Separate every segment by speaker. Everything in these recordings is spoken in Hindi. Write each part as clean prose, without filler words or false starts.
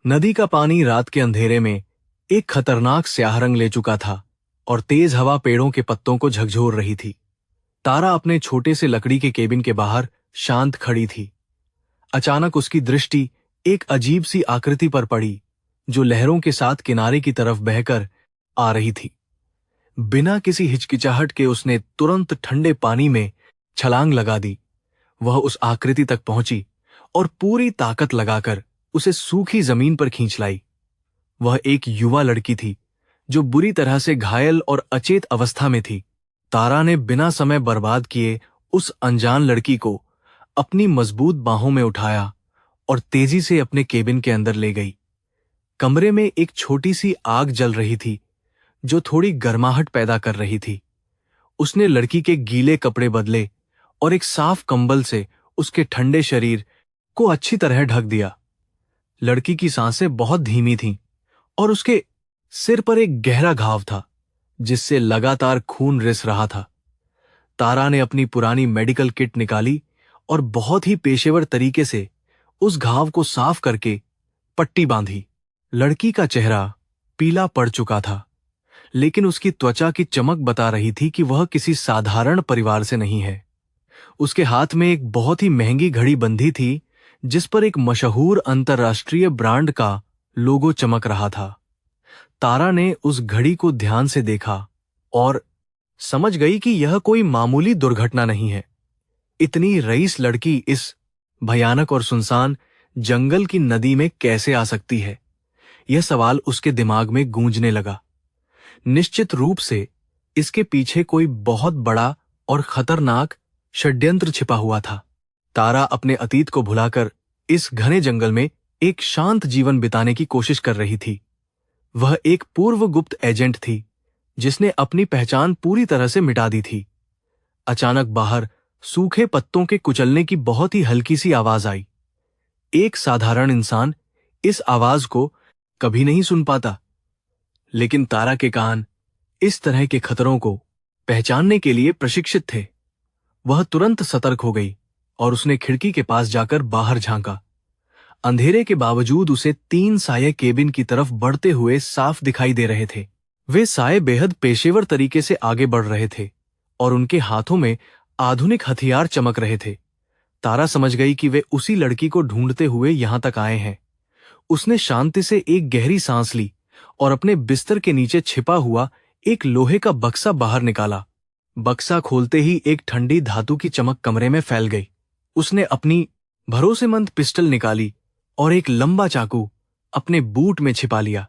Speaker 1: नदी का पानी रात के अंधेरे में एक खतरनाक स्याह रंग ले चुका था और तेज हवा पेड़ों के पत्तों को झकझोर रही थी। तारा अपने छोटे से लकड़ी के केबिन के बाहर शांत खड़ी थी। अचानक उसकी दृष्टि एक अजीब सी आकृति पर पड़ी जो लहरों के साथ किनारे की तरफ बहकर आ रही थी। बिना किसी हिचकिचाहट के उसने तुरंत ठंडे पानी में छलांग लगा दी। वह उस आकृति तक पहुंची और पूरी ताकत लगाकर उसे सूखी जमीन पर खींच लाई। वह एक युवा लड़की थी जो बुरी तरह से घायल और अचेत अवस्था में थी। तारा ने बिना समय बर्बाद किए उस अनजान लड़की को अपनी मजबूत बाहों में उठाया और तेजी से अपने केबिन के अंदर ले गई। कमरे में एक छोटी सी आग जल रही थी जो थोड़ी गर्माहट पैदा कर रही थी। उसने लड़की के गीले कपड़े बदले और एक साफ कंबल से उसके ठंडे शरीर को अच्छी तरह ढक दिया। लड़की की सांसें बहुत धीमी थीं और उसके सिर पर एक गहरा घाव था जिससे लगातार खून रिस रहा था। तारा ने अपनी पुरानी मेडिकल किट निकाली और बहुत ही पेशेवर तरीके से उस घाव को साफ करके पट्टी बांधी। लड़की का चेहरा पीला पड़ चुका था, लेकिन उसकी त्वचा की चमक बता रही थी कि वह किसी साधारण परिवार से नहीं है। उसके हाथ में एक बहुत ही महंगी घड़ी बंधी थी जिस पर एक मशहूर अंतर्राष्ट्रीय ब्रांड का लोगो चमक रहा था। तारा ने उस घड़ी को ध्यान से देखा और समझ गई कि यह कोई मामूली दुर्घटना नहीं है। इतनी रईस लड़की इस भयानक और सुनसान जंगल की नदी में कैसे आ सकती है? यह सवाल उसके दिमाग में गूंजने लगा। निश्चित रूप से इसके पीछे कोई बहुत बड़ा और खतरनाक षड्यंत्र छिपा हुआ था। तारा अपने अतीत को भुलाकर इस घने जंगल में एक शांत जीवन बिताने की कोशिश कर रही थी। वह एक पूर्व गुप्त एजेंट थी जिसने अपनी पहचान पूरी तरह से मिटा दी थी। अचानक बाहर सूखे पत्तों के कुचलने की बहुत ही हल्की सी आवाज आई। एक साधारण इंसान इस आवाज को कभी नहीं सुन पाता, लेकिन तारा के कान इस तरह के खतरों को पहचानने के लिए प्रशिक्षित थे। वह तुरंत सतर्क हो गई और उसने खिड़की के पास जाकर बाहर झांका। अंधेरे के बावजूद उसे 3 साये केबिन की तरफ बढ़ते हुए साफ दिखाई दे रहे थे। वे साये बेहद पेशेवर तरीके से आगे बढ़ रहे थे और उनके हाथों में आधुनिक हथियार चमक रहे थे। तारा समझ गई कि वे उसी लड़की को ढूंढते हुए यहां तक आए हैं। उसने शांति से एक गहरी सांस ली और अपने बिस्तर के नीचे छिपा हुआ एक लोहे का बक्सा बाहर निकाला। बक्सा खोलते ही एक ठंडी धातु की चमक कमरे में फैल गई। उसने अपनी भरोसेमंद पिस्टल निकाली और एक लंबा चाकू अपने बूट में छिपा लिया।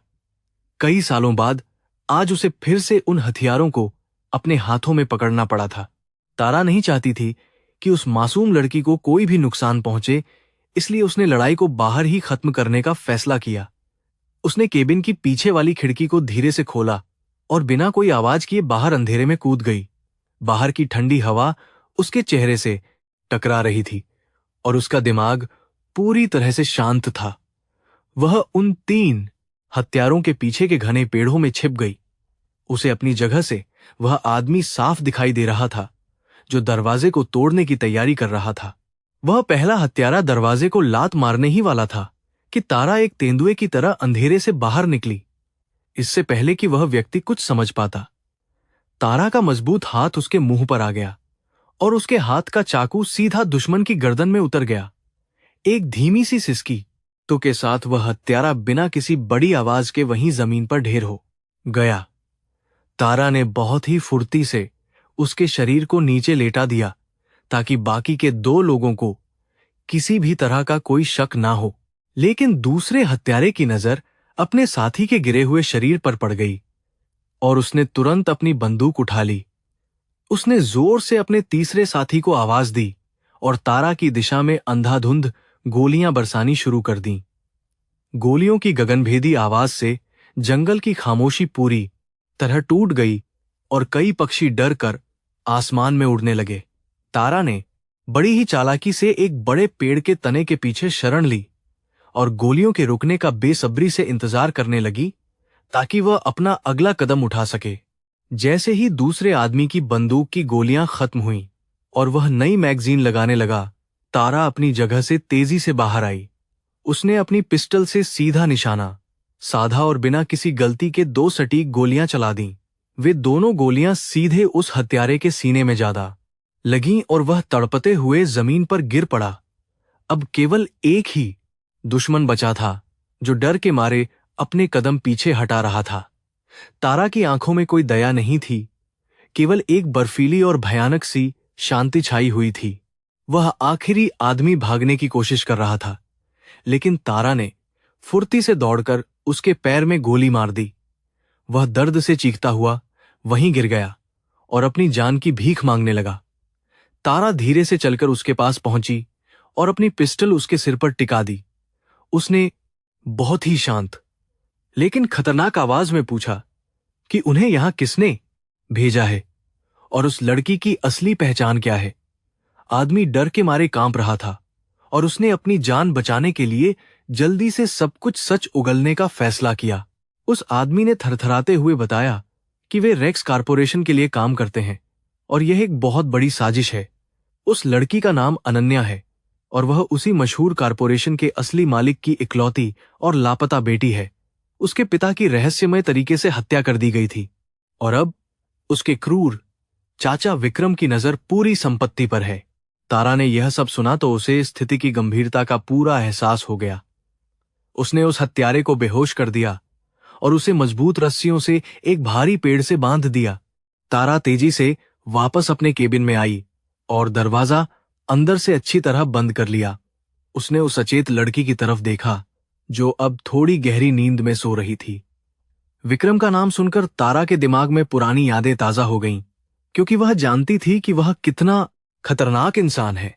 Speaker 1: कई सालों बाद आज उसे फिर से उन हथियारों को अपने हाथों में पकड़ना पड़ा था। तारा नहीं चाहती थी कि उस मासूम लड़की को कोई भी नुकसान पहुंचे, इसलिए उसने लड़ाई को बाहर ही खत्म करने का फैसला किया। उसने केबिन की पीछे वाली खिड़की को धीरे से खोला और बिना कोई आवाज किए बाहर अंधेरे में कूद गई। बाहर की ठंडी हवा उसके चेहरे से टकरा रही थी और उसका दिमाग पूरी तरह से शांत था। वह उन 3 हत्यारों के पीछे के घने पेड़ों में छिप गई। उसे अपनी जगह से वह आदमी साफ दिखाई दे रहा था जो दरवाजे को तोड़ने की तैयारी कर रहा था। वह पहला हत्यारा दरवाजे को लात मारने ही वाला था कि तारा एक तेंदुए की तरह अंधेरे से बाहर निकली, इससे पहले कि वह व्यक्ति कुछ समझ पाता। तारा का मजबूत हाथ उसके मुंह पर आ गया और उसके हाथ का चाकू सीधा दुश्मन की गर्दन में उतर गया। एक धीमी सी सिसकी तो के साथ वह हत्यारा बिना किसी बड़ी आवाज के वहीं जमीन पर ढेर हो गया। तारा ने बहुत ही फुर्ती से उसके शरीर को नीचे लेटा दिया ताकि बाकी के 2 लोगों को किसी भी तरह का कोई शक ना हो। लेकिन दूसरे हत्यारे की नजर अपने साथी के गिरे हुए शरीर पर पड़ गई और उसने तुरंत अपनी बंदूक उठा ली। उसने जोर से अपने तीसरे साथी को आवाज दी और तारा की दिशा में अंधाधुंध गोलियां बरसानी शुरू कर दी। गोलियों की गगनभेदी आवाज से जंगल की खामोशी पूरी तरह टूट गई और कई पक्षी डर कर आसमान में उड़ने लगे। तारा ने बड़ी ही चालाकी से एक बड़े पेड़ के तने के पीछे शरण ली और गोलियों के रुकने का बेसब्री से इंतजार करने लगी ताकि वह अपना अगला कदम उठा सके। जैसे ही दूसरे आदमी की बंदूक की गोलियां खत्म हुईं और वह नई मैगजीन लगाने लगा, तारा अपनी जगह से तेजी से बाहर आई उसने अपनी पिस्टल से सीधा निशाना साधा और बिना किसी गलती के 2 सटीक गोलियां चला दीं। वे दोनों गोलियां सीधे उस हत्यारे के सीने में जा लगीं और वह तड़पते हुए जमीन पर गिर पड़ा। अब केवल एक ही दुश्मन बचा था, जो डर के मारे अपने कदम पीछे हटा रहा था। तारा की आंखों में कोई दया नहीं थी, केवल एक बर्फीली और भयानक सी शांति छाई हुई थी। वह आखिरी आदमी भागने की कोशिश कर रहा था, लेकिन तारा ने फुर्ती से दौड़कर उसके पैर में गोली मार दी। वह दर्द से चीखता हुआ वहीं गिर गया और अपनी जान की भीख मांगने लगा। तारा धीरे से चलकर उसके पास पहुंची और अपनी पिस्टल उसके सिर पर टिका दी। उसने बहुत ही शांत लेकिन खतरनाक आवाज में पूछा कि उन्हें यहां किसने भेजा है और उस लड़की की असली पहचान क्या है। आदमी डर के मारे कांप रहा था और उसने अपनी जान बचाने के लिए जल्दी से सब कुछ सच उगलने का फैसला किया। उस आदमी ने थरथराते हुए बताया कि वे रेक्स कॉरपोरेशन के लिए काम करते हैं और यह एक बहुत बड़ी साजिश है। उस लड़की का नाम अनन्या है और वह उसी मशहूर कॉरपोरेशन के असली मालिक की इकलौती और लापता बेटी है। उसके पिता की रहस्यमय तरीके से हत्या कर दी गई थी और अब उसके क्रूर चाचा विक्रम की नजर पूरी संपत्ति पर है। तारा ने यह सब सुना तो उसे स्थिति की गंभीरता का पूरा एहसास हो गया। उसने उस हत्यारे को बेहोश कर दिया और उसे मजबूत रस्सियों से एक भारी पेड़ से बांध दिया। तारा तेजी से वापस अपने केबिन में आई और दरवाजा अंदर से अच्छी तरह बंद कर लिया। उसने उस अचेत लड़की की तरफ देखा, जो अब थोड़ी गहरी नींद में सो रही थी। विक्रम का नाम सुनकर तारा के दिमाग में पुरानी यादें ताजा हो गईं, क्योंकि वह जानती थी कि वह कितना खतरनाक इंसान है।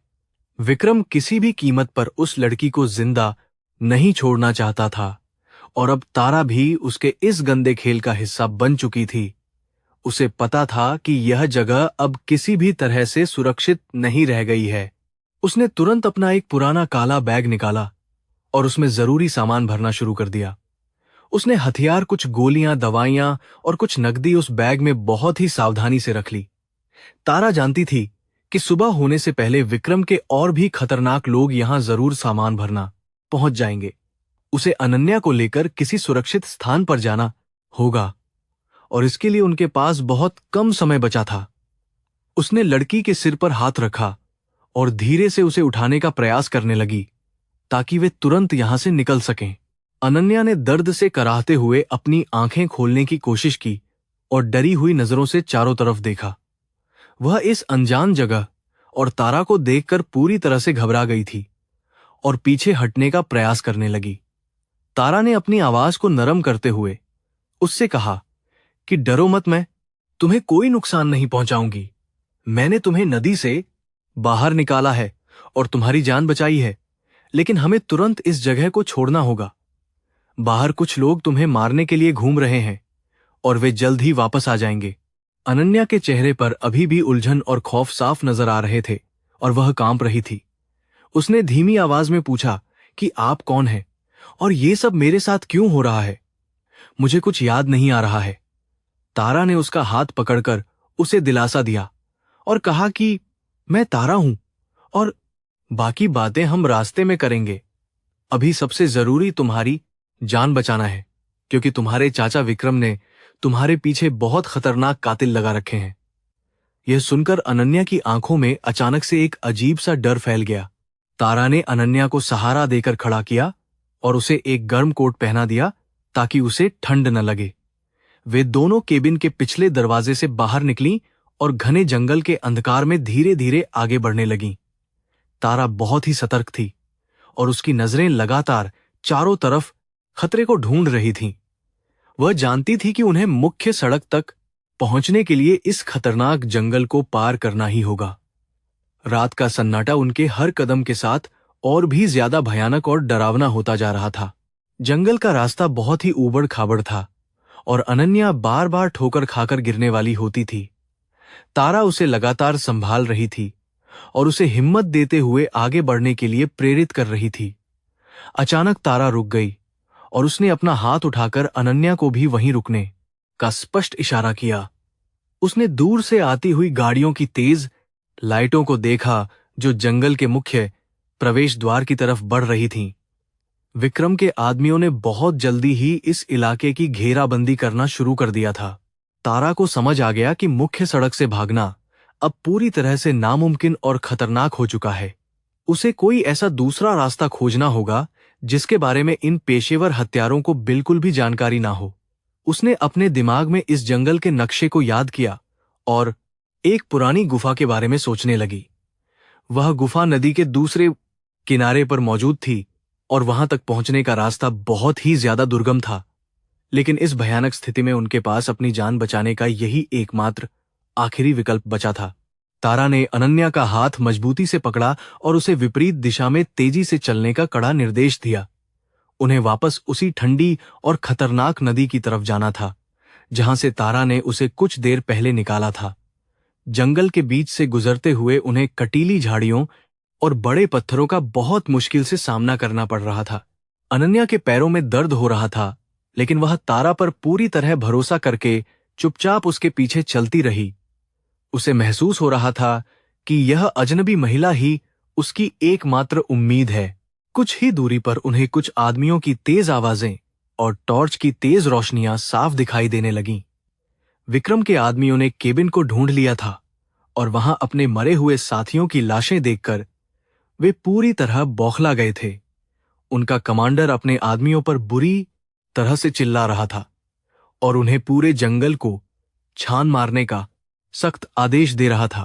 Speaker 1: विक्रम किसी भी कीमत पर उस लड़की को जिंदा नहीं छोड़ना चाहता था और अब तारा भी उसके इस गंदे खेल का हिस्सा बन चुकी थी। उसे पता था कि यह जगह अब किसी भी तरह से सुरक्षित नहीं रह गई है। उसने तुरंत अपना एक पुराना काला बैग निकाला और उसमें जरूरी सामान भरना शुरू कर दिया। उसने हथियार, कुछ गोलियां, दवाइयां और कुछ नकदी उस बैग में बहुत ही सावधानी से रख ली। तारा जानती थी कि सुबह होने से पहले विक्रम के और भी खतरनाक लोग यहां जरूर सामान भरना पहुंच जाएंगे। उसे अनन्या को लेकर किसी सुरक्षित स्थान पर जाना होगा और इसके लिए उनके पास बहुत कम समय बचा था। उसने लड़की के सिर पर हाथ रखा और धीरे से उसे उठाने का प्रयास करने लगी ताकि वे तुरंत यहां से निकल सकें। अनन्या ने दर्द से कराहते हुए अपनी आंखें खोलने की कोशिश की और डरी हुई नजरों से चारों तरफ देखा। वह इस अनजान जगह और तारा को देखकर पूरी तरह से घबरा गई थी और पीछे हटने का प्रयास करने लगी। तारा ने अपनी आवाज को नरम करते हुए उससे कहा कि डरो मत, मैं तुम्हें कोई नुकसान नहीं पहुंचाऊंगी। मैंने तुम्हें नदी से बाहर निकाला है और तुम्हारी जान बचाई है, लेकिन हमें तुरंत इस जगह को छोड़ना होगा। बाहर कुछ लोग तुम्हें मारने के लिए घूम रहे हैं और वे जल्द ही वापस आ जाएंगे। अनन्या के चेहरे पर अभी भी उलझन और खौफ साफ नजर आ रहे थे और वह कांप रही थी। उसने धीमी आवाज में पूछा कि आप कौन हैं और ये सब मेरे साथ क्यों हो रहा है? मुझे कुछ याद नहीं आ रहा है। तारा ने उसका हाथ पकड़कर उसे दिलासा दिया और कहा कि मैं तारा हूं और बाकी बातें हम रास्ते में करेंगे। अभी सबसे जरूरी तुम्हारी जान बचाना है, क्योंकि तुम्हारे चाचा विक्रम ने तुम्हारे पीछे बहुत खतरनाक कातिल लगा रखे हैं। यह सुनकर अनन्या की आंखों में अचानक से एक अजीब सा डर फैल गया। तारा ने अनन्या को सहारा देकर खड़ा किया और उसे एक गर्म कोट पहना दिया ताकि उसे ठंड न लगे। वे दोनों केबिन के पिछले दरवाजे से बाहर निकलीं और घने जंगल के अंधकार में धीरे धीरे आगे बढ़ने लगीं। तारा बहुत ही सतर्क थी और उसकी नजरें लगातार चारों तरफ खतरे को ढूंढ रही थीं। वह जानती थी कि उन्हें मुख्य सड़क तक पहुंचने के लिए इस खतरनाक जंगल को पार करना ही होगा। रात का सन्नाटा उनके हर कदम के साथ और भी ज्यादा भयानक और डरावना होता जा रहा था। जंगल का रास्ता बहुत ही ऊबड़ खाबड़ था और अनन्या बार बार ठोकर खाकर गिरने वाली होती थी। तारा उसे लगातार संभाल रही थी और उसे हिम्मत देते हुए आगे बढ़ने के लिए प्रेरित कर रही थी। अचानक तारा रुक गई और उसने अपना हाथ उठाकर अनन्या को भी वहीं रुकने का स्पष्ट इशारा किया। उसने दूर से आती हुई गाड़ियों की तेज लाइटों को देखा जो जंगल के मुख्य प्रवेश द्वार की तरफ बढ़ रही थीं। विक्रम के आदमियों ने बहुत जल्दी ही इस इलाके की घेराबंदी करना शुरू कर दिया था। तारा को समझ आ गया कि मुख्य सड़क से भागना अब पूरी तरह से नामुमकिन और खतरनाक हो चुका है। उसे कोई ऐसा दूसरा रास्ता खोजना होगा जिसके बारे में इन पेशेवर हत्यारों को बिल्कुल भी जानकारी ना हो। उसने अपने दिमाग में इस जंगल के नक्शे को याद किया और एक पुरानी गुफा के बारे में सोचने लगी। वह गुफा नदी के दूसरे किनारे पर मौजूद थी और वहां तक पहुंचने का रास्ता बहुत ही ज्यादा दुर्गम था। लेकिन इस भयानक स्थिति में उनके पास अपनी जान बचाने का यही एकमात्र आखिरी विकल्प बचा था। तारा ने अनन्या का हाथ मजबूती से पकड़ा और उसे विपरीत दिशा में तेजी से चलने का कड़ा निर्देश दिया। उन्हें वापस उसी ठंडी और खतरनाक नदी की तरफ जाना था जहां से तारा ने उसे कुछ देर पहले निकाला था। जंगल के बीच से गुजरते हुए उन्हें कटीली झाड़ियों और बड़े पत्थरों का बहुत मुश्किल से सामना करना पड़ रहा था। अनन्या के पैरों में दर्द हो रहा था, लेकिन वह तारा पर पूरी तरह भरोसा करके चुपचाप उसके पीछे चलती रही। उसे महसूस हो रहा था कि यह अजनबी महिला ही उसकी एकमात्र उम्मीद है। कुछ ही दूरी पर उन्हें कुछ आदमियों की तेज आवाजें और टॉर्च की तेज रोशनियां साफ दिखाई देने लगीं। विक्रम के आदमियों ने केबिन को ढूंढ लिया था और वहां अपने मरे हुए साथियों की लाशें देखकर वे पूरी तरह बौखला गए थे। उनका कमांडर अपने आदमियों पर बुरी तरह से चिल्ला रहा था और उन्हें पूरे जंगल को छान मारने का सख्त आदेश दे रहा था।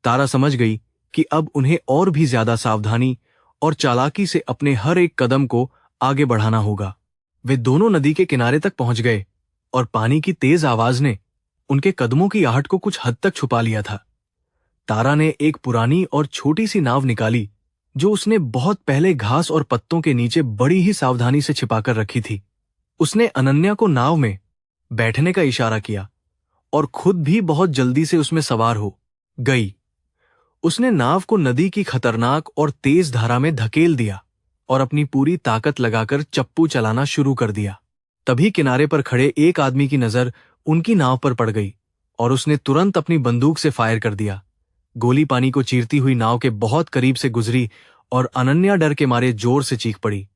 Speaker 1: तारा समझ गई कि अब उन्हें और भी ज्यादा सावधानी और चालाकी से अपने हर एक कदम को आगे बढ़ाना होगा। वे दोनों नदी के किनारे तक पहुंच गए और पानी की तेज आवाज ने उनके कदमों की आहट को कुछ हद तक छुपा लिया था। तारा ने एक पुरानी और छोटी सी नाव निकाली जो उसने बहुत पहले घास और पत्तों के नीचे बड़ी ही सावधानी से छिपाकर रखी थी। उसने अनन्या को नाव में बैठने का इशारा किया और खुद भी बहुत जल्दी से उसमें सवार हो गई। उसने नाव को नदी की खतरनाक और तेज धारा में धकेल दिया और अपनी पूरी ताकत लगाकर चप्पू चलाना शुरू कर दिया। तभी किनारे पर खड़े एक आदमी की नजर उनकी नाव पर पड़ गई और उसने तुरंत अपनी बंदूक से फायर कर दिया। गोली पानी को चीरती हुई नाव के बहुत करीब से गुजरी और अनन्या डर के मारे जोर से चीख पड़ी।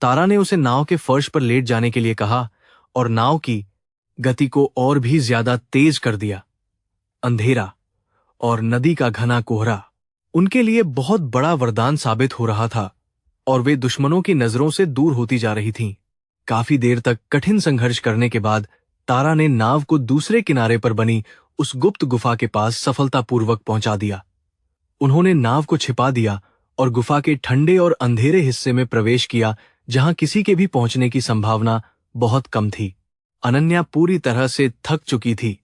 Speaker 1: तारा ने उसे नाव के फर्श पर लेट जाने के लिए कहा और नाव की गति को और भी ज्यादा तेज कर दिया। अंधेरा और नदी का घना कोहरा उनके लिए बहुत बड़ा वरदान साबित हो रहा था और वे दुश्मनों की नजरों से दूर होती जा रही थीं। काफी देर तक कठिन संघर्ष करने के बाद तारा ने नाव को दूसरे किनारे पर बनी उस गुप्त गुफा के पास सफलतापूर्वक पहुंचा दिया। उन्होंने नाव को छिपा दिया और गुफा के ठंडे और अंधेरे हिस्से में प्रवेश किया जहां किसी के भी पहुंचने की संभावना बहुत कम थी। अनन्या पूरी तरह से थक चुकी थी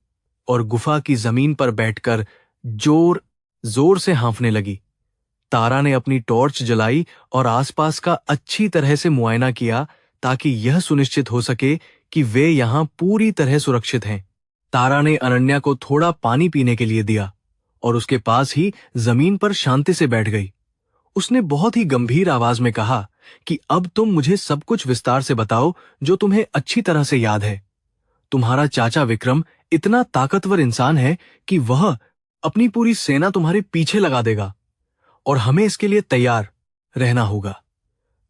Speaker 1: और गुफा की जमीन पर बैठकर जोर जोर से हाँफने लगी। तारा ने अपनी टॉर्च जलाई और आसपास का अच्छी तरह से मुआयना किया ताकि यह सुनिश्चित हो सके कि वे यहां पूरी तरह सुरक्षित हैं। तारा ने अनन्या को थोड़ा पानी पीने के लिए दिया और उसके पास ही जमीन पर शांति से बैठ गई। उसने बहुत ही गंभीर आवाज में कहा कि अब तुम मुझे सब कुछ विस्तार से बताओ जो तुम्हें अच्छी तरह से याद है। तुम्हारा चाचा विक्रम इतना ताकतवर इंसान है कि वह अपनी पूरी सेना तुम्हारे पीछे लगा देगा और हमें इसके लिए तैयार रहना होगा।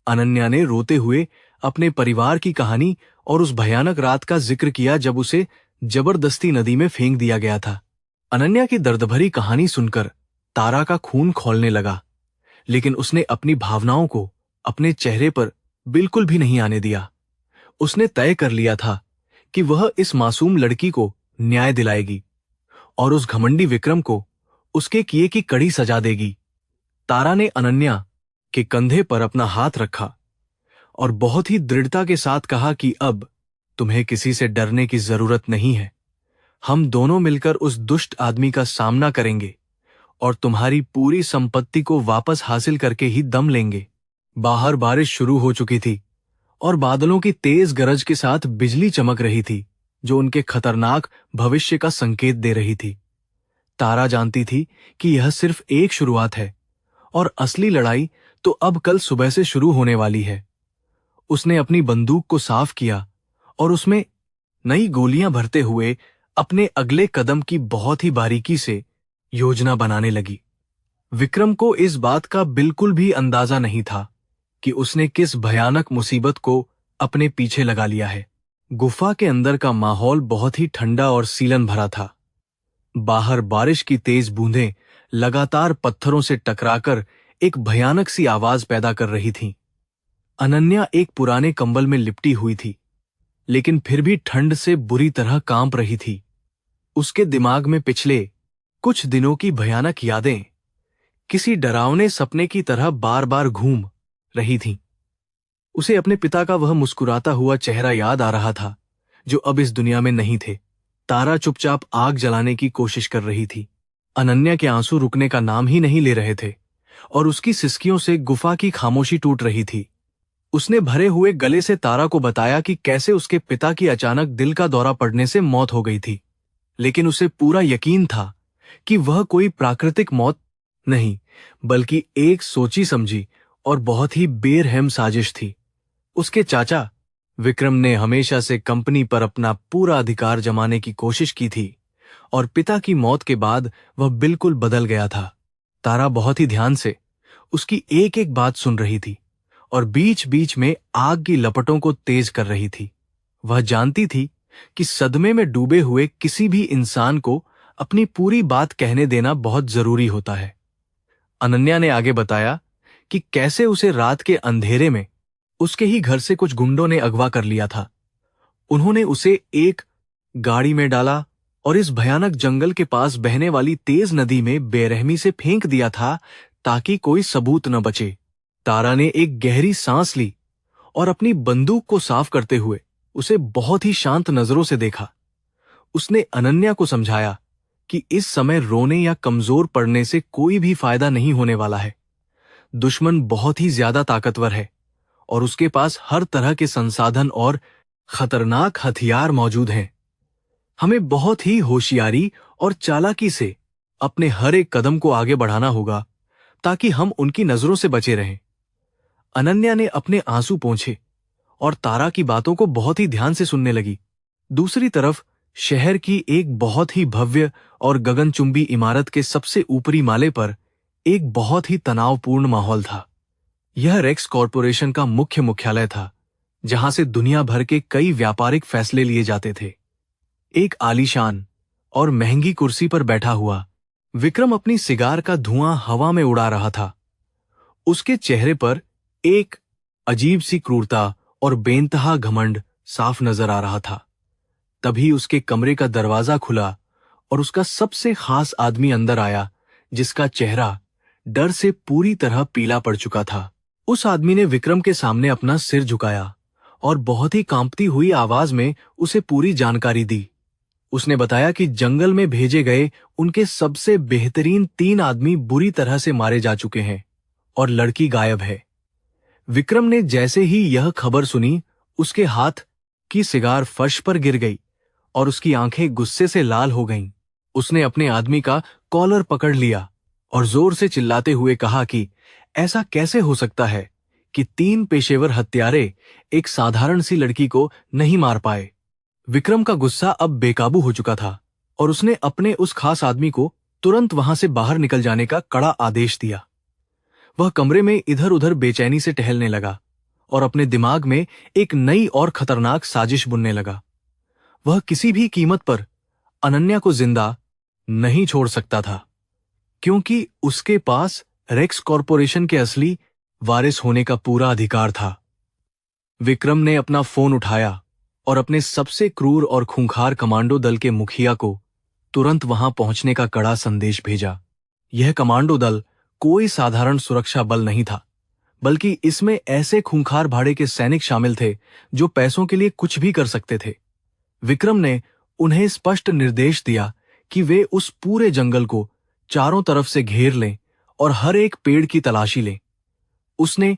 Speaker 1: अनन्या ने रोते हुए अपने परिवार की कहानी और उस भयानक रात का जिक्र किया जब उसे जबरदस्ती नदी में फेंक दिया गया था। अनन्या की दर्दभरी कहानी सुनकर तारा का खून खौलने लगा, लेकिन उसने अपनी भावनाओं को अपने चेहरे पर बिल्कुल भी नहीं आने दिया। उसने तय कर लिया था कि वह इस मासूम लड़की को न्याय दिलाएगी और उस घमंडी विक्रम को उसके किए की कड़ी सजा देगी। तारा ने अनन्या के कंधे पर अपना हाथ रखा और बहुत ही दृढ़ता के साथ कहा कि अब तुम्हें किसी से डरने की जरूरत नहीं है। हम दोनों मिलकर उस दुष्ट आदमी का सामना करेंगे और तुम्हारी पूरी संपत्ति को वापस हासिल करके ही दम लेंगे। बाहर बारिश शुरू हो चुकी थी और बादलों की तेज गरज के साथ बिजली चमक रही थी जो उनके खतरनाक भविष्य का संकेत दे रही थी। तारा जानती थी कि यह सिर्फ एक शुरुआत है और असली लड़ाई तो अब कल सुबह से शुरू होने वाली है। उसने अपनी बंदूक को साफ किया और उसमें नई गोलियां भरते हुए अपने अगले कदम की बहुत ही बारीकी से योजना बनाने लगी। विक्रम को इस बात का बिल्कुल भी अंदाजा नहीं था कि उसने किस भयानक मुसीबत को अपने पीछे लगा लिया है। गुफा के अंदर का माहौल बहुत ही ठंडा और सीलन भरा था। बाहर बारिश की तेज बूंदें लगातार पत्थरों से टकराकर एक भयानक सी आवाज पैदा कर रही थीं। अनन्या एक पुराने कंबल में लिपटी हुई थी, लेकिन फिर भी ठंड से बुरी तरह कांप रही थी। उसके दिमाग में पिछले कुछ दिनों की भयानक यादें किसी डरावने सपने की तरह बार बार घूम रही थीं। उसे अपने पिता का वह मुस्कुराता हुआ चेहरा याद आ रहा था, जो अब इस दुनिया में नहीं थे। तारा चुपचाप आग जलाने की कोशिश कर रही थी। अनन्या के आंसू रुकने का नाम ही नहीं ले रहे थे और उसकी सिसकियों से गुफा की खामोशी टूट रही थी। उसने भरे हुए गले से तारा को बताया कि कैसे उसके पिता की अचानक दिल का दौरा पड़ने से मौत हो गई थी, लेकिन उसे पूरा यकीन था कि वह कोई प्राकृतिक मौत नहीं, बल्कि एक सोची समझी और बहुत ही बेरहम साजिश थी। उसके चाचा विक्रम ने हमेशा से कंपनी पर अपना पूरा अधिकार जमाने की कोशिश की थी और पिता की मौत के बाद वह बिल्कुल बदल गया था। तारा बहुत ही ध्यान से उसकी एक एक बात सुन रही थी और बीच बीच में आग की लपटों को तेज कर रही थी। वह जानती थी कि सदमे में डूबे हुए किसी भी इंसान को अपनी पूरी बात कहने देना बहुत जरूरी होता है। अनन्या ने आगे बताया कि कैसे उसे रात के अंधेरे में उसके ही घर से कुछ गुंडों ने अगवा कर लिया था। उन्होंने उसे एक गाड़ी में डाला और इस भयानक जंगल के पास बहने वाली तेज नदी में बेरहमी से फेंक दिया था ताकि कोई सबूत न बचे। तारा ने एक गहरी सांस ली और अपनी बंदूक को साफ करते हुए उसे बहुत ही शांत नजरों से देखा। उसने अनन्या को समझाया कि इस समय रोने या कमजोर पड़ने से कोई भी फायदा नहीं होने वाला है। दुश्मन बहुत ही ज्यादा ताकतवर है और उसके पास हर तरह के संसाधन और खतरनाक हथियार मौजूद हैं। हमें बहुत ही होशियारी और चालाकी से अपने हर एक कदम को आगे बढ़ाना होगा ताकि हम उनकी नजरों से बचे रहें। अनन्या ने अपने आंसू पोंछे और तारा की बातों को बहुत ही ध्यान से सुनने लगी। दूसरी तरफ शहर की एक बहुत ही भव्य और गगनचुंबी इमारत के सबसे ऊपरी माले पर एक बहुत ही तनावपूर्ण माहौल था। यह रेक्स कॉरपोरेशन का मुख्य मुख्यालय था, जहां से दुनिया भर के कई व्यापारिक फैसले लिए जाते थे। एक आलीशान और महंगी कुर्सी पर बैठा हुआ विक्रम अपनी सिगार का धुआं हवा में उड़ा रहा था। उसके चेहरे पर एक अजीब सी क्रूरता और बेइंतहा घमंड साफ नजर आ रहा था। तभी उसके कमरे का दरवाजा खुला और उसका सबसे खास आदमी अंदर आया, जिसका चेहरा डर से पूरी तरह पीला पड़ चुका था। उस आदमी ने विक्रम के सामने अपना सिर झुकाया और बहुत ही कांपती हुई आवाज में उसे पूरी जानकारी दी। उसने बताया कि जंगल में भेजे गए उनके सबसे बेहतरीन 3 आदमी बुरी तरह से मारे जा चुके हैं और लड़की गायब है। विक्रम ने जैसे ही यह खबर सुनी, उसके हाथ की सिगार फर्श पर गिर गई और उसकी आंखें गुस्से से लाल हो गईं। उसने अपने आदमी का कॉलर पकड़ लिया और जोर से चिल्लाते हुए कहा कि ऐसा कैसे हो सकता है कि 3 पेशेवर हत्यारे एक साधारण सी लड़की को नहीं मार पाए। विक्रम का गुस्सा अब बेकाबू हो चुका था और उसने अपने उस खास आदमी को तुरंत वहां से बाहर निकल जाने का कड़ा आदेश दिया। वह कमरे में इधर उधर बेचैनी से टहलने लगा और अपने दिमाग में एक नई और खतरनाक साजिश बुनने लगा। वह किसी भी कीमत पर अनन्या को जिंदा नहीं छोड़ सकता था, क्योंकि उसके पास रेक्स कॉरपोरेशन के असली वारिस होने का पूरा अधिकार था। विक्रम ने अपना फोन उठाया और अपने सबसे क्रूर और खूंखार कमांडो दल के मुखिया को तुरंत वहां पहुंचने का कड़ा संदेश भेजा। यह कमांडो दल कोई साधारण सुरक्षा बल नहीं था, बल्कि इसमें ऐसे खूंखार भाड़े के सैनिक शामिल थे जो पैसों के लिए कुछ भी कर सकते थे। विक्रम ने उन्हें स्पष्ट निर्देश दिया कि वे उस पूरे जंगल को चारों तरफ से घेर लें और हर एक पेड़ की तलाशी लें। उसने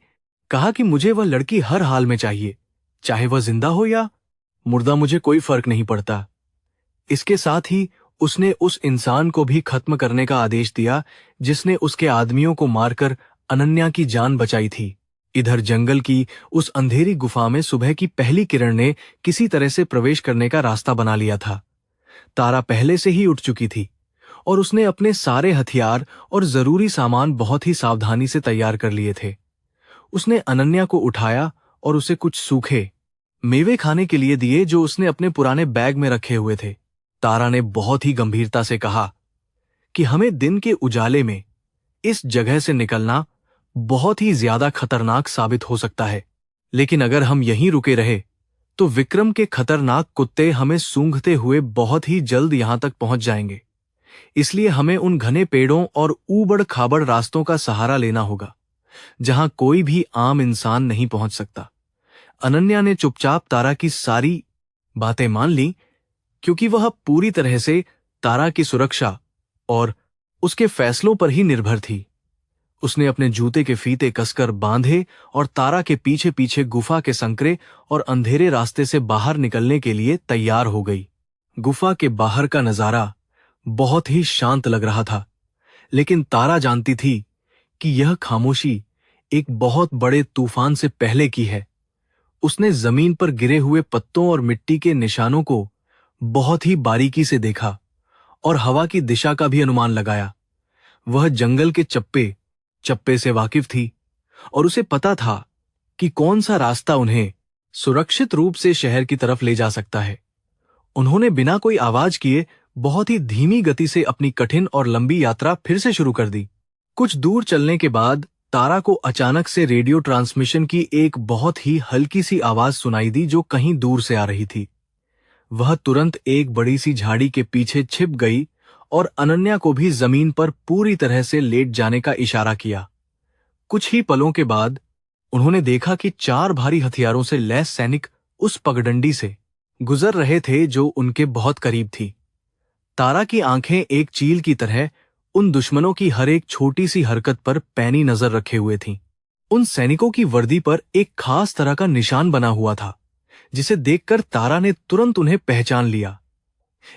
Speaker 1: कहा कि मुझे वह लड़की हर हाल में चाहिए, चाहे वह जिंदा हो या मुर्दा, मुझे कोई फर्क नहीं पड़ता। इसके साथ ही उसने उस इंसान को भी खत्म करने का आदेश दिया जिसने उसके आदमियों को मारकर अनन्या की जान बचाई थी। इधर जंगल की उस अंधेरी गुफा में सुबह की पहली किरण ने किसी तरह से प्रवेश करने का रास्ता बना लिया था। तारा पहले से ही उठ चुकी थी और उसने अपने सारे हथियार और जरूरी सामान बहुत ही सावधानी से तैयार कर लिए थे। उसने अनन्या को उठाया और उसे कुछ सूखे मेवे खाने के लिए दिए जो उसने अपने पुराने बैग में रखे हुए थे। तारा ने बहुत ही गंभीरता से कहा कि हमें दिन के उजाले में इस जगह से निकलना बहुत ही ज्यादा खतरनाक साबित हो सकता है, लेकिन अगर हम यहीं रुके रहे तो विक्रम के खतरनाक कुत्ते हमें सूंघते हुए बहुत ही जल्द यहां तक पहुंच जाएंगे। इसलिए हमें उन घने पेड़ों और ऊबड़ खाबड़ रास्तों का सहारा लेना होगा जहां कोई भी आम इंसान नहीं पहुंच सकता। अनन्या ने चुपचाप तारा की सारी बातें मान ली, क्योंकि वह पूरी तरह से तारा की सुरक्षा और उसके फैसलों पर ही निर्भर थी। उसने अपने जूते के फीते कसकर बांधे और तारा के पीछे पीछे गुफा के संकरे और अंधेरे रास्ते से बाहर निकलने के लिए तैयार हो गई। गुफा के बाहर का नजारा बहुत ही शांत लग रहा था, लेकिन तारा जानती थी कि यह खामोशी एक बहुत बड़े तूफान से पहले की है। उसने जमीन पर गिरे हुए पत्तों और मिट्टी के निशानों को बहुत ही बारीकी से देखा और हवा की दिशा का भी अनुमान लगाया। वह जंगल के चप्पे चप्पे से वाकिफ थी और उसे पता था कि कौन सा रास्ता उन्हें सुरक्षित रूप से शहर की तरफ ले जा सकता है। उन्होंने बिना कोई आवाज किए बहुत ही धीमी गति से अपनी कठिन और लंबी यात्रा फिर से शुरू कर दी। कुछ दूर चलने के बाद तारा को अचानक से रेडियो ट्रांसमिशन की एक बहुत ही हल्की सी आवाज सुनाई दी जो कहीं दूर से आ रही थी। वह तुरंत एक बड़ी सी झाड़ी के पीछे छिप गई और अनन्या को भी जमीन पर पूरी तरह से लेट जाने का इशारा किया। कुछ ही पलों के बाद उन्होंने देखा कि 4 भारी हथियारों से लैस सैनिक उस पगडंडी से गुजर रहे थे जो उनके बहुत करीब थी। तारा की आंखें एक चील की तरह उन दुश्मनों की हर एक छोटी सी हरकत पर पैनी नजर रखे हुए थीं। उन सैनिकों की वर्दी पर एक खास तरह का निशान बना हुआ था, जिसे देखकर तारा ने तुरंत उन्हें पहचान लिया।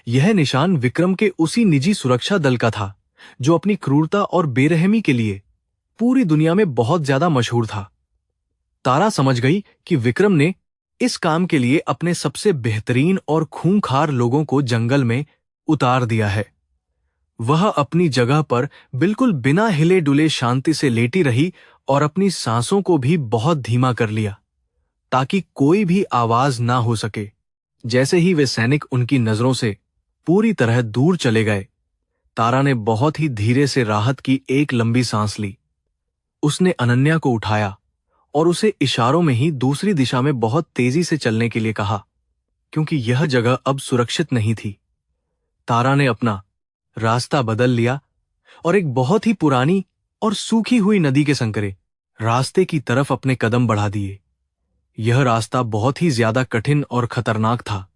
Speaker 1: यह निशान विक्रम के उसी निजी सुरक्षा दल का था जो अपनी क्रूरता और बेरहमी के लिए पूरी दुनिया में बहुत ज्यादा मशहूर था। तारा समझ गई कि विक्रम ने इस काम के लिए अपने सबसे बेहतरीन और खूंखार लोगों को जंगल में उतार दिया है। वह अपनी जगह पर बिल्कुल बिना हिले डुले शांति से लेटी रही और अपनी सांसों को भी बहुत धीमा कर लिया ताकि कोई भी आवाज ना हो सके। जैसे ही वे सैनिक उनकी नजरों से पूरी तरह दूर चले गए, तारा ने बहुत ही धीरे से राहत की एक लंबी सांस ली। उसने अनन्या को उठाया और उसे इशारों में ही दूसरी दिशा में बहुत तेजी से चलने के लिए कहा, क्योंकि यह जगह अब सुरक्षित नहीं थी। तारा ने अपना रास्ता बदल लिया और एक बहुत ही पुरानी और सूखी हुई नदी के संकरे रास्ते की तरफ अपने कदम बढ़ा दिए। यह रास्ता बहुत ही ज्यादा कठिन और खतरनाक था,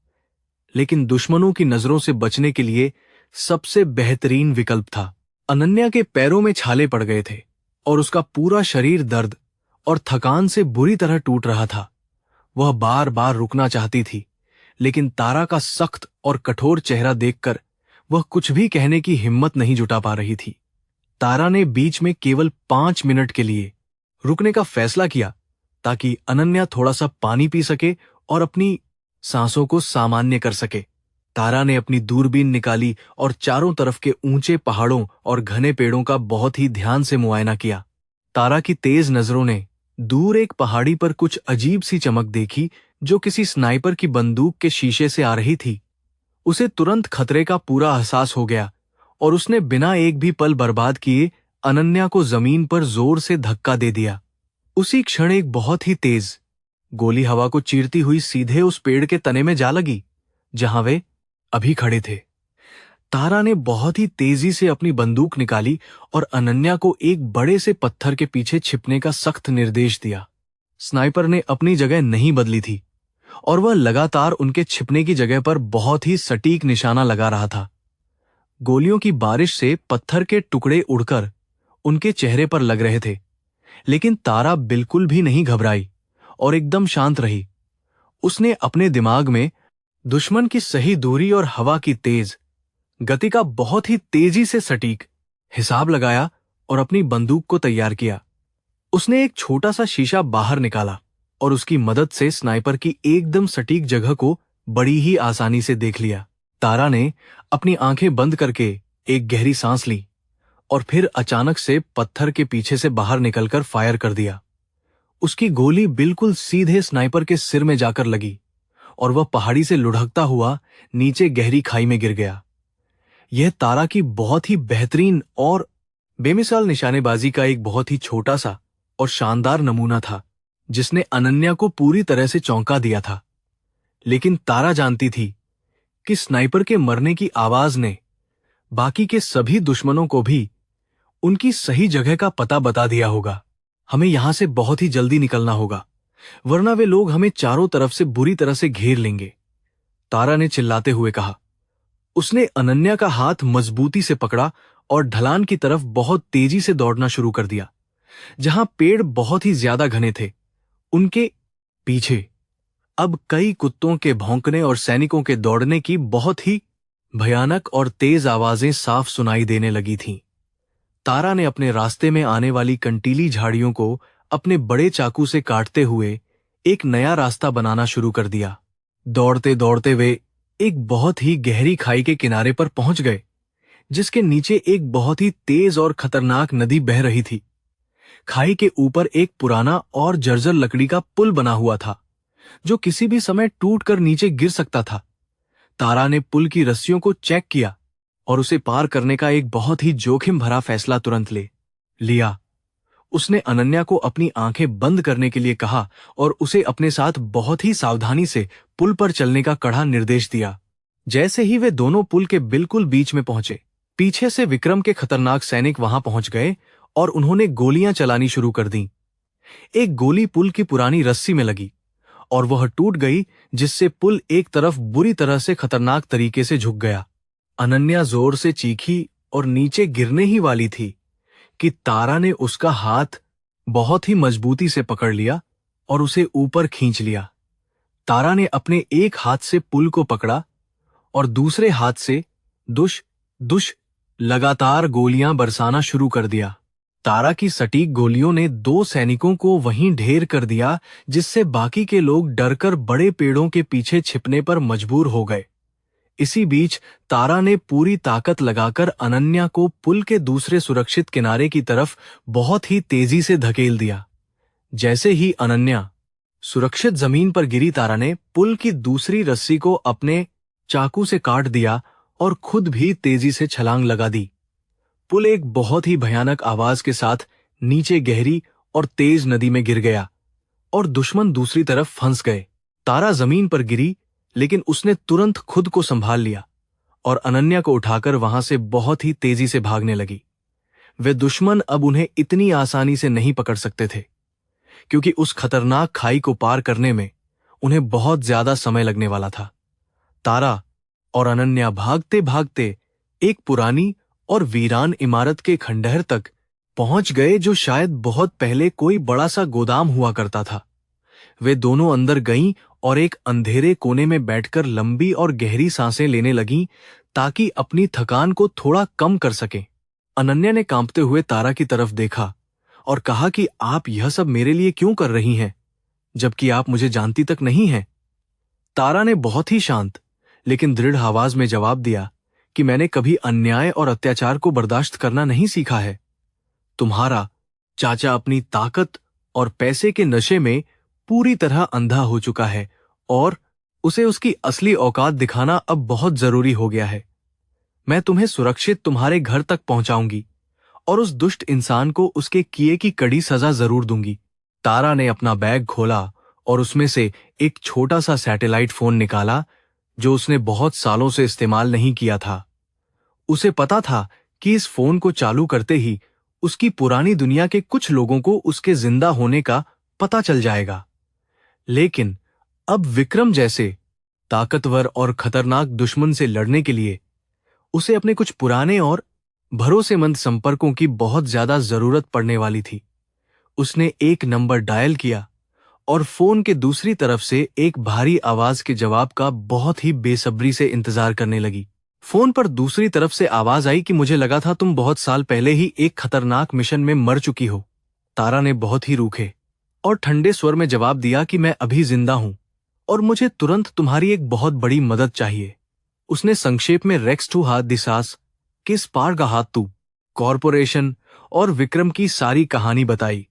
Speaker 1: लेकिन दुश्मनों की नजरों से बचने के लिए सबसे बेहतरीन विकल्प था। अनन्या के पैरों में छाले पड़ गए थे और उसका पूरा शरीर दर्द और थकान से बुरी तरह टूट रहा था। वह बार बार रुकना चाहती थी, लेकिन तारा का सख्त और कठोर चेहरा देखकर वह कुछ भी कहने की हिम्मत नहीं जुटा पा रही थी। तारा ने बीच में केवल 5 मिनट के लिए रुकने का फैसला किया ताकि अनन्या थोड़ा सा पानी पी सके और अपनी सांसों को सामान्य कर सके। तारा ने अपनी दूरबीन निकाली और चारों तरफ के ऊंचे पहाड़ों और घने पेड़ों का बहुत ही ध्यान से मुआयना किया। तारा की तेज नजरों ने दूर एक पहाड़ी पर कुछ अजीब सी चमक देखी जो किसी स्नाइपर की बंदूक के शीशे से आ रही थी। उसे तुरंत खतरे का पूरा एहसास हो गया और उसने बिना एक भी पल बर्बाद किए अनन्या को जमीन पर जोर से धक्का दे दिया। उसी क्षण एक बहुत ही तेज गोली हवा को चीरती हुई सीधे उस पेड़ के तने में जा लगी जहां वे अभी खड़े थे। तारा ने बहुत ही तेजी से अपनी बंदूक निकाली और अनन्या को एक बड़े से पत्थर के पीछे छिपने का सख्त निर्देश दिया। स्नाइपर ने अपनी जगह नहीं बदली थी और वह लगातार उनके छिपने की जगह पर बहुत ही सटीक निशाना लगा रहा था। गोलियों की बारिश से पत्थर के टुकड़े उड़कर उनके चेहरे पर लग रहे थे, लेकिन तारा बिल्कुल भी नहीं घबराई और एकदम शांत रही। उसने अपने दिमाग में दुश्मन की सही दूरी और हवा की तेज गति का बहुत ही तेजी से सटीक हिसाब लगाया और अपनी बंदूक को तैयार किया। उसने एक छोटा सा शीशा बाहर निकाला और उसकी मदद से स्नाइपर की एकदम सटीक जगह को बड़ी ही आसानी से देख लिया। तारा ने अपनी आंखें बंद करके एक गहरी सांस ली और फिर अचानक से पत्थर के पीछे से बाहर निकलकर फायर कर दिया। उसकी गोली बिल्कुल सीधे स्नाइपर के सिर में जाकर लगी और वह पहाड़ी से लुढ़कता हुआ नीचे गहरी खाई में गिर गया। यह तारा की बहुत ही बेहतरीन और बेमिसाल निशानेबाजी का एक बहुत ही छोटा सा और शानदार नमूना था, जिसने अनन्या को पूरी तरह से चौंका दिया था। लेकिन तारा जानती थी कि स्नाइपर के मरने की आवाज ने बाकी के सभी दुश्मनों को भी उनकी सही जगह का पता बता दिया होगा। हमें यहां से बहुत ही जल्दी निकलना होगा, वरना वे लोग हमें चारों तरफ से बुरी तरह से घेर लेंगे, तारा ने चिल्लाते हुए कहा। उसने अनन्या का हाथ मजबूती से पकड़ा और ढलान की तरफ बहुत तेजी से दौड़ना शुरू कर दिया। जहां पेड़ बहुत ही ज्यादा घने थे, उनके पीछे अब कई कुत्तों के भौंकने और सैनिकों के दौड़ने की बहुत ही भयानक और तेज आवाजें साफ सुनाई देने लगी थीं। तारा ने अपने रास्ते में आने वाली कंटीली झाड़ियों को अपने बड़े चाकू से काटते हुए एक नया रास्ता बनाना शुरू कर दिया। दौड़ते दौड़ते वे एक बहुत ही गहरी खाई के किनारे पर पहुंच गए, जिसके नीचे एक बहुत ही तेज और खतरनाक नदी बह रही थी। खाई के ऊपर एक पुराना और जर्जर लकड़ी का पुल बना हुआ था, जो किसी भी समय टूटकर नीचे गिर सकता था। तारा ने पुल की रस्सियों को चेक किया और उसे पार करने का एक बहुत ही जोखिम भरा फैसला तुरंत ले लिया। उसने अनन्या को अपनी आंखें बंद करने के लिए कहा और उसे अपने साथ बहुत ही सावधानी से पुल पर चलने का कड़ा निर्देश दिया। जैसे ही वे दोनों पुल के बिल्कुल बीच में पहुंचे, पीछे से विक्रम के खतरनाक सैनिक वहां पहुंच गए और उन्होंने गोलियां चलानी शुरू कर दी। एक गोली पुल की पुरानी रस्सी में लगी और वह टूट गई, जिससे पुल एक तरफ बुरी तरह से खतरनाक तरीके से झुक गया। अनन्या जोर से चीखी और नीचे गिरने ही वाली थी कि तारा ने उसका हाथ बहुत ही मजबूती से पकड़ लिया और उसे ऊपर खींच लिया। तारा ने अपने एक हाथ से पुल को पकड़ा और दूसरे हाथ से दुश दुश लगातार गोलियां बरसाना शुरू कर दिया। तारा की सटीक गोलियों ने दो सैनिकों को वहीं ढेर कर दिया, जिससे बाकी के लोग डरकर बड़े पेड़ों के पीछे छिपने पर मजबूर हो गए। इसी बीच तारा ने पूरी ताकत लगाकर अनन्या को पुल के दूसरे सुरक्षित किनारे की तरफ बहुत ही तेजी से धकेल दिया। जैसे ही अनन्या सुरक्षित जमीन पर गिरी, तारा ने पुल की दूसरी रस्सी को अपने चाकू से काट दिया और खुद भी तेजी से छलांग लगा दी। पुल एक बहुत ही भयानक आवाज के साथ नीचे गहरी और तेज नदी में गिर गया और दुश्मन दूसरी तरफ फंस गए। तारा जमीन पर गिरी, लेकिन उसने तुरंत खुद को संभाल लिया और अनन्या को उठाकर वहां से बहुत ही तेजी से भागने लगी। वे दुश्मन अब उन्हें इतनी आसानी से नहीं पकड़ सकते थे, क्योंकि उस खतरनाक खाई को पार करने में उन्हें बहुत ज्यादा समय लगने वाला था। तारा और अनन्या भागते भागते एक पुरानी और वीरान इमारत के खंडहर तक पहुंच गए, जो शायद बहुत पहले कोई बड़ा सा गोदाम हुआ करता था। वे दोनों अंदर गईं और एक अंधेरे कोने में बैठकर लंबी और गहरी सांसें लेने लगीं, ताकि अपनी थकान को थोड़ा कम कर सकें। अनन्या ने कांपते हुए तारा की तरफ देखा और कहा कि आप यह सब मेरे लिए क्यों कर रही हैं, जबकि आप मुझे जानती तक नहीं हैं। तारा ने बहुत ही शांत लेकिन दृढ़ आवाज में जवाब दिया कि मैंने कभी अन्याय और अत्याचार को बर्दाश्त करना नहीं सीखा है। तुम्हारा चाचा अपनी ताकत और पैसे के नशे में पूरी तरह अंधा हो चुका है और उसे उसकी असली औकात दिखाना अब बहुत जरूरी हो गया है। मैं तुम्हें सुरक्षित तुम्हारे घर तक पहुंचाऊंगी और उस दुष्ट इंसान को उसके किए की कड़ी सजा जरूर दूंगी। तारा ने अपना बैग खोला और उसमें से एक छोटा सा सैटेलाइट फोन निकाला, जो उसने बहुत सालों से इस्तेमाल नहीं किया था। उसे पता था कि इस फोन को चालू करते ही उसकी पुरानी दुनिया के कुछ लोगों को उसके जिंदा होने का पता चल जाएगा। लेकिन अब विक्रम जैसे ताकतवर और खतरनाक दुश्मन से लड़ने के लिए उसे अपने कुछ पुराने और भरोसेमंद संपर्कों की बहुत ज्यादा जरूरत पड़ने वाली थी। उसने एक नंबर डायल किया और फोन के दूसरी तरफ से एक भारी आवाज के जवाब का बहुत ही बेसब्री से इंतजार करने लगी। फोन पर दूसरी तरफ से आवाज आई कि मुझे लगा था तुम बहुत साल पहले ही एक खतरनाक मिशन में मर चुकी हो। तारा ने बहुत ही रूखे और ठंडे स्वर में जवाब दिया कि मैं अभी जिंदा हूं और मुझे तुरंत तुम्हारी एक बहुत बड़ी मदद चाहिए। उसने संक्षेप में रेक्स टू हाथ दिसास, किस पार का हाथ तू, कॉरपोरेशन और विक्रम की सारी कहानी बताई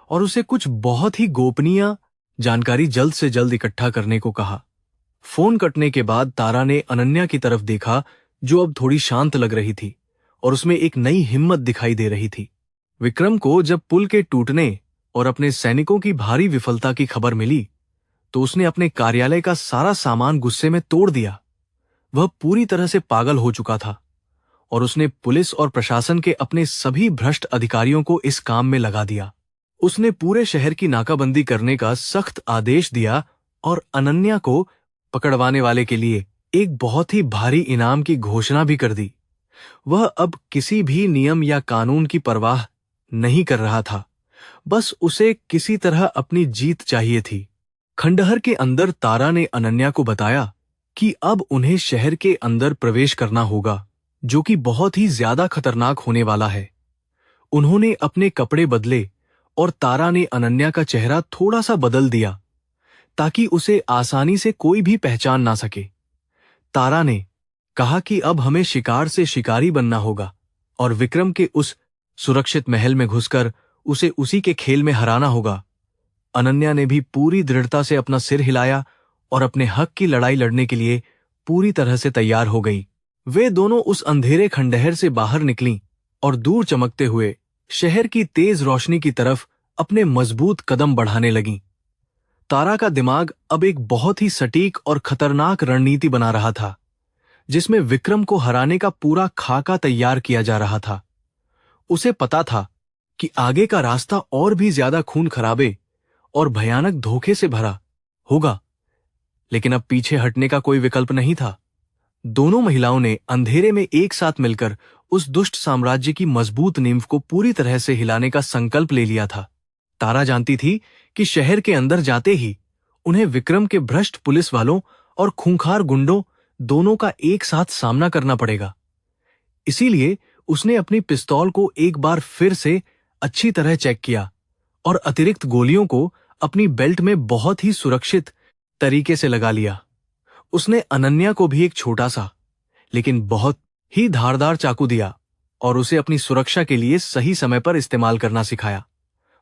Speaker 1: और उसे कुछ बहुत ही गोपनीय जानकारी जल्द से जल्द इकट्ठा करने को कहा। फोन कटने के बाद तारा ने अनन्या की तरफ देखा, जो अब थोड़ी शांत लग रही थी और उसमें एक नई हिम्मत दिखाई दे रही थी। विक्रम को जब पुल के टूटने और अपने सैनिकों की भारी विफलता की खबर मिली, तो उसने अपने कार्यालय का सारा सामान गुस्से में तोड़ दिया। वह पूरी तरह से पागल हो चुका था और उसने पुलिस और प्रशासन के अपने सभी भ्रष्ट अधिकारियों को इस काम में लगा दिया। उसने पूरे शहर की नाकाबंदी करने का सख्त आदेश दिया और अनन्या को पकड़वाने वाले के लिए एक बहुत ही भारी इनाम की घोषणा भी कर दी। वह अब किसी भी नियम या कानून की परवाह नहीं कर रहा था, बस उसे किसी तरह अपनी जीत चाहिए थी। खंडहर के अंदर तारा ने अनन्या को बताया कि अब उन्हें शहर के अंदर प्रवेश करना होगा, जो कि बहुत ही ज्यादा खतरनाक होने वाला है। उन्होंने अपने कपड़े बदले और तारा ने अनन्या का चेहरा थोड़ा सा बदल दिया ताकि उसे आसानी से कोई भी पहचान ना सके। तारा ने कहा कि अब हमें शिकार से शिकारी बनना होगा और विक्रम के उस सुरक्षित महल में घुसकर उसे उसी के खेल में हराना होगा। अनन्या ने भी पूरी दृढ़ता से अपना सिर हिलाया और अपने हक की लड़ाई लड़ने के लिए पूरी तरह से तैयार हो गई। वे दोनों उस अंधेरे खंडहर से बाहर निकलीं और दूर चमकते हुए शहर की तेज रोशनी की तरफ अपने मजबूत कदम बढ़ाने लगीं। तारा का दिमाग अब एक बहुत ही सटीक और खतरनाक रणनीति बना रहा था, जिसमें विक्रम को हराने का पूरा खाका तैयार किया जा रहा था। उसे पता था कि आगे का रास्ता और भी ज्यादा खून खराबे और भयानक धोखे से भरा होगा, लेकिन अब पीछे हटने का कोई विकल्प नहीं था। दोनों महिलाओं ने अंधेरे में एक साथ मिलकर उस दुष्ट साम्राज्य की मजबूत नींव को पूरी तरह से हिलाने का संकल्प ले लिया था। तारा जानती थी कि शहर के अंदर जाते ही उन्हें विक्रम के भ्रष्ट पुलिस वालों और खूंखार गुंडों दोनों का एक साथ सामना करना पड़ेगा। इसीलिए उसने अपनी पिस्तौल को एक बार फिर से अच्छी तरह चेक किया और अतिरिक्त गोलियों को अपनी बेल्ट में बहुत ही सुरक्षित तरीके से लगा लिया। उसने अनन्या को भी एक छोटा सा लेकिन बहुत ही धारदार चाकू दिया और उसे अपनी सुरक्षा के लिए सही समय पर इस्तेमाल करना सिखाया।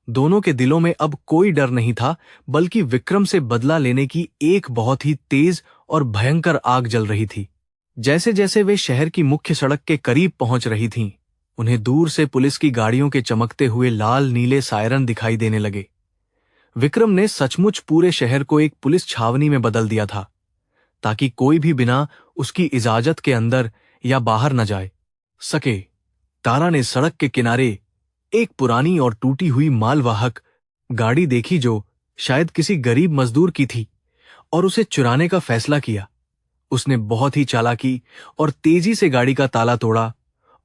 Speaker 1: दोनों के दिलों में अब कोई डर नहीं था, बल्कि विक्रम से बदला लेने की एक बहुत ही तेज और भयंकर आग जल रही थी। जैसे जैसे वे शहर की मुख्य सड़क के करीब पहुंच रही थीं, उन्हें दूर से पुलिस की गाड़ियों के चमकते हुए लाल नीले सायरन दिखाई देने लगे। विक्रम ने सचमुच पूरे शहर को एक पुलिस छावनी में बदल दिया था, ताकि कोई भी बिना उसकी इजाजत के अंदर या बाहर न जाए सके। तारा ने सड़क के किनारे एक पुरानी और टूटी हुई मालवाहक गाड़ी देखी, जो शायद किसी गरीब मजदूर की थी, और उसे चुराने का फैसला किया। उसने बहुत ही चालाकी और तेजी से गाड़ी का ताला तोड़ा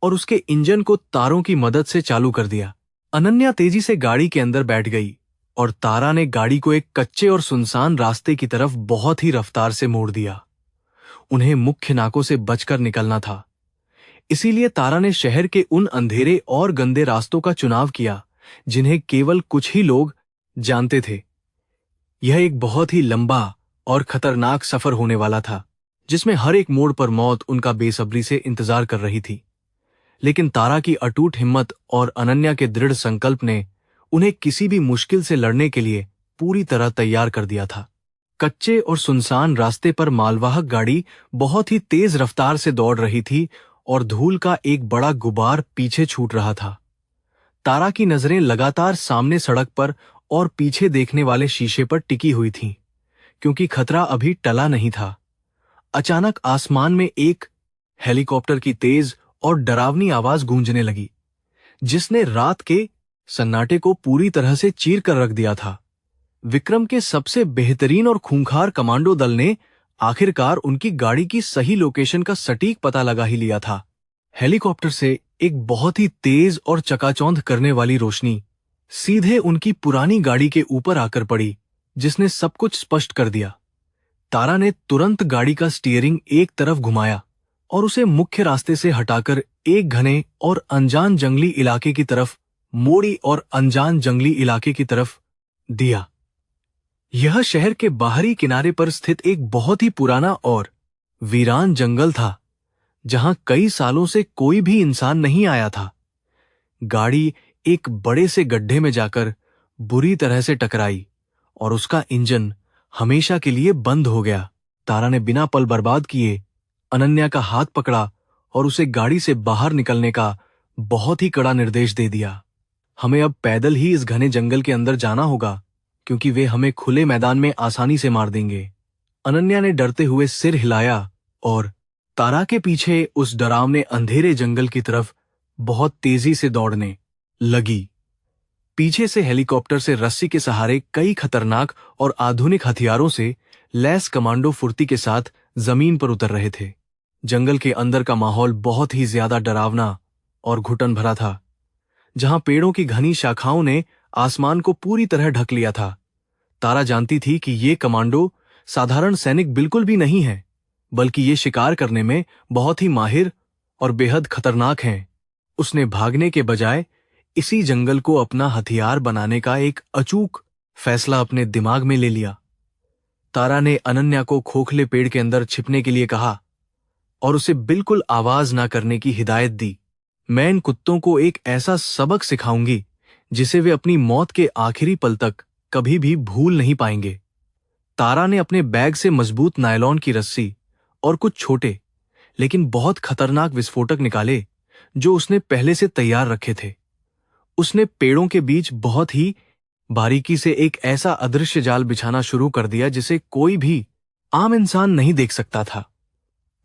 Speaker 1: और उसके इंजन को तारों की मदद से चालू कर दिया। अनन्या तेजी से गाड़ी के अंदर बैठ गई और तारा ने गाड़ी को एक कच्चे और सुनसान रास्ते की तरफ बहुत ही रफ्तार से मोड़ दिया। उन्हें मुख्य नाकों से बचकर निकलना था, इसीलिए तारा ने शहर के उन अंधेरे और गंदे रास्तों का चुनाव किया जिन्हें केवल कुछ ही लोग जानते थे। यह एक बहुत ही लंबा और खतरनाक सफर होने वाला था, जिसमें हर एक मोड़ पर मौत उनका बेसब्री से इंतजार कर रही थी। लेकिन तारा की अटूट हिम्मत और अनन्या के दृढ़ संकल्प ने उन्हें किसी भी मुश्किल से लड़ने के लिए पूरी तरह तैयार कर दिया था। कच्चे और सुनसान रास्ते पर मालवाहक गाड़ी बहुत ही तेज रफ्तार से दौड़ रही थी और धूल का एक बड़ा गुबार पीछे छूट रहा था। तारा की नजरें लगातार सामने सड़क पर और पीछे देखने वाले शीशे पर टिकी हुई थीं, क्योंकि खतरा अभी टला नहीं था। अचानक आसमान में एक हेलीकॉप्टर की तेज और डरावनी आवाज गूंजने लगी, जिसने रात के सन्नाटे को पूरी तरह से चीर कर रख दिया था। विक्रम के सबसे बेहतरीन और खूंखार कमांडो दल ने आखिरकार उनकी गाड़ी की सही लोकेशन का सटीक पता लगा ही लिया था। हेलीकॉप्टर से एक बहुत ही तेज और चकाचौंध करने वाली रोशनी सीधे उनकी पुरानी गाड़ी के ऊपर आकर पड़ी, जिसने सब कुछ स्पष्ट कर दिया। तारा ने तुरंत गाड़ी का स्टीयरिंग एक तरफ घुमाया और उसे मुख्य रास्ते से हटाकर एक घने और अनजान जंगली इलाके की तरफ मोड़ी और अनजान जंगली इलाके की तरफ दिया। यह शहर के बाहरी किनारे पर स्थित एक बहुत ही पुराना और वीरान जंगल था, जहां कई सालों से कोई भी इंसान नहीं आया था। गाड़ी एक बड़े से गड्ढे में जाकर बुरी तरह से टकराई और उसका इंजन हमेशा के लिए बंद हो गया। तारा ने बिना पल बर्बाद किए अनन्या का हाथ पकड़ा और उसे गाड़ी से बाहर निकलने का बहुत ही कड़ा निर्देश दे दिया। हमें अब पैदल ही इस घने जंगल के अंदर जाना होगा, क्योंकि वे हमें खुले मैदान में आसानी से मार देंगे। अनन्या ने डरते हुए सिर हिलाया और तारा के पीछे उस डरावने अंधेरे जंगल की तरफ बहुत तेजी से दौड़ने लगी। पीछे से हेलीकॉप्टर से रस्सी के सहारे कई खतरनाक और आधुनिक हथियारों से लैस कमांडो फुर्ती के साथ जमीन पर उतर रहे थे। जंगल के अंदर का माहौल बहुत ही ज्यादा डरावना और घुटन भरा था, जहां पेड़ों की घनी शाखाओं ने आसमान को पूरी तरह ढक लिया था। तारा जानती थी कि ये कमांडो साधारण सैनिक बिल्कुल भी नहीं है, बल्कि ये शिकार करने में बहुत ही माहिर और बेहद खतरनाक हैं। उसने भागने के बजाय इसी जंगल को अपना हथियार बनाने का एक अचूक फैसला अपने दिमाग में ले लिया। तारा ने अनन्या को खोखले पेड़ के अंदर छिपने के लिए कहा और उसे बिल्कुल आवाज ना करने की हिदायत दी। मैं इन कुत्तों को एक ऐसा सबक सिखाऊंगी जिसे वे अपनी मौत के आखिरी पल तक कभी भी भूल नहीं पाएंगे। तारा ने अपने बैग से मजबूत नायलॉन की रस्सी और कुछ छोटे लेकिन बहुत खतरनाक विस्फोटक निकाले, जो उसने पहले से तैयार रखे थे। उसने पेड़ों के बीच बहुत ही बारीकी से एक ऐसा अदृश्य जाल बिछाना शुरू कर दिया जिसे कोई भी आम इंसान नहीं देख सकता था।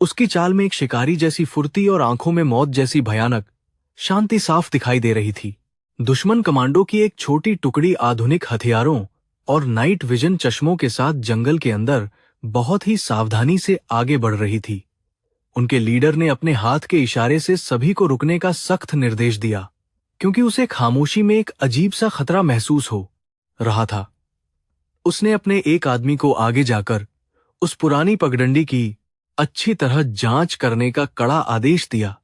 Speaker 1: उसकी चाल में एक शिकारी जैसी फुर्ती और आंखों में मौत जैसी भयानक शांति साफ दिखाई दे रही थी। दुश्मन कमांडो की एक छोटी टुकड़ी आधुनिक हथियारों और नाइट विजन चश्मों के साथ जंगल के अंदर बहुत ही सावधानी से आगे बढ़ रही थी। उनके लीडर ने अपने हाथ के इशारे से सभी को रुकने का सख्त निर्देश दिया, क्योंकि उसे खामोशी में एक अजीब सा खतरा महसूस हो रहा था। उसने अपने एक आदमी को आगे जाकर उस पुरानी पगडंडी की अच्छी तरह जांच करने का कड़ा आदेश दिया,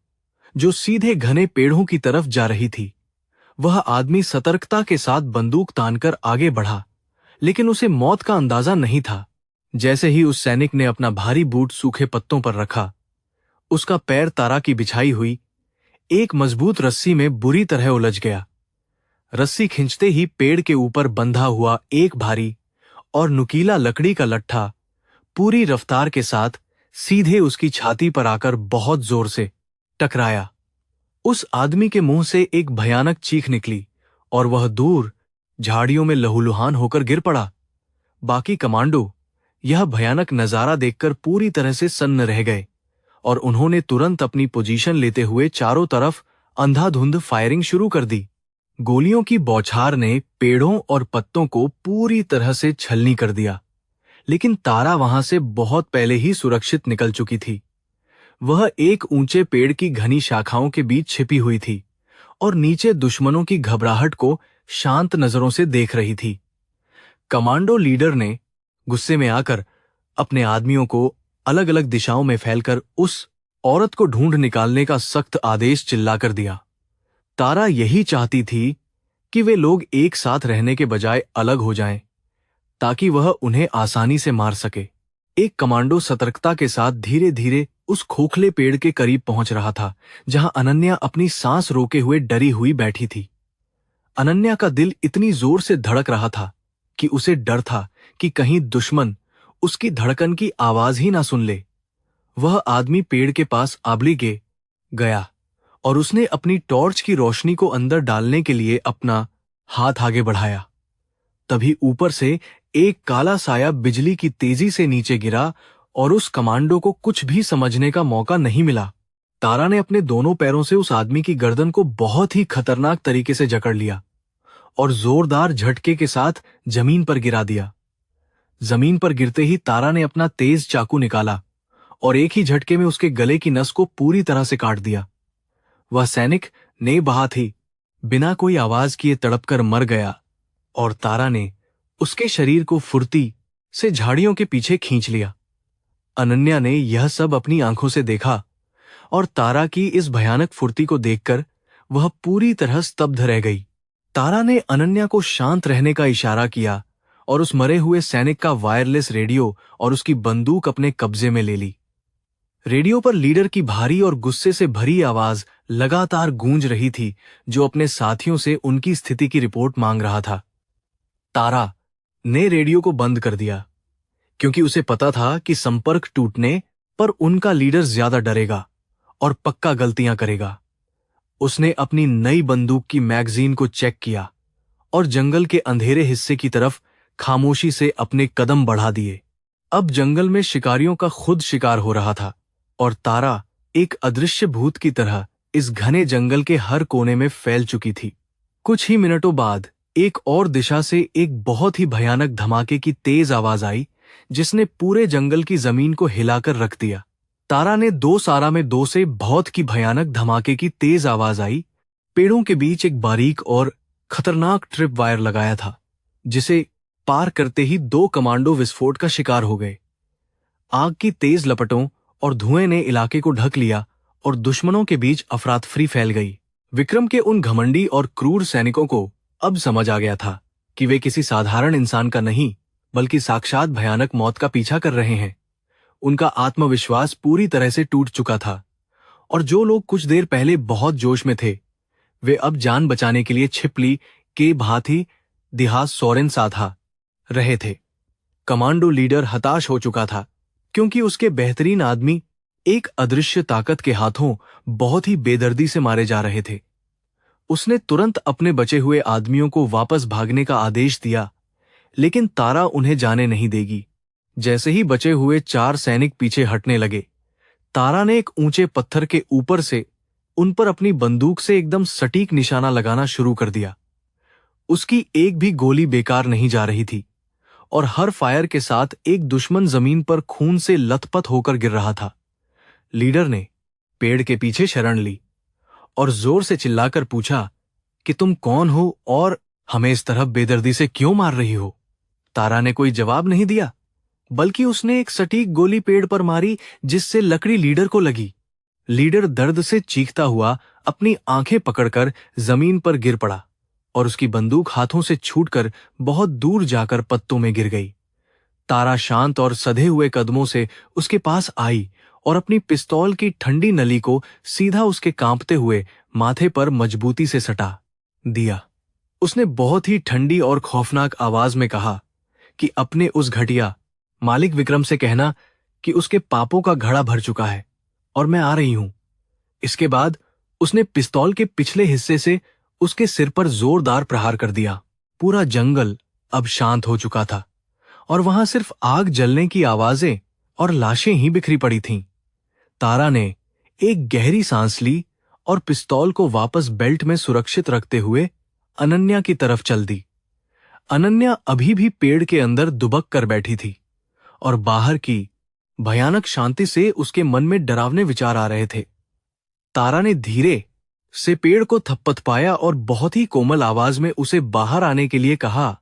Speaker 1: जो सीधे घने पेड़ों की तरफ जा रही थी। वह आदमी सतर्कता के साथ बंदूक तानकर आगे बढ़ा, लेकिन उसे मौत का अंदाजा नहीं था। जैसे ही उस सैनिक ने अपना भारी बूट सूखे पत्तों पर रखा, उसका पैर तारा की बिछाई हुई एक मजबूत रस्सी में बुरी तरह उलझ गया। रस्सी खींचते ही पेड़ के ऊपर बंधा हुआ एक भारी और नुकीला लकड़ी का लट्ठा पूरी रफ्तार के साथ सीधे उसकी छाती पर आकर बहुत जोर से टकराया। उस आदमी के मुंह से एक भयानक चीख निकली और वह दूर झाड़ियों में लहूलुहान होकर गिर पड़ा। बाकी कमांडो यह भयानक नजारा देखकर पूरी तरह से सन्न रह गए और उन्होंने तुरंत अपनी पोजीशन लेते हुए चारों तरफ अंधाधुंध फायरिंग शुरू कर दी। गोलियों की बौछार ने पेड़ों और पत्तों को पूरी तरह से छलनी कर दिया, लेकिन तारा वहां से बहुत पहले ही सुरक्षित निकल चुकी थी। वह एक ऊंचे पेड़ की घनी शाखाओं के बीच छिपी हुई थी और नीचे दुश्मनों की घबराहट को शांत नजरों से देख रही थी। कमांडो लीडर ने गुस्से में आकर अपने आदमियों को अलग अलग दिशाओं में फैलकर उस औरत को ढूंढ निकालने का सख्त आदेश चिल्लाकर दिया। तारा यही चाहती थी कि वे लोग एक साथ रहने के बजाय अलग हो जाएं, ताकि वह उन्हें आसानी से मार सके। एक कमांडो सतर्कता के साथ धीरे धीरे उस खोखले पेड़ के करीब पहुंच रहा था, जहां अनन्या अपनी सांस रोके हुए डरी हुई बैठी थी। अनन्या का दिल इतनी जोर से धड़क रहा था कि उसे डर था कि कहीं दुश्मन उसकी धड़कन की आवाज ही ना सुन ले। वह आदमी पेड़ के पास आबलीगे गया और उसने अपनी टॉर्च की रोशनी को अंदर डालने के लिए अपना हाथ आगे बढ़ाया। तभी ऊपर से एक काला साया बिजली की तेजी से नीचे गिरा और उस कमांडो को कुछ भी समझने का मौका नहीं मिला। तारा ने अपने दोनों पैरों से उस आदमी की गर्दन को बहुत ही खतरनाक तरीके से जकड़ लिया और जोरदार झटके के साथ जमीन पर गिरा दिया। जमीन पर गिरते ही तारा ने अपना तेज चाकू निकाला और एक ही झटके में उसके गले की नस को पूरी तरह से काट दिया। वह सैनिक नेबहा थी, बिना कोई आवाज किए तड़पकर मर गया और तारा ने उसके शरीर को फुर्ती से झाड़ियों के पीछे खींच लिया। अनन्या ने यह सब अपनी आंखों से देखा और तारा की इस भयानक फुर्ती को देखकर वह पूरी तरह स्तब्ध रह गई। तारा ने अनन्या को शांत रहने का इशारा किया और उस मरे हुए सैनिक का वायरलेस रेडियो और उसकी बंदूक अपने कब्जे में ले ली। रेडियो पर लीडर की भारी और गुस्से से भरी आवाज लगातार गूंज रही थी, जो अपने साथियों से उनकी स्थिति की रिपोर्ट मांग रहा था। तारा ने रेडियो को बंद कर दिया, क्योंकि उसे पता था कि संपर्क टूटने पर उनका लीडर ज्यादा डरेगा और पक्का गलतियां करेगा। उसने अपनी नई बंदूक की मैगजीन को चेक किया और जंगल के अंधेरे हिस्से की तरफ खामोशी से अपने कदम बढ़ा दिए। अब जंगल में शिकारियों का खुद शिकार हो रहा था और तारा एक अदृश्य भूत की तरह इस घने जंगल के हर कोने में फैल चुकी थी। कुछ ही मिनटों बाद एक और दिशा से एक बहुत ही भयानक धमाके की तेज आवाज आई, जिसने पूरे जंगल की जमीन को हिलाकर रख दिया। तारा ने दो सारा में दो से बहुत की भयानक धमाके की तेज आवाज आई। पेड़ों के बीच एक बारीक और खतरनाक ट्रिप वायर लगाया था, जिसे पार करते ही दो कमांडो विस्फोट का शिकार हो गए। आग की तेज लपटों और धुएं ने इलाके को ढक लिया और दुश्मनों के बीच अफरातफरी फैल गई। विक्रम के उन घमंडी और क्रूर सैनिकों को अब समझ आ गया था कि वे किसी साधारण इंसान का नहीं, बल्कि साक्षात भयानक मौत का पीछा कर रहे हैं। उनका आत्मविश्वास पूरी तरह से टूट चुका था और जो लोग कुछ देर पहले बहुत जोश में थे, वे अब जान बचाने के लिए छिपली के भांति दिहास सोरेन साधा रहे थे। कमांडो लीडर हताश हो चुका था, क्योंकि उसके बेहतरीन आदमी एक अदृश्य ताकत के हाथों बहुत ही बेदर्दी से मारे जा रहे थे। उसने तुरंत अपने बचे हुए आदमियों को वापस भागने का आदेश दिया, लेकिन तारा उन्हें जाने नहीं देगी। जैसे ही बचे हुए 4 सैनिक पीछे हटने लगे, तारा ने एक ऊंचे पत्थर के ऊपर से उन पर अपनी बंदूक से एकदम सटीक निशाना लगाना शुरू कर दिया। उसकी एक भी गोली बेकार नहीं जा रही थी और हर फायर के साथ एक दुश्मन जमीन पर खून से लथपथ होकर गिर रहा था। लीडर ने पेड़ के पीछे शरण ली और जोर से चिल्लाकर पूछा कि तुम कौन हो और हमें इस तरह बेदर्दी से क्यों मार रही हो? तारा ने कोई जवाब नहीं दिया, बल्कि उसने एक सटीक गोली पेड़ पर मारी, जिससे लकड़ी लीडर को लगी। लीडर दर्द से चीखता हुआ अपनी आंखें पकड़कर जमीन पर गिर पड़ा और उसकी बंदूक हाथों से छूटकर बहुत दूर जाकर पत्तों में गिर गई। तारा शांत और सधे हुए कदमों से उसके पास आई और अपनी पिस्तौल की ठंडी नली को सीधा उसके कांपते हुए माथे पर मजबूती से सटा दिया। उसने बहुत ही ठंडी और खौफनाक आवाज में कहा कि अपने उस घटिया मालिक विक्रम से कहना कि उसके पापों का घड़ा भर चुका है और मैं आ रही हूं। इसके बाद उसने पिस्तौल के पिछले हिस्से से उसके सिर पर जोरदार प्रहार कर दिया। पूरा जंगल अब शांत हो चुका था और वहां सिर्फ आग जलने की आवाजें और लाशें ही बिखरी पड़ी थीं। तारा ने एक गहरी सांस ली और पिस्तौल को वापस बेल्ट में सुरक्षित रखते हुए अनन्या की तरफ चल दी। अनन्या अभी भी पेड़ के अंदर दुबक कर बैठी थी और बाहर की भयानक शांति से उसके मन में डरावने विचार आ रहे थे। तारा ने धीरे से पेड़ को थपथपाया और बहुत ही कोमल आवाज में उसे बाहर आने के लिए कहा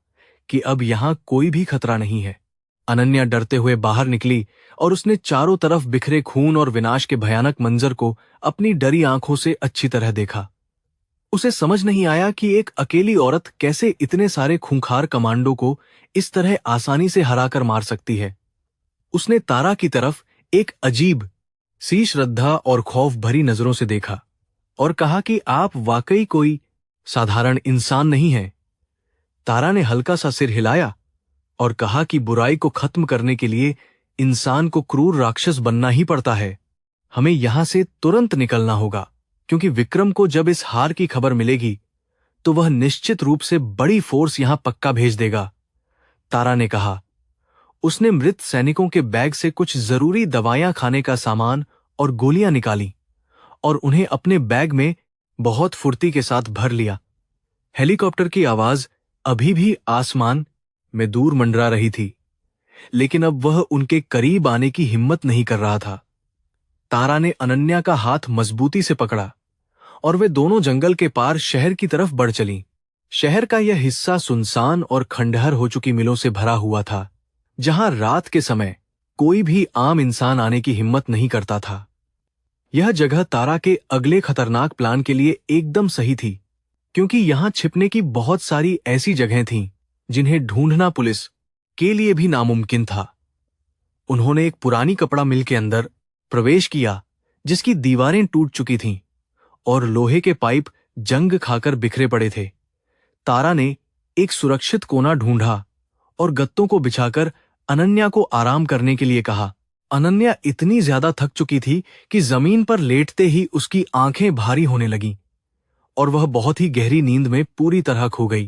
Speaker 1: कि अब यहां कोई भी खतरा नहीं है। अनन्या डरते हुए बाहर निकली और उसने चारों तरफ बिखरे खून और विनाश के भयानक मंजर को अपनी डरी आंखों से अच्छी तरह देखा। उसे समझ नहीं आया कि एक अकेली औरत कैसे इतने सारे खूंखार कमांडो को इस तरह आसानी से हराकर मार सकती है। उसने तारा की तरफ एक अजीब सी श्रद्धा और खौफ भरी नजरों से देखा और कहा कि आप वाकई कोई साधारण इंसान नहीं हैं। तारा ने हल्का सा सिर हिलाया और कहा कि बुराई को खत्म करने के लिए इंसान को क्रूर राक्षस बनना ही पड़ता है। हमें यहां से तुरंत निकलना होगा, क्योंकि विक्रम को जब इस हार की खबर मिलेगी तो वह निश्चित रूप से बड़ी फोर्स यहां पक्का भेज देगा। तारा ने कहा। उसने मृत सैनिकों के बैग से कुछ जरूरी दवाइयां, खाने का सामान और गोलियां निकाली और उन्हें अपने बैग में बहुत फुर्ती के साथ भर लिया। हेलीकॉप्टर की आवाज अभी भी आसमान में दूर मंडरा रही थी, लेकिन अब वह उनके करीब आने की हिम्मत नहीं कर रहा था। तारा ने अनन्या का हाथ मजबूती से पकड़ा और वे दोनों जंगल के पार शहर की तरफ बढ़ चलीं। शहर का यह हिस्सा सुनसान और खंडहर हो चुकी मिलों से भरा हुआ था, जहां रात के समय कोई भी आम इंसान आने की हिम्मत नहीं करता था। यह जगह तारा के अगले खतरनाक प्लान के लिए एकदम सही थी, क्योंकि यहां छिपने की बहुत सारी ऐसी जगहें थीं जिन्हें ढूंढना पुलिस के लिए भी नामुमकिन था। उन्होंने एक पुरानी कपड़ा मिल के अंदर प्रवेश किया, जिसकी दीवारें टूट चुकी थीं और लोहे के पाइप जंग खाकर बिखरे पड़े थे। तारा ने एक सुरक्षित कोना ढूंढा और गत्तों को बिछाकर अनन्या को आराम करने के लिए कहा। अनन्या इतनी ज्यादा थक चुकी थी कि जमीन पर लेटते ही उसकी आंखें भारी होने लगीं और वह बहुत ही गहरी नींद में पूरी तरह खो गई।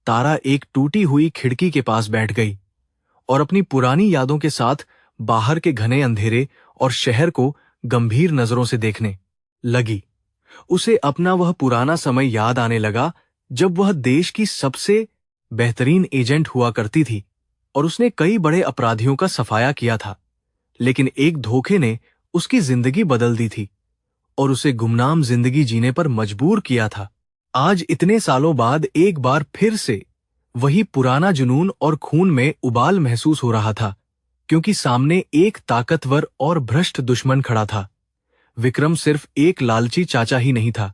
Speaker 1: तारा एक टूटी हुई खिड़की के पास बैठ गई और अपनी पुरानी यादों के साथ बाहर के घने अंधेरे और शहर को गंभीर नजरों से देखने लगी। उसे अपना वह पुराना समय याद आने लगा जब वह देश की सबसे बेहतरीन एजेंट हुआ करती थी और उसने कई बड़े अपराधियों का सफाया किया था, लेकिन एक धोखे ने उसकी जिंदगी बदल दी थी और उसे गुमनाम जिंदगी जीने पर मजबूर किया था। आज इतने सालों बाद एक बार फिर से वही पुराना जुनून और खून में उबाल महसूस हो रहा था, क्योंकि सामने एक ताकतवर और भ्रष्ट दुश्मन खड़ा था। विक्रम सिर्फ एक लालची चाचा ही नहीं था,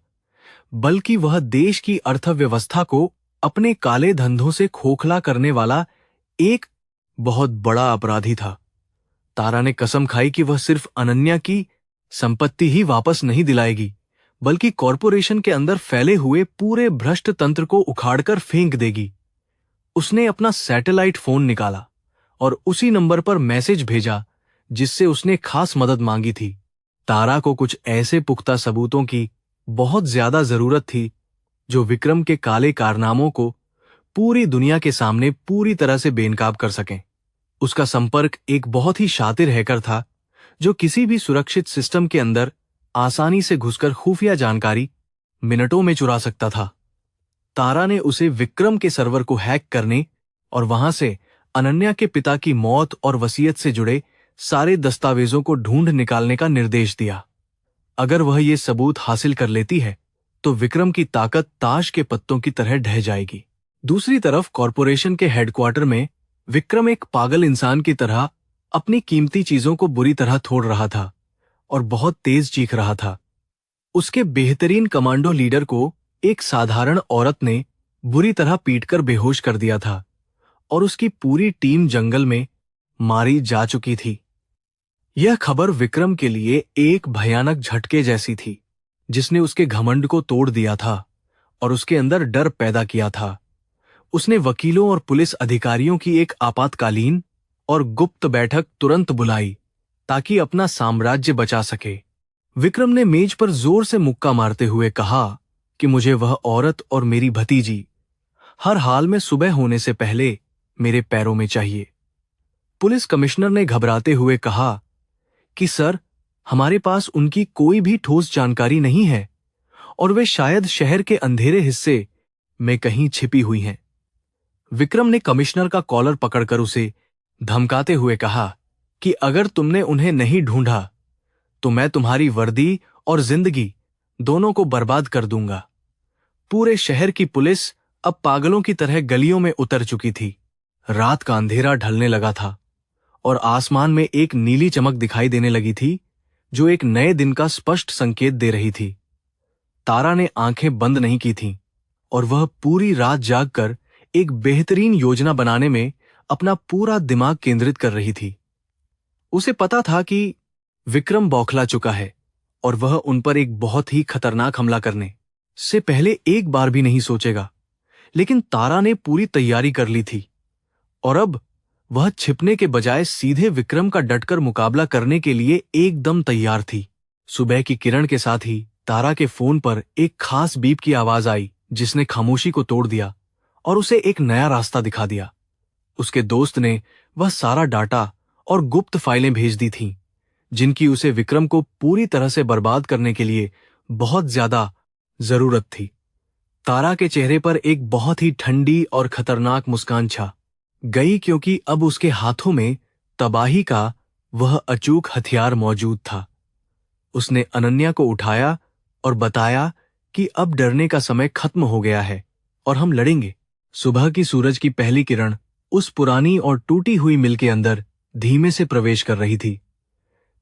Speaker 1: बल्कि वह देश की अर्थव्यवस्था को अपने काले धंधों से खोखला करने वाला एक बहुत बड़ा अपराधी था। तारा ने कसम खाई कि वह सिर्फ अनन्या की संपत्ति ही वापस नहीं दिलाएगी, बल्कि कॉरपोरेशन के अंदर फैले हुए पूरे भ्रष्ट तंत्र को उखाड़कर फेंक देगी। उसने अपना सैटेलाइट फोन निकाला और उसी नंबर पर मैसेज भेजा जिससे उसने खास मदद मांगी थी। तारा को कुछ ऐसे पुख्ता सबूतों की बहुत ज्यादा जरूरत थी जो विक्रम के काले कारनामों को पूरी दुनिया के सामने पूरी तरह से बेनकाब कर सकें। उसका संपर्क एक बहुत ही शातिर हैकर था जो किसी भी सुरक्षित सिस्टम के अंदर आसानी से घुसकर खुफिया जानकारी मिनटों में चुरा सकता था। तारा ने उसे विक्रम के सर्वर को हैक करने और वहां से अनन्या के पिता की मौत और वसीयत से जुड़े सारे दस्तावेजों को ढूंढ निकालने का निर्देश दिया। अगर वह ये सबूत हासिल कर लेती है तो विक्रम की ताकत ताश के पत्तों की तरह ढह जाएगी। दूसरी तरफ कॉरपोरेशन के हेडक्वार्टर में विक्रम एक पागल इंसान की तरह अपनी कीमती चीजों को बुरी तरह तोड़ रहा था और बहुत तेज चीख रहा था। उसके बेहतरीन कमांडो लीडर को एक साधारण औरत ने बुरी तरह पीटकर बेहोश कर दिया था और उसकी पूरी टीम जंगल में मारी जा चुकी थी। यह खबर विक्रम के लिए एक भयानक झटके जैसी थी, जिसने उसके घमंड को तोड़ दिया था और उसके अंदर डर पैदा किया था। उसने वकीलों और पुलिस अधिकारियों की एक आपातकालीन और गुप्त बैठक तुरंत बुलाई ताकि अपना साम्राज्य बचा सके। विक्रम ने मेज पर जोर से मुक्का मारते हुए कहा कि मुझे वह औरत और मेरी भतीजी हर हाल में सुबह होने से पहले मेरे पैरों में चाहिए। पुलिस कमिश्नर ने घबराते हुए कहा कि सर, हमारे पास उनकी कोई भी ठोस जानकारी नहीं है और वे शायद शहर के अंधेरे हिस्से में कहीं छिपी हुई हैं। विक्रम ने कमिश्नर का कॉलर पकड़कर उसे धमकाते हुए कहा कि अगर तुमने उन्हें नहीं ढूंढा तो मैं तुम्हारी वर्दी और जिंदगी दोनों को बर्बाद कर दूंगा। पूरे शहर की पुलिस अब पागलों की तरह गलियों में उतर चुकी थी। रात का अंधेरा ढलने लगा था और आसमान में एक नीली चमक दिखाई देने लगी थी जो एक नए दिन का स्पष्ट संकेत दे रही थी। तारा ने आंखें बंद नहीं की थीं और वह पूरी रात जागकर एक बेहतरीन योजना बनाने में अपना पूरा दिमाग केंद्रित कर रही थी। उसे पता था कि विक्रम बौखला चुका है और वह उन पर एक बहुत ही खतरनाक हमला करने से पहले एक बार भी नहीं सोचेगा, लेकिन तारा ने पूरी तैयारी कर ली थी और अब वह छिपने के बजाय सीधे विक्रम का डटकर मुकाबला करने के लिए एकदम तैयार थी। सुबह की किरण के साथ ही तारा के फोन पर एक खास बीप की आवाज आई जिसने खामोशी को तोड़ दिया और उसे एक नया रास्ता दिखा दिया। उसके दोस्त ने वह सारा डाटा और गुप्त फाइलें भेज दी थीं जिनकी उसे विक्रम को पूरी तरह से बर्बाद करने के लिए बहुत ज्यादा जरूरत थी। तारा के चेहरे पर एक बहुत ही ठंडी और खतरनाक मुस्कान छा गई, क्योंकि अब उसके हाथों में तबाही का वह अचूक हथियार मौजूद था। उसने अनन्या को उठाया और बताया कि अब डरने का समय खत्म हो गया है और हम लड़ेंगे। सुबह की सूरज की पहली किरण उस पुरानी और टूटी हुई मिल के अंदर धीमे से प्रवेश कर रही थी।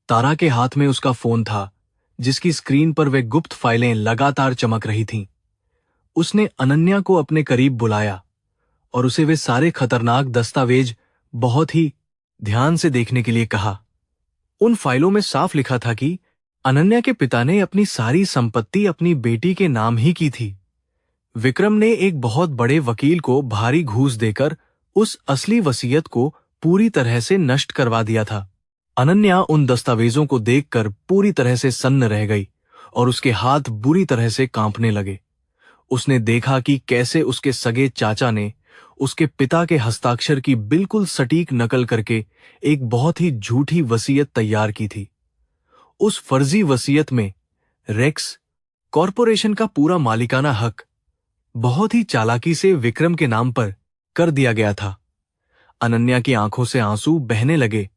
Speaker 1: तारा के हाथ में उसका फोन था जिसकी स्क्रीन पर वे गुप्त फाइलें लगातार चमक रही थीं। उसने अनन्या को अपने करीब बुलाया और उसे वे सारे खतरनाक दस्तावेज बहुत ही ध्यान से देखने के लिए कहा। उन फाइलों में साफ लिखा था कि अनन्या के पिता ने अपनी सारी संपत्ति अपनी बेटी के नाम ही की थी। विक्रम ने एक बहुत बड़े वकील को भारी घूस देकर उस असली वसीयत को पूरी तरह से नष्ट करवा दिया था। अनन्या उन दस्तावेजों को देखकर पूरी तरह से सन्न रह गई और उसके हाथ बुरी तरह से कांपने लगे। उसने देखा कि कैसे उसके सगे चाचा ने उसके पिता के हस्ताक्षर की बिल्कुल सटीक नकल करके एक बहुत ही झूठी वसीयत तैयार की थी। उस फर्जी वसीयत में रेक्स कॉरपोरेशन का पूरा मालिकाना हक बहुत ही चालाकी से विक्रम के नाम पर कर दिया गया था। अनन्या की आंखों से आंसू बहने लगे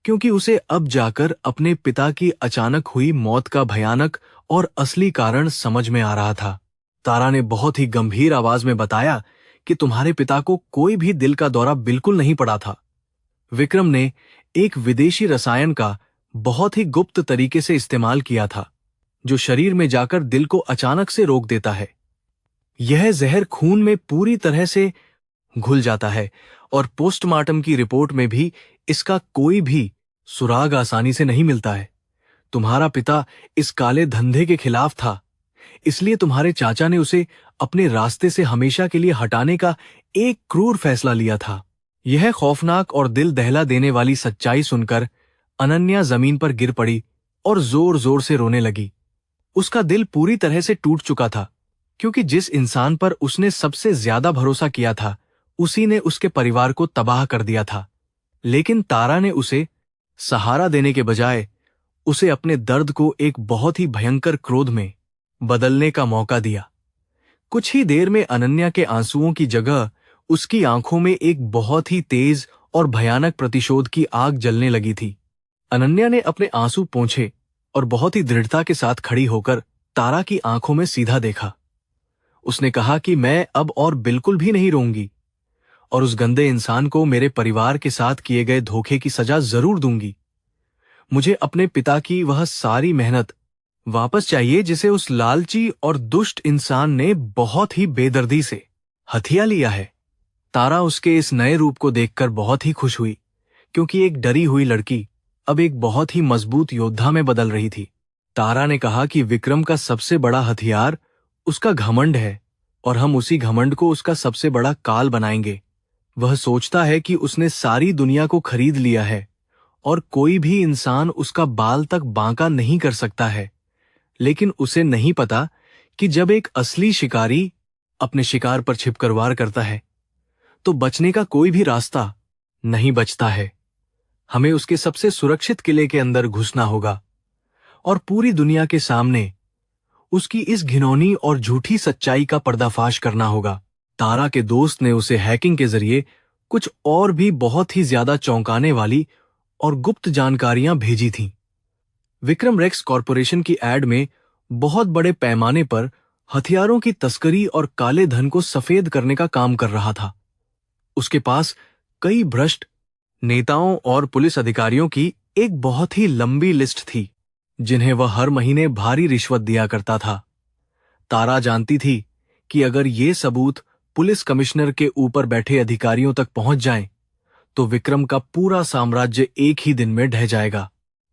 Speaker 1: क्योंकि उसे अब जाकर अपने पिता की अचानक हुई मौत का भयानक और असली कारण समझ में आ रहा था। तारा ने बहुत ही गंभीर आवाज में बताया कि तुम्हारे पिता को कोई भी दिल का दौरा बिल्कुल नहीं पड़ा था। विक्रम ने एक विदेशी रसायन का बहुत ही गुप्त तरीके से इस्तेमाल किया था, जो शरीर में जाकर दिल को अचानक से रोक देता है। यह जहर खून में पूरी तरह से घुल जाता है और पोस्टमार्टम की रिपोर्ट में भी इसका कोई भी सुराग आसानी से नहीं मिलता है। तुम्हारा पिता इस काले धंधे के खिलाफ था, इसलिए तुम्हारे चाचा ने उसे अपने रास्ते से हमेशा के लिए हटाने का एक क्रूर फैसला लिया था। यह खौफनाक और दिल दहला देने वाली सच्चाई सुनकर अनन्या जमीन पर गिर पड़ी और जोर जोर से रोने लगी। उसका दिल पूरी तरह से टूट चुका था, क्योंकि जिस इंसान पर उसने सबसे ज्यादा भरोसा किया था उसी ने उसके परिवार को तबाह कर दिया था। लेकिन तारा ने उसे सहारा देने के बजाय उसे अपने दर्द को एक बहुत ही भयंकर क्रोध में बदलने का मौका दिया। कुछ ही देर में अनन्या के आंसुओं की जगह उसकी आंखों में एक बहुत ही तेज और भयानक प्रतिशोध की आग जलने लगी थी। अनन्या ने अपने आंसू पोंछे और बहुत ही दृढ़ता के साथ खड़ी होकर तारा की आंखों में सीधा देखा। उसने कहा कि मैं अब और बिल्कुल भी नहीं रोऊंगी और उस गंदे इंसान को मेरे परिवार के साथ किए गए धोखे की सजा जरूर दूंगी। मुझे अपने पिता की वह सारी मेहनत वापस चाहिए जिसे उस लालची और दुष्ट इंसान ने बहुत ही बेदर्दी से हथिया लिया है। तारा उसके इस नए रूप को देखकर बहुत ही खुश हुई, क्योंकि एक डरी हुई लड़की अब एक बहुत ही मजबूत योद्धा में बदल रही थी। तारा ने कहा कि विक्रम का सबसे बड़ा हथियार उसका घमंड है और हम उसी घमंड को उसका सबसे बड़ा काल बनाएंगे। वह सोचता है कि उसने सारी दुनिया को खरीद लिया है और कोई भी इंसान उसका बाल तक बांका नहीं कर सकता है। लेकिन उसे नहीं पता कि जब एक असली शिकारी अपने शिकार पर छिपकर वार करता है तो बचने का कोई भी रास्ता नहीं बचता है। हमें उसके सबसे सुरक्षित किले के अंदर घुसना होगा और पूरी दुनिया के सामने उसकी इस घिनौनी और झूठी सच्चाई का पर्दाफाश करना होगा। तारा के दोस्त ने उसे हैकिंग के जरिए कुछ और भी बहुत ही ज्यादा चौंकाने वाली और गुप्त जानकारियां भेजी थीं। विक्रम रेक्स कॉरपोरेशन की एड में बहुत बड़े पैमाने पर हथियारों की तस्करी और काले धन को सफेद करने का काम कर रहा था। उसके पास कई भ्रष्ट नेताओं और पुलिस अधिकारियों की एक बहुत ही लंबी लिस्ट थी, जिन्हें वह हर महीने भारी रिश्वत दिया करता था। तारा जानती थी कि अगर ये सबूत पुलिस कमिश्नर के ऊपर बैठे अधिकारियों तक पहुंच जाएं, तो विक्रम का पूरा साम्राज्य एक ही दिन में ढह जाएगा।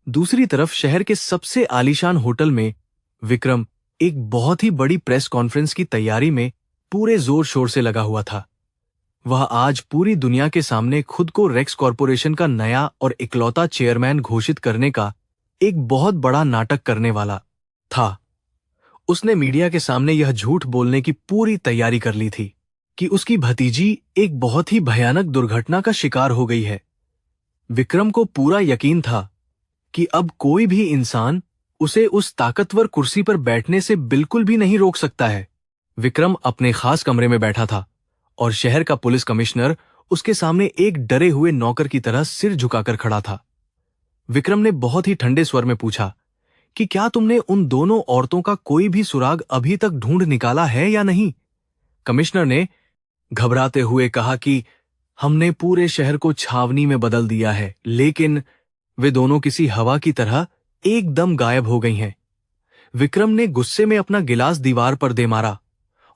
Speaker 1: दूसरी तरफ शहर के सबसे आलीशान होटल में विक्रम एक बहुत ही बड़ी प्रेस कॉन्फ्रेंस की तैयारी में पूरे जोर शोर से लगा हुआ था। वह आज पूरी दुनिया के सामने खुद को रेक्स कॉरपोरेशन का नया और इकलौता चेयरमैन घोषित करने का एक बहुत बड़ा नाटक करने वाला था। उसने मीडिया के सामने यह झूठ बोलने की पूरी तैयारी कर ली थी कि उसकी भतीजी एक बहुत ही भयानक दुर्घटना का शिकार हो गई है। विक्रम को पूरा यकीन था कि अब कोई भी इंसान उसे उस ताकतवर कुर्सी पर बैठने से बिल्कुल भी नहीं रोक सकता है। विक्रम अपने खास कमरे में बैठा था और शहर का पुलिस कमिश्नर उसके सामने एक डरे हुए नौकर की तरह सिर झुकाकर खड़ा था। विक्रम ने बहुत ही ठंडे स्वर में पूछा कि क्या तुमने उन दोनों औरतों का कोई भी सुराग अभी तक ढूंढ निकाला है या नहीं? कमिश्नर ने घबराते हुए कहा कि हमने पूरे शहर को छावनी में बदल दिया है, लेकिन वे दोनों किसी हवा की तरह एकदम गायब हो गई हैं। विक्रम ने गुस्से में अपना गिलास दीवार पर दे मारा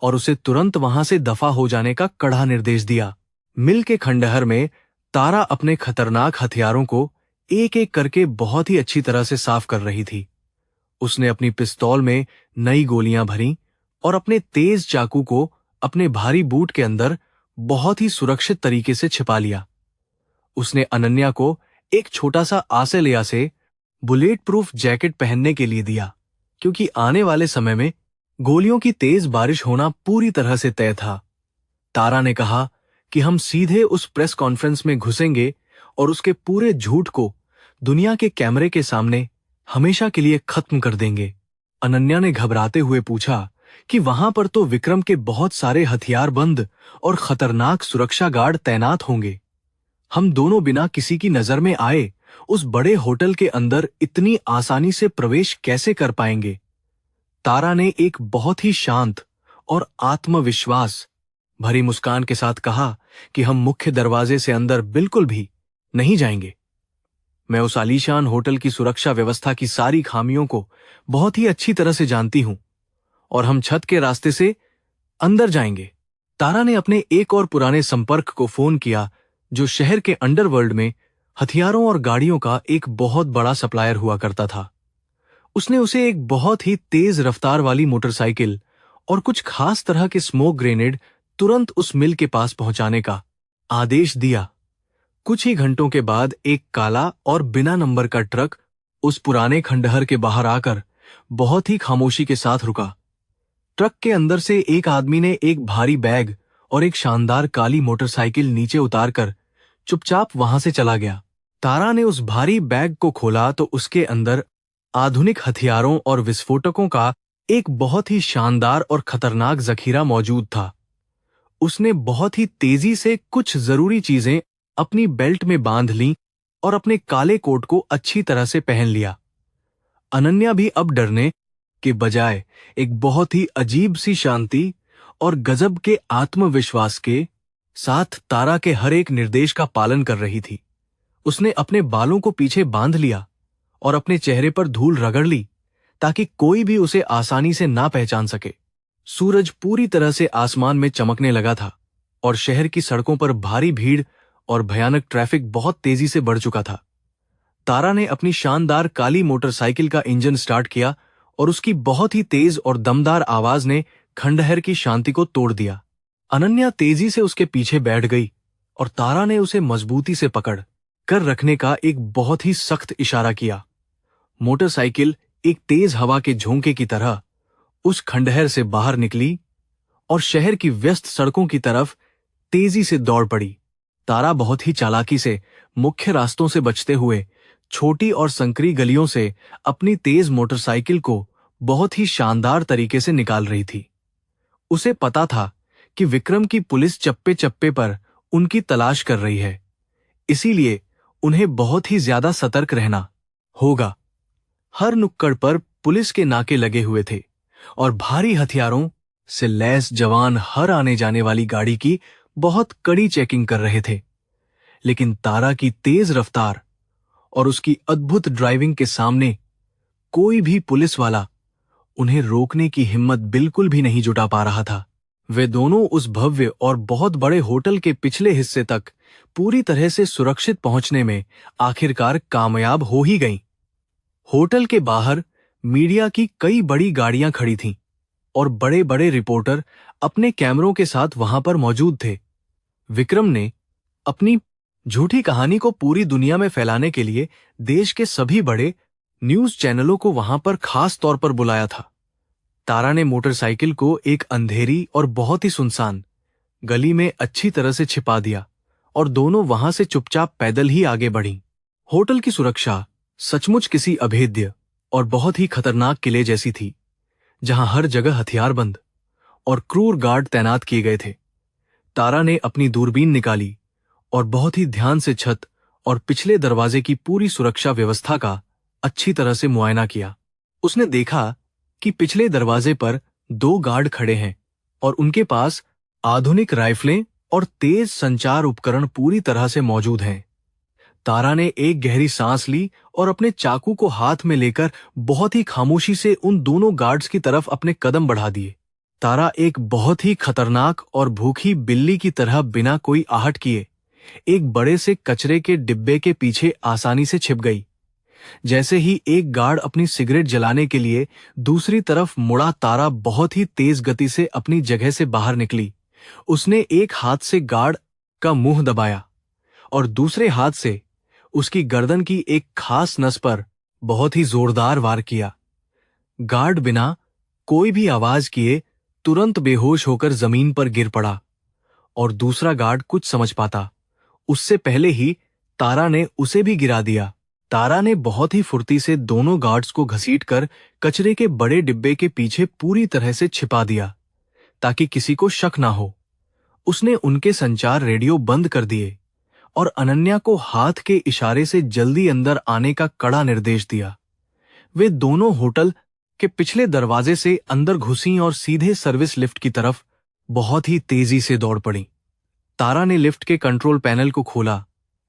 Speaker 1: और उसे तुरंत वहां से दफा हो जाने का कड़ा निर्देश दिया। मिल के खंडहर में तारा अपने खतरनाक हथियारों को एक एक करके बहुत ही अच्छी तरह से साफ कर रही थी। उसने अपनी पिस्तौल में नई गोलियां भरीं और अपने तेज चाकू को अपने भारी बूट के अंदर बहुत ही सुरक्षित तरीके से छिपा लिया। उसने अनन्या को एक छोटा सा आसेलिया से बुलेट प्रूफ जैकेट पहनने के लिए दिया, क्योंकि आने वाले समय में गोलियों की तेज बारिश होना पूरी तरह से तय था। तारा ने कहा कि हम सीधे उस प्रेस कॉन्फ्रेंस में घुसेंगे और उसके पूरे झूठ को दुनिया के कैमरे के सामने हमेशा के लिए खत्म कर देंगे। अनन्या ने घबराते हुए पूछा कि वहां पर तो विक्रम के बहुत सारे हथियारबंद और खतरनाक सुरक्षा गार्ड तैनात होंगे। हम दोनों बिना किसी की नजर में आए उस बड़े होटल के अंदर इतनी आसानी से प्रवेश कैसे कर पाएंगे? तारा ने एक बहुत ही शांत और आत्मविश्वास भरी मुस्कान के साथ कहा कि हम मुख्य दरवाजे से अंदर बिल्कुल भी नहीं जाएंगे। मैं उस आलीशान होटल की सुरक्षा व्यवस्था की सारी खामियों को बहुत ही अच्छी तरह से जानती हूं और हम छत के रास्ते से अंदर जाएंगे। तारा ने अपने एक और पुराने संपर्क को फोन किया, जो शहर के अंडरवर्ल्ड में हथियारों और गाड़ियों का एक बहुत बड़ा सप्लायर हुआ करता था। उसने उसे एक बहुत ही तेज रफ्तार वाली मोटरसाइकिल और कुछ खास तरह के स्मोक ग्रेनेड तुरंत उस मिल के पास पहुंचाने का आदेश दिया। कुछ ही घंटों के बाद एक काला और बिना नंबर का ट्रक उस पुराने खंडहर के बाहर आकर बहुत ही खामोशी के साथ रुका। ट्रक के अंदर से एक आदमी ने एक भारी बैग और एक शानदार काली मोटरसाइकिल नीचे उतारकर चुपचाप वहां से चला गया। तारा ने उस भारी बैग को खोला तो उसके अंदर आधुनिक हथियारों और विस्फोटकों का एक बहुत ही शानदार और खतरनाक जखीरा मौजूद था। उसने बहुत ही तेजी से कुछ जरूरी चीजें अपनी बेल्ट में बांध लीं और अपने काले कोट को अच्छी तरह से पहन लिया। अनन्या भी अब डरने के बजाय एक बहुत ही अजीब सी शांति और गजब के आत्मविश्वास के साथ तारा के हर एक निर्देश का पालन कर रही थी। उसने अपने बालों को पीछे बांध लिया और अपने चेहरे पर धूल रगड़ ली ताकि कोई भी उसे आसानी से ना पहचान सके। सूरज पूरी तरह से आसमान में चमकने लगा था और शहर की सड़कों पर भारी भीड़ और भयानक ट्रैफिक बहुत तेजी से बढ़ चुका था। तारा ने अपनी शानदार काली मोटरसाइकिल का इंजन स्टार्ट किया और उसकी बहुत ही तेज और दमदार आवाज ने खंडहर की शांति को तोड़ दिया। अनन्या तेजी से उसके पीछे बैठ गई और तारा ने उसे मजबूती से पकड़ कर रखने का एक बहुत ही सख्त इशारा किया। मोटरसाइकिल एक तेज हवा के झोंके की तरह उस खंडहर से बाहर निकली और शहर की व्यस्त सड़कों की तरफ तेजी से दौड़ पड़ी। तारा बहुत ही चालाकी से मुख्य रास्तों से बचते हुए छोटी और संकरी गलियों से अपनी तेज मोटरसाइकिल को बहुत ही शानदार तरीके से निकाल रही थी। उसे पता था कि विक्रम की पुलिस चप्पे चप्पे पर उनकी तलाश कर रही है, इसीलिए उन्हें बहुत ही ज्यादा सतर्क रहना होगा। हर नुक्कड़ पर पुलिस के नाके लगे हुए थे और भारी हथियारों से लैस जवान हर आने जाने वाली गाड़ी की बहुत कड़ी चेकिंग कर रहे थे। लेकिन तारा की तेज रफ्तार और उसकी अद्भुत ड्राइविंग के सामने कोई भी पुलिस वाला उन्हें रोकने की हिम्मत बिल्कुल भी नहीं जुटा पा रहा था। वे दोनों उस भव्य और बहुत बड़े होटल के पिछले हिस्से तक पूरी तरह से सुरक्षित पहुंचने में आखिरकार कामयाब हो ही गईं। होटल के बाहर मीडिया की कई बड़ी गाड़ियां खड़ी थीं और बड़े बड़े रिपोर्टर अपने कैमरों के साथ वहां पर मौजूद थे। विक्रम ने अपनी झूठी कहानी को पूरी दुनिया में फैलाने के लिए देश के सभी बड़े न्यूज चैनलों को वहां पर खास तौर पर बुलाया था। तारा ने मोटरसाइकिल को एक अंधेरी और बहुत ही सुनसान गली में अच्छी तरह से छिपा दिया और दोनों वहां से चुपचाप पैदल ही आगे बढ़ीं। होटल की सुरक्षा सचमुच किसी अभेद्य और बहुत ही खतरनाक किले जैसी थी, जहां हर जगह हथियारबंद और क्रूर गार्ड तैनात किए गए थे। तारा ने अपनी दूरबीन निकाली और बहुत ही ध्यान से छत और पिछले दरवाजे की पूरी सुरक्षा व्यवस्था का अच्छी तरह से मुआयना किया। उसने देखा कि पिछले दरवाजे पर 2 गार्ड खड़े हैं और उनके पास आधुनिक राइफलें और तेज संचार उपकरण पूरी तरह से मौजूद हैं। तारा ने एक गहरी सांस ली और अपने चाकू को हाथ में लेकर बहुत ही खामोशी से उन दोनों गार्ड्स की तरफ अपने कदम बढ़ा दिए। तारा एक बहुत ही खतरनाक और भूखी बिल्ली की तरह बिना कोई आहट किए एक बड़े से कचरे के डिब्बे के पीछे आसानी से छिप गई। जैसे ही एक गार्ड अपनी सिगरेट जलाने के लिए दूसरी तरफ मुड़ा, तारा बहुत ही तेज गति से अपनी जगह से बाहर निकली। उसने एक हाथ से गार्ड का मुंह दबाया और दूसरे हाथ से उसकी गर्दन की एक खास नस पर बहुत ही जोरदार वार किया। गार्ड बिना कोई भी आवाज किए तुरंत बेहोश होकर जमीन पर गिर पड़ा और दूसरा गार्ड कुछ समझ पाता उससे पहले ही तारा ने उसे भी गिरा दिया। तारा ने बहुत ही फुर्ती से दोनों गार्ड्स को घसीटकर कचरे के बड़े डिब्बे के पीछे पूरी तरह से छिपा दिया ताकि किसी को शक ना हो। उसने उनके संचार रेडियो बंद कर दिए और अनन्या को हाथ के इशारे से जल्दी अंदर आने का कड़ा निर्देश दिया। वे दोनों होटल के पिछले दरवाजे से अंदर घुसीं और सीधे सर्विस लिफ्ट की तरफ बहुत ही तेजी से दौड़ पड़ी। तारा ने लिफ्ट के कंट्रोल पैनल को खोला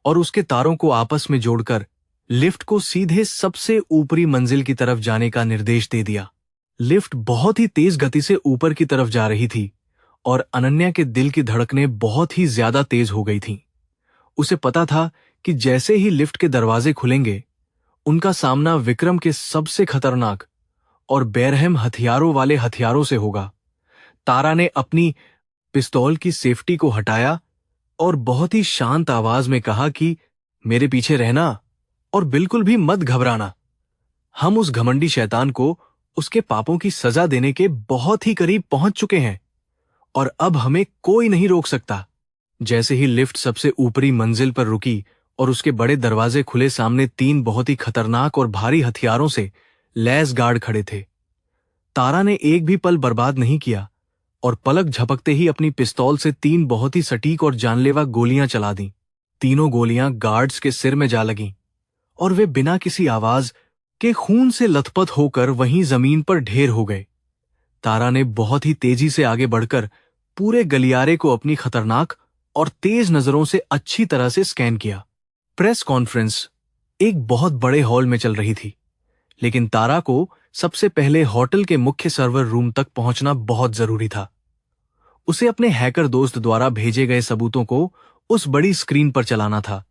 Speaker 1: और उसके तारों को आपस में जोड़कर लिफ्ट को सीधे सबसे ऊपरी मंजिल की तरफ जाने का निर्देश दे दिया। लिफ्ट बहुत ही तेज गति से ऊपर की तरफ जा रही थी और अनन्या के दिल की धड़कनें बहुत ही ज्यादा तेज हो गई थीं। उसे पता था कि जैसे ही लिफ्ट के दरवाजे खुलेंगे, उनका सामना विक्रम के सबसे खतरनाक और बेरहम हथियारों वाले हथियारों से होगा। तारा ने अपनी पिस्तौल की सेफ्टी को हटाया और बहुत ही शांत आवाज में कहा कि मेरे पीछे रहना और बिल्कुल भी मत घबराना। हम उस घमंडी शैतान को उसके पापों की सजा देने के बहुत ही करीब पहुंच चुके हैं और अब हमें कोई नहीं रोक सकता। जैसे ही लिफ्ट सबसे ऊपरी मंजिल पर रुकी और उसके बड़े दरवाजे खुले, सामने 3 बहुत ही खतरनाक और भारी हथियारों से लैस गार्ड खड़े थे। तारा ने एक भी पल बर्बाद नहीं किया और पलक झपकते ही अपनी पिस्तौल से 3 बहुत ही सटीक और जानलेवा गोलियां चला दी। तीनों गोलियां गार्ड्स के सिर में जा लगीं और वे बिना किसी आवाज के खून से लथपथ होकर वहीं जमीन पर ढेर हो गए। तारा ने बहुत ही तेजी से आगे बढ़कर पूरे गलियारे को अपनी खतरनाक और तेज नजरों से अच्छी तरह से स्कैन किया। प्रेस कॉन्फ्रेंस एक बहुत बड़े हॉल में चल रही थी, लेकिन तारा को सबसे पहले होटल के मुख्य सर्वर रूम तक पहुंचना बहुत जरूरी था। उसे अपने हैकर दोस्त द्वारा भेजे गए सबूतों को उस बड़ी स्क्रीन पर चलाना था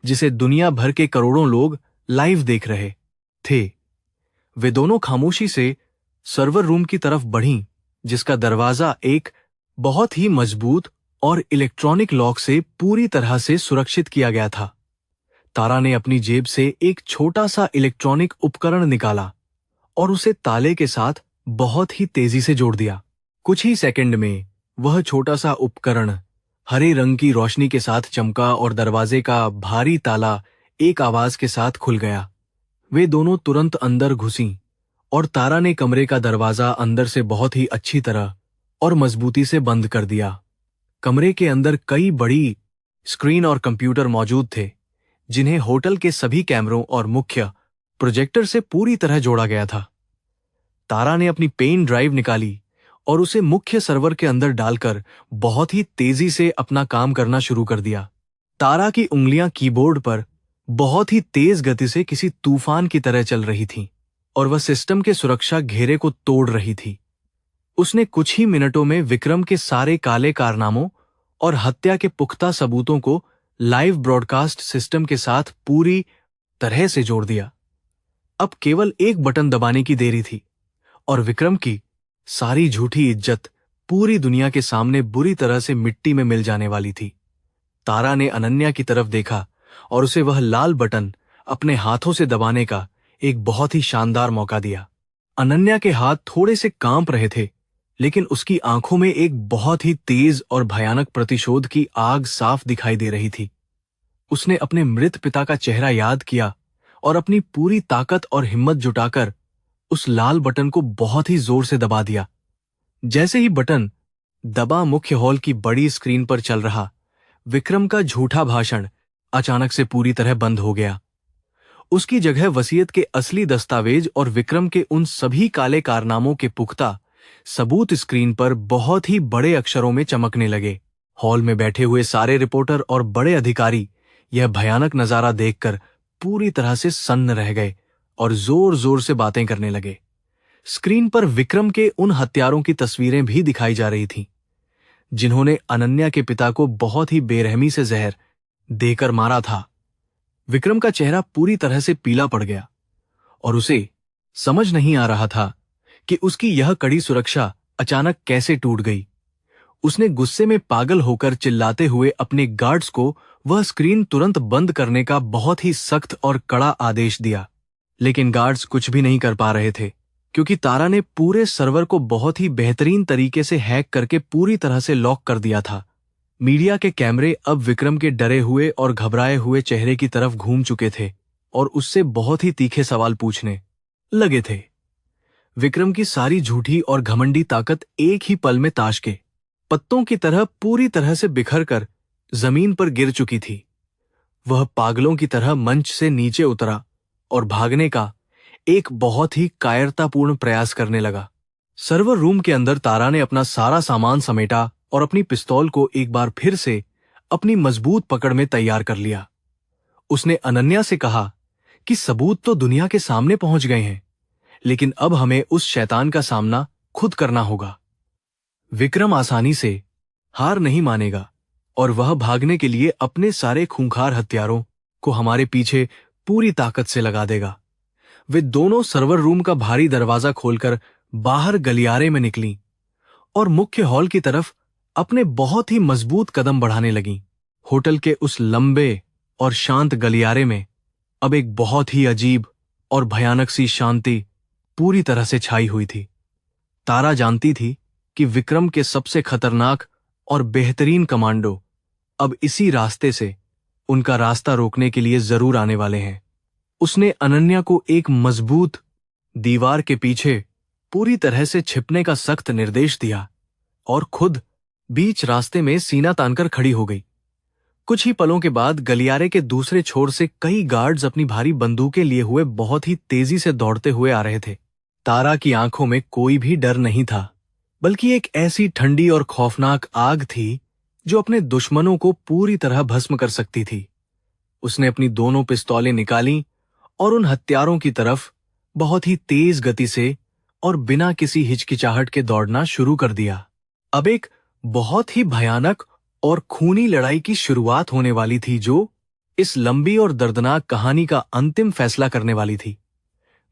Speaker 1: जिसे दुनिया भर के करोड़ों लोग लाइव देख रहे थे। वे दोनों खामोशी से सर्वर रूम की तरफ बढ़ीं, जिसका दरवाजा एक बहुत ही मजबूत और इलेक्ट्रॉनिक लॉक से पूरी तरह से सुरक्षित किया गया था। तारा ने अपनी जेब से एक छोटा सा इलेक्ट्रॉनिक उपकरण निकाला और उसे ताले के साथ बहुत ही तेजी से जोड़ दिया। कुछ ही सेकंड में वह छोटा सा उपकरण हरे रंग की रोशनी के साथ चमका और दरवाजे का भारी ताला एक आवाज के साथ खुल गया। वे दोनों तुरंत अंदर घुसीं और तारा ने कमरे का दरवाजा अंदर से बहुत ही अच्छी तरह और मजबूती से बंद कर दिया। कमरे के अंदर कई बड़ी स्क्रीन और कंप्यूटर मौजूद थे, जिन्हें होटल के सभी कैमरों और मुख्य प्रोजेक्टर से पूरी तरह जोड़ा गया था। तारा ने अपनी पेन ड्राइव निकाली और उसे मुख्य सर्वर के अंदर डालकर बहुत ही तेजी से अपना काम करना शुरू कर दिया। तारा की उंगलियां कीबोर्ड पर बहुत ही तेज गति से किसी तूफान की तरह चल रही थीं और वह सिस्टम के सुरक्षा घेरे को तोड़ रही थी। उसने कुछ ही मिनटों में विक्रम के सारे काले कारनामों और हत्या के पुख्ता सबूतों को लाइव ब्रॉडकास्ट सिस्टम के साथ पूरी तरह से जोड़ दिया। अब केवल एक बटन दबाने की देरी थी और विक्रम की सारी झूठी इज्जत पूरी दुनिया के सामने बुरी तरह से मिट्टी में मिल जाने वाली थी। तारा ने अनन्या की तरफ देखा और उसे वह लाल बटन अपने हाथों से दबाने का एक बहुत ही शानदार मौका दिया। अनन्या के हाथ थोड़े से कांप रहे थे, लेकिन उसकी आंखों में एक बहुत ही तेज और भयानक प्रतिशोध की आग साफ दिखाई दे रही थी। उसने अपने मृत पिता का चेहरा याद किया और अपनी पूरी ताकत और हिम्मत जुटाकर उस लाल बटन को बहुत ही जोर से दबा दिया। जैसे ही बटन दबा, मुख्य हॉल की बड़ी स्क्रीन पर चल रहा विक्रम का झूठा भाषण अचानक से पूरी तरह बंद हो गया। उसकी जगह वसीयत के असली दस्तावेज और विक्रम के उन सभी काले कारनामों के पुख्ता सबूत स्क्रीन पर बहुत ही बड़े अक्षरों में चमकने लगे। हॉल में बैठे हुए सारे रिपोर्टर और बड़े अधिकारी यह भयानक नजारा देखकर पूरी तरह से सन्न रह गए और जोर जोर से बातें करने लगे। स्क्रीन पर विक्रम के उन हत्यारों की तस्वीरें भी दिखाई जा रही थीं, जिन्होंने अनन्या के पिता को बहुत ही बेरहमी से जहर देकर मारा था। विक्रम का चेहरा पूरी तरह से पीला पड़ गया और उसे समझ नहीं आ रहा था कि उसकी यह कड़ी सुरक्षा अचानक कैसे टूट गई। उसने गुस्से में पागल होकर चिल्लाते हुए अपने गार्ड्स को वह स्क्रीन तुरंत बंद करने का बहुत ही सख्त और कड़ा आदेश दिया। लेकिन गार्ड्स कुछ भी नहीं कर पा रहे थे, क्योंकि तारा ने पूरे सर्वर को बहुत ही बेहतरीन तरीके से हैक करके पूरी तरह से लॉक कर दिया था। मीडिया के कैमरे अब विक्रम के डरे हुए और घबराए हुए चेहरे की तरफ घूम चुके थे और उससे बहुत ही तीखे सवाल पूछने लगे थे। विक्रम की सारी झूठी और घमंडी ताकत एक ही पल में ताश के पत्तों की तरह पूरी तरह से बिखर कर जमीन पर गिर चुकी थी। वह पागलों की तरह मंच से नीचे उतरा और भागने का एक बहुत ही कायरतापूर्ण प्रयास करने लगा। सर्वर रूम के अंदर तारा ने अपना सारा सामान समेटा और अपनी पिस्तौल को एक बार फिर से अपनी मजबूत पकड़ में तैयार कर लिया। उसने अनन्या से कहा कि सबूत तो दुनिया के सामने पहुंच गए हैं, लेकिन अब हमें उस शैतान का सामना खुद करना होगा। विक्रम आसानी से हार नहीं मानेगा और वह भागने के लिए अपने सारे खूंखार हथियारों को हमारे पीछे पूरी ताकत से लगा देगा। वे दोनों सर्वर रूम का भारी दरवाजा खोलकर बाहर गलियारे में निकलीं और मुख्य हॉल की तरफ अपने बहुत ही मजबूत कदम बढ़ाने लगीं। होटल के उस लंबे और शांत गलियारे में अब एक बहुत ही अजीब और भयानक सी शांति पूरी तरह से छाई हुई थी। तारा जानती थी कि विक्रम के सबसे खतरनाक और बेहतरीन कमांडो अब इसी रास्ते से उनका रास्ता रोकने के लिए जरूर आने वाले हैं। उसने अनन्या को एक मजबूत दीवार के पीछे पूरी तरह से छिपने का सख्त निर्देश दिया और खुद बीच रास्ते में सीना तानकर खड़ी हो गई। कुछ ही पलों के बाद गलियारे के दूसरे छोर से कई गार्ड्स अपनी भारी बंदूकें लिए हुए बहुत ही तेजी से दौड़ते हुए आ रहे थे। तारा की आंखों में कोई भी डर नहीं था, बल्कि एक ऐसी ठंडी और खौफनाक आग थी जो अपने दुश्मनों को पूरी तरह भस्म कर सकती थी। उसने अपनी दोनों पिस्तौलें निकालीं और उन हत्यारों की तरफ बहुत ही तेज गति से और बिना किसी हिचकिचाहट के दौड़ना शुरू कर दिया। अब एक बहुत ही भयानक और खूनी लड़ाई की शुरुआत होने वाली थी, जो इस लंबी और दर्दनाक कहानी का अंतिम फैसला करने वाली थी।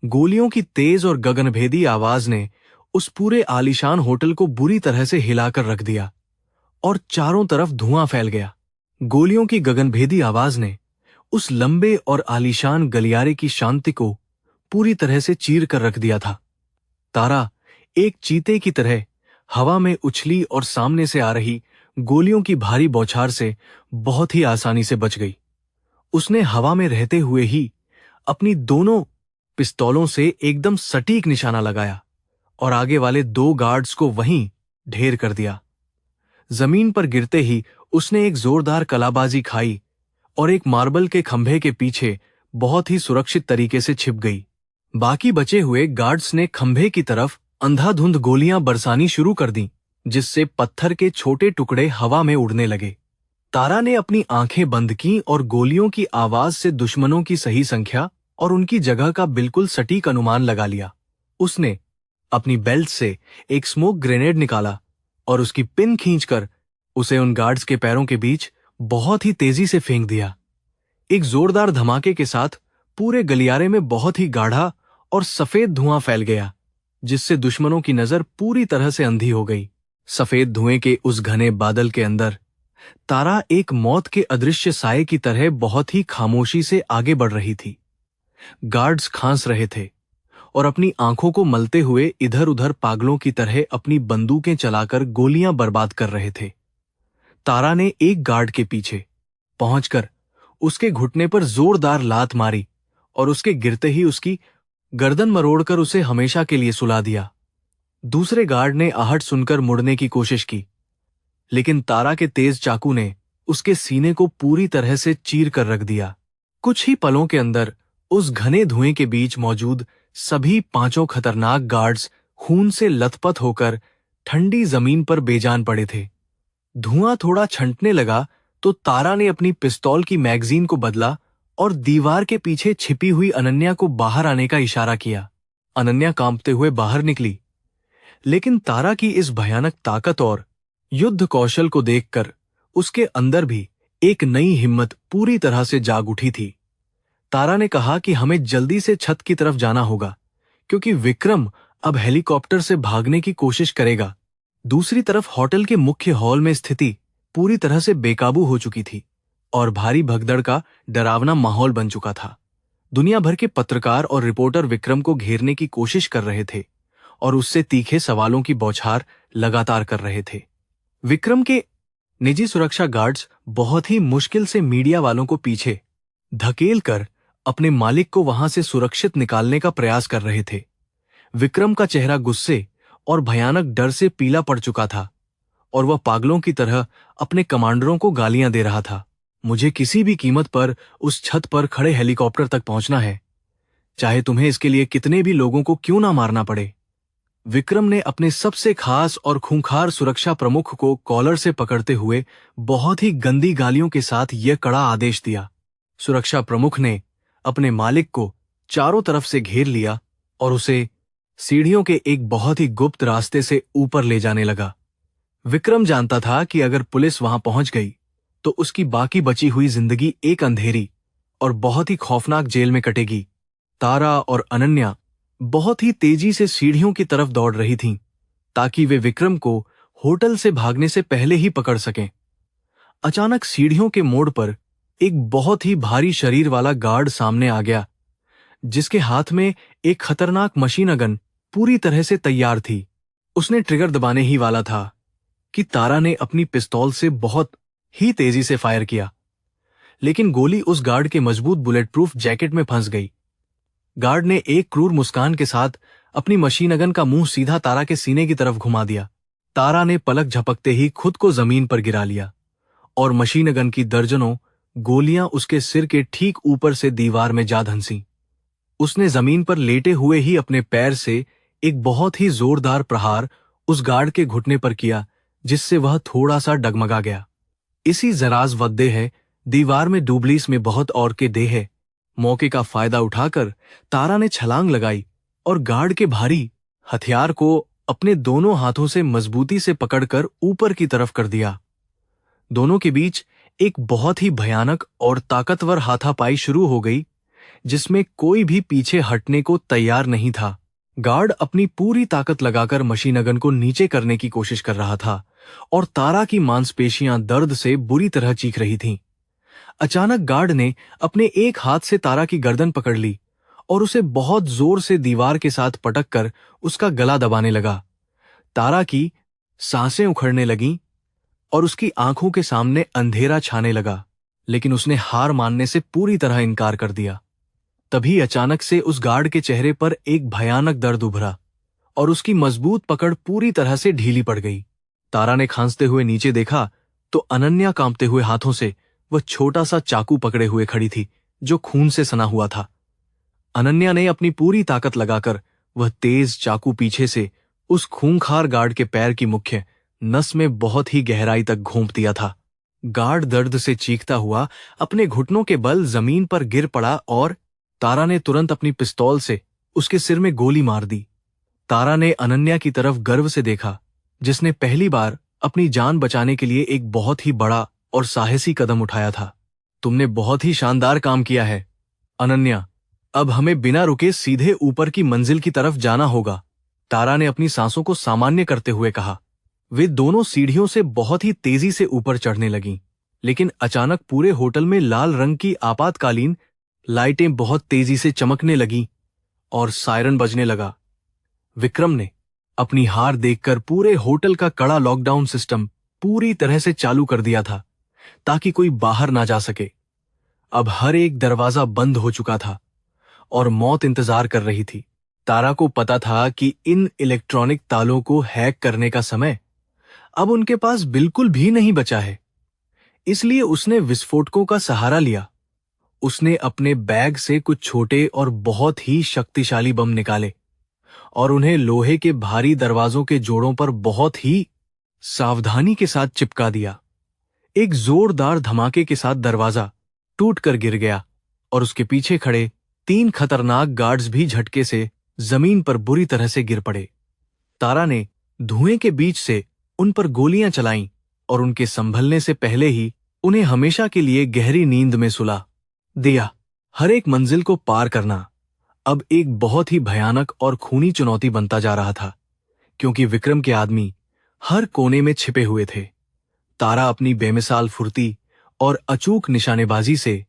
Speaker 1: गोलियों की तेज और गगनभेदी आवाज ने उस पूरे आलीशान होटल को बुरी तरह से हिलाकर रख दिया और चारों तरफ धुआं फैल गया। गोलियों की गगनभेदी आवाज ने उस लंबे और आलीशान गलियारे की शांति को पूरी तरह से चीर कर रख दिया था। तारा एक चीते की तरह हवा में उछली और सामने से आ रही गोलियों की भारी बौछार से बहुत ही आसानी से बच गई। उसने हवा में रहते हुए ही अपनी दोनों पिस्तौलों से एकदम सटीक निशाना लगाया और आगे वाले दो गार्ड्स को वहीं ढेर कर दिया। जमीन पर गिरते ही उसने एक जोरदार कलाबाजी खाई और एक मार्बल के खंभे के पीछे बहुत ही सुरक्षित तरीके से छिप गई। बाकी बचे हुए गार्ड्स ने खंभे की तरफ अंधाधुंध गोलियां बरसानी शुरू कर दी, जिससे पत्थर के छोटे टुकड़े हवा में उड़ने लगे। तारा ने अपनी आंखें बंद की और गोलियों की आवाज से दुश्मनों की सही संख्या और उनकी जगह का बिल्कुल सटीक अनुमान लगा लिया। उसने अपनी बेल्ट से एक स्मोक ग्रेनेड निकाला और उसकी पिन खींचकर उसे उन गार्ड्स के पैरों के बीच बहुत ही तेजी से फेंक दिया। एक जोरदार धमाके के साथ पूरे गलियारे में बहुत ही गाढ़ा और सफेद धुआं फैल गया, जिससे दुश्मनों की नजर पूरी तरह से अंधी हो गई। सफेद धुएं के उस घने बादल के अंदर तारा एक मौत के अदृश्य साये की तरह बहुत ही खामोशी से आगे बढ़ रही थी। गार्ड्स खांस रहे थे और अपनी आंखों को मलते हुए इधर उधर पागलों की तरह अपनी बंदूकें चलाकर गोलियां बर्बाद कर रहे थे। तारा ने एक गार्ड के पीछे पहुंचकर उसके घुटने पर जोरदार लात मारी और उसके गिरते ही उसकी गर्दन मरोड़कर उसे हमेशा के लिए सुला दिया। दूसरे गार्ड ने आहट सुनकर मुड़ने की कोशिश की, लेकिन तारा के तेज चाकू ने उसके सीने को पूरी तरह से चीर कर रख दिया। कुछ ही पलों के अंदर उस घने धुएं के बीच मौजूद सभी पांचों खतरनाक गार्ड्स खून से लथपथ होकर ठंडी जमीन पर बेजान पड़े थे। धुआं थोड़ा छंटने लगा तो तारा ने अपनी पिस्तौल की मैगजीन को बदला और दीवार के पीछे छिपी हुई अनन्या को बाहर आने का इशारा किया। अनन्या कांपते हुए बाहर निकली, लेकिन तारा की इस भयानक ताकत और युद्ध कौशल को देखकर उसके अंदर भी एक नई हिम्मत पूरी तरह से जाग उठी थी। तारा ने कहा कि हमें जल्दी से छत की तरफ जाना होगा, क्योंकि विक्रम अब हेलीकॉप्टर से भागने की कोशिश करेगा। दूसरी तरफ होटल के मुख्य हॉल में स्थिति पूरी तरह से बेकाबू हो चुकी थी और भारी भगदड़ का डरावना माहौल बन चुका था। दुनिया भर के पत्रकार और रिपोर्टर विक्रम को घेरने की कोशिश कर रहे थे और उससे तीखे सवालों की बौछार लगातार कर रहे थे। विक्रम के निजी सुरक्षा गार्ड्स बहुत ही मुश्किल से मीडिया वालों को पीछे धकेल कर अपने मालिक को वहां से सुरक्षित निकालने का प्रयास कर रहे थे। विक्रम का चेहरा गुस्से और भयानक डर से पीला पड़ चुका था और वह पागलों की तरह अपने कमांडरों को गालियां दे रहा था। मुझे किसी भी कीमत पर उस छत पर खड़े हेलीकॉप्टर तक पहुंचना है, चाहे तुम्हें इसके लिए कितने भी लोगों को क्यों ना मारना पड़े। विक्रम ने अपने सबसे खास और खूंखार सुरक्षा प्रमुख को कॉलर से पकड़ते हुए बहुत ही गंदी गालियों के साथ यह कड़ा आदेश दिया। सुरक्षा प्रमुख ने अपने मालिक को चारों तरफ से घेर लिया और उसे सीढ़ियों के एक बहुत ही गुप्त रास्ते से ऊपर ले जाने लगा। विक्रम जानता था कि अगर पुलिस वहां पहुंच गई तो उसकी बाकी बची हुई जिंदगी एक अंधेरी और बहुत ही खौफनाक जेल में कटेगी। तारा और अनन्या बहुत ही तेजी से सीढ़ियों की तरफ दौड़ रही थीं, ताकि वे विक्रम को होटल से भागने से पहले ही पकड़ सकें। अचानक सीढ़ियों के मोड़ पर एक बहुत ही भारी शरीर वाला गार्ड सामने आ गया, जिसके हाथ में एक खतरनाक मशीन गन पूरी तरह से तैयार थी। उसने ट्रिगर दबाने ही वाला था कि तारा ने अपनी पिस्तौल से बहुत ही तेजी से फायर किया, लेकिन गोली उस गार्ड के मजबूत बुलेट प्रूफ जैकेट में फंस गई। गार्ड ने एक क्रूर मुस्कान के साथ अपनी मशीन गन का मुंह सीधा तारा के सीने की तरफ घुमा दिया। तारा ने पलक झपकते ही खुद को जमीन पर गिरा लिया और मशीन गन की दर्जनों गोलियां उसके सिर के ठीक ऊपर से दीवार में जा धंसी। उसने जमीन पर लेटे हुए ही अपने पैर से एक बहुत ही जोरदार प्रहार उस गार्ड के घुटने पर किया, जिससे वह थोड़ा सा डगमगा गया। इसी जराज वद्दे है दीवार में डुबलीस में बहुत और के देह है। मौके का फायदा उठाकर तारा ने छलांग लगाई और गार्ड के भारी हथियार को अपने दोनों हाथों से मजबूती से पकड़कर ऊपर की तरफ कर दिया। दोनों के बीच एक बहुत ही भयानक और ताकतवर हाथापाई शुरू हो गई, जिसमें कोई भी पीछे हटने को तैयार नहीं था। गार्ड अपनी पूरी ताकत लगाकर मशीन गन को नीचे करने की कोशिश कर रहा था और तारा की मांसपेशियां दर्द से बुरी तरह चीख रही थीं। अचानक गार्ड ने अपने एक हाथ से तारा की गर्दन पकड़ ली और उसे बहुत जोर से दीवार के साथ पटक कर उसका गला दबाने लगा। तारा की सांसें उखड़ने लगीं और उसकी आंखों के सामने अंधेरा छाने लगा, लेकिन उसने हार मानने से पूरी तरह इनकार कर दिया। तभी अचानक से उस गार्ड के चेहरे पर एक भयानक दर्द उभरा और उसकी मजबूत पकड़ पूरी तरह से ढीली पड़ गई। तारा ने खांसते हुए नीचे देखा तो अनन्या कांपते हुए हाथों से वह छोटा सा चाकू पकड़े हुए खड़ी थी, जो खून से सना हुआ था। अनन्या ने अपनी पूरी ताकत लगाकर वह तेज चाकू पीछे से उस खूंखार गार्ड के पैर की मुख्य नस में बहुत ही गहराई तक घोंप दिया था। गार्ड दर्द से चीखता हुआ अपने घुटनों के बल जमीन पर गिर पड़ा और तारा ने तुरंत अपनी पिस्तौल से उसके सिर में गोली मार दी। तारा ने अनन्या की तरफ गर्व से देखा, जिसने पहली बार अपनी जान बचाने के लिए एक बहुत ही बड़ा और साहसी कदम उठाया था। तुमने बहुत ही शानदार काम किया है, अनन्या। अब हमें बिना रुके सीधे ऊपर की मंजिल की तरफ जाना होगा, तारा ने अपनी सांसों को सामान्य करते हुए कहा। वे दोनों सीढ़ियों से बहुत ही तेजी से ऊपर चढ़ने लगीं, लेकिन अचानक पूरे होटल में लाल रंग की आपातकालीन लाइटें बहुत तेजी से चमकने लगीं और सायरन बजने लगा। विक्रम ने अपनी हार देखकर पूरे होटल का कड़ा लॉकडाउन सिस्टम पूरी तरह से चालू कर दिया था, ताकि कोई बाहर ना जा सके। अब हर एक दरवाजा बंद हो चुका था और मौत इंतजार कर रही थी। तारा को पता था कि इन इलेक्ट्रॉनिक तालों को हैक करने का समय अब उनके पास बिल्कुल भी नहीं बचा है, इसलिए उसने विस्फोटकों का सहारा लिया। उसने अपने बैग से कुछ छोटे और बहुत ही शक्तिशाली बम निकाले और उन्हें लोहे के भारी दरवाजों के जोड़ों पर बहुत ही सावधानी के साथ चिपका दिया। एक जोरदार धमाके के साथ दरवाजा टूटकर गिर गया और उसके पीछे खड़े 3 खतरनाक गार्ड्स भी झटके से जमीन पर बुरी तरह से गिर पड़े। तारा ने धुएं के बीच से उन पर गोलियां चलाईं और उनके संभलने से पहले ही उन्हें हमेशा के लिए गहरी नींद में सुला दिया। हर एक मंजिल को पार करना अब एक बहुत ही भयानक और खूनी चुनौती बनता जा रहा था, क्योंकि विक्रम के आदमी हर कोने में छिपे हुए थे। तारा अपनी बेमिसाल फुर्ती और अचूक निशानेबाजी से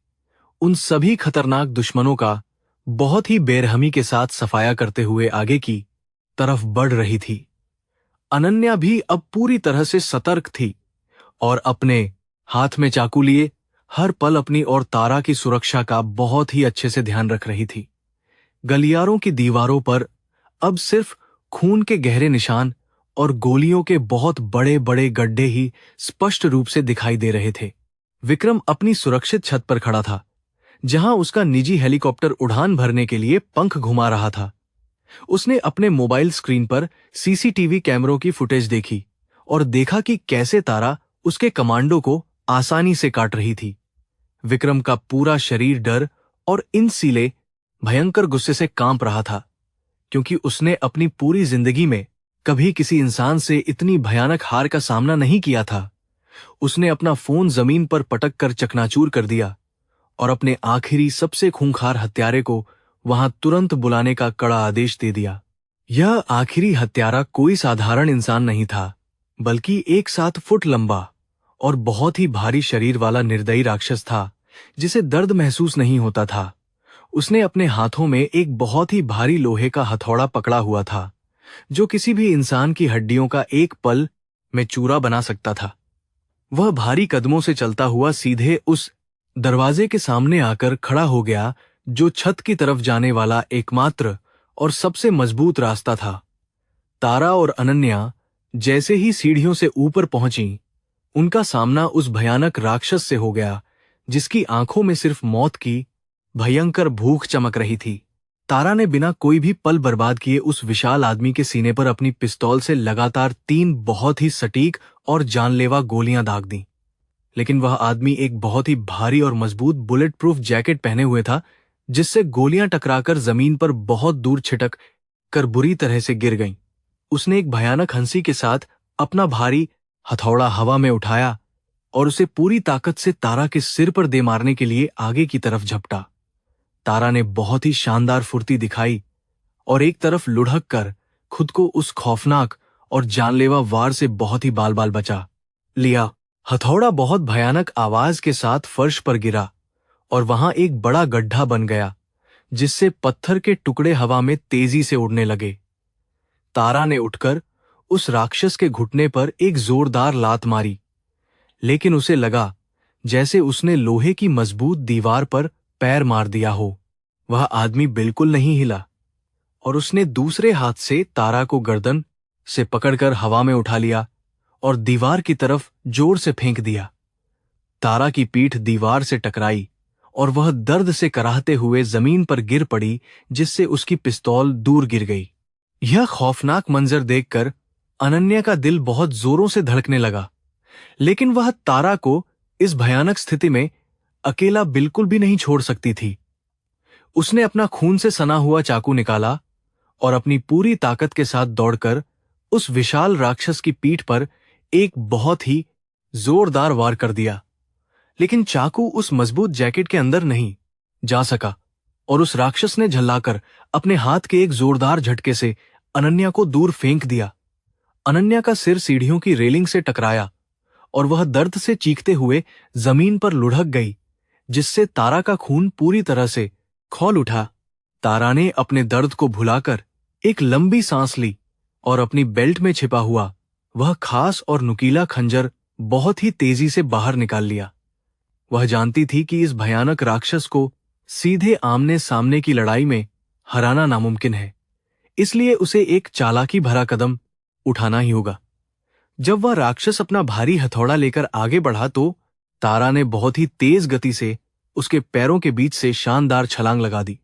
Speaker 1: उन सभी खतरनाक दुश्मनों का बहुत ही बेरहमी के साथ सफाया करते हुए आगे की तरफ बढ़ रही थी। अनन्या भी अब पूरी तरह से सतर्क थी और अपने हाथ में चाकू लिए हर पल अपनी और तारा की सुरक्षा का बहुत ही अच्छे से ध्यान रख रही थी। गलियारों की दीवारों पर अब सिर्फ खून के गहरे निशान और गोलियों के बहुत बड़े बड़े गड्ढे ही स्पष्ट रूप से दिखाई दे रहे थे। विक्रम अपनी सुरक्षित छत पर खड़ा था, जहां उसका निजी हेलीकॉप्टर उड़ान भरने के लिए पंख घुमा रहा था। उसने अपने मोबाइल स्क्रीन पर सीसीटीवी कैमरों की फुटेज देखी और देखा कि कैसे तारा उसके कमांडो को आसानी से काट रही थी। विक्रम का पूरा शरीर डर और इंसिले भयंकर गुस्से से कांप रहा था, क्योंकि उसने अपनी पूरी जिंदगी में कभी किसी इंसान से इतनी भयानक हार का सामना नहीं किया था। उसने अपना फोन जमीन पर पटक कर चकनाचूर कर दिया और अपने आखिरी सबसे खूंखार हत्यारे को वहां तुरंत बुलाने का कड़ा आदेश दे दिया। यह आखिरी हत्यारा कोई साधारण इंसान नहीं था, बल्कि एक 7 फुट लंबा और बहुत ही भारी शरीर वाला निर्दयी राक्षस था, जिसे दर्द महसूस नहीं होता था। उसने अपने हाथों में एक बहुत ही भारी लोहे का हथौड़ा पकड़ा हुआ था, जो किसी भी इंसान की हड्डियों का एक पल में चूरा बना सकता था। वह भारी कदमों से चलता हुआ सीधे उस दरवाजे के सामने आकर खड़ा हो गया, जो छत की तरफ जाने वाला एकमात्र और सबसे मजबूत रास्ता था। तारा और अनन्या जैसे ही सीढ़ियों से ऊपर पहुंची, उनका सामना उस भयानक राक्षस से हो गया, जिसकी आंखों में सिर्फ मौत की भयंकर भूख चमक रही थी। तारा ने बिना कोई भी पल बर्बाद किए उस विशाल आदमी के सीने पर अपनी पिस्तौल से लगातार 3 बहुत ही सटीक और जानलेवा गोलियां दाग दी। लेकिन वह आदमी एक बहुत ही भारी और मजबूत बुलेट प्रूफ जैकेट पहने हुए था, जिससे गोलियां टकराकर जमीन पर बहुत दूर छिटक कर बुरी तरह से गिर गईं। उसने एक भयानक हंसी के साथ अपना भारी हथौड़ा हवा में उठाया और उसे पूरी ताकत से तारा के सिर पर दे मारने के लिए आगे की तरफ झपटा। तारा ने बहुत ही शानदार फुर्ती दिखाई और एक तरफ लुढ़क कर खुद को उस खौफनाक और जानलेवा वार से बहुत ही बाल बाल बचा लिया। हथौड़ा बहुत भयानक आवाज के साथ फर्श पर गिरा और वहां एक बड़ा गड्ढा बन गया, जिससे पत्थर के टुकड़े हवा में तेजी से उड़ने लगे। तारा ने उठकर उस राक्षस के घुटने पर एक जोरदार लात मारी, लेकिन उसे लगा जैसे उसने लोहे की मजबूत दीवार पर पैर मार दिया हो। वह आदमी बिल्कुल नहीं हिला और उसने दूसरे हाथ से तारा को गर्दन से पकड़कर हवा में उठा लिया और दीवार की तरफ जोर से फेंक दिया। तारा की पीठ दीवार से टकराई और वह दर्द से कराहते हुए जमीन पर गिर पड़ी, जिससे उसकी पिस्तौल दूर गिर गई। यह खौफनाक मंजर देखकर अनन्या का दिल बहुत जोरों से धड़कने लगा, लेकिन वह तारा को इस भयानक स्थिति में अकेला बिल्कुल भी नहीं छोड़ सकती थी। उसने अपना खून से सना हुआ चाकू निकाला और अपनी पूरी ताकत के साथ दौड़कर उस विशाल राक्षस की पीठ पर एक बहुत ही जोरदार वार कर दिया। लेकिन चाकू उस मजबूत जैकेट के अंदर नहीं जा सका और उस राक्षस ने झल्लाकर अपने हाथ के एक जोरदार झटके से अनन्या को दूर फेंक दिया। अनन्या का सिर सीढ़ियों की रेलिंग से टकराया और वह दर्द से चीखते हुए जमीन पर लुढ़क गई, जिससे तारा का खून पूरी तरह से खौल उठा। तारा ने अपने दर्द को भुलाकर एक लंबी सांस ली और अपनी बेल्ट में छिपा हुआ वह खास और नुकीला खंजर बहुत ही तेजी से बाहर निकाल लिया। वह जानती थी कि इस भयानक राक्षस को सीधे आमने सामने की लड़ाई में हराना नामुमकिन है, इसलिए उसे एक चालाकी भरा कदम उठाना ही होगा। जब वह राक्षस अपना भारी हथौड़ा लेकर आगे बढ़ा तो तारा ने बहुत ही तेज गति से उसके पैरों के बीच से शानदार छलांग लगा दी।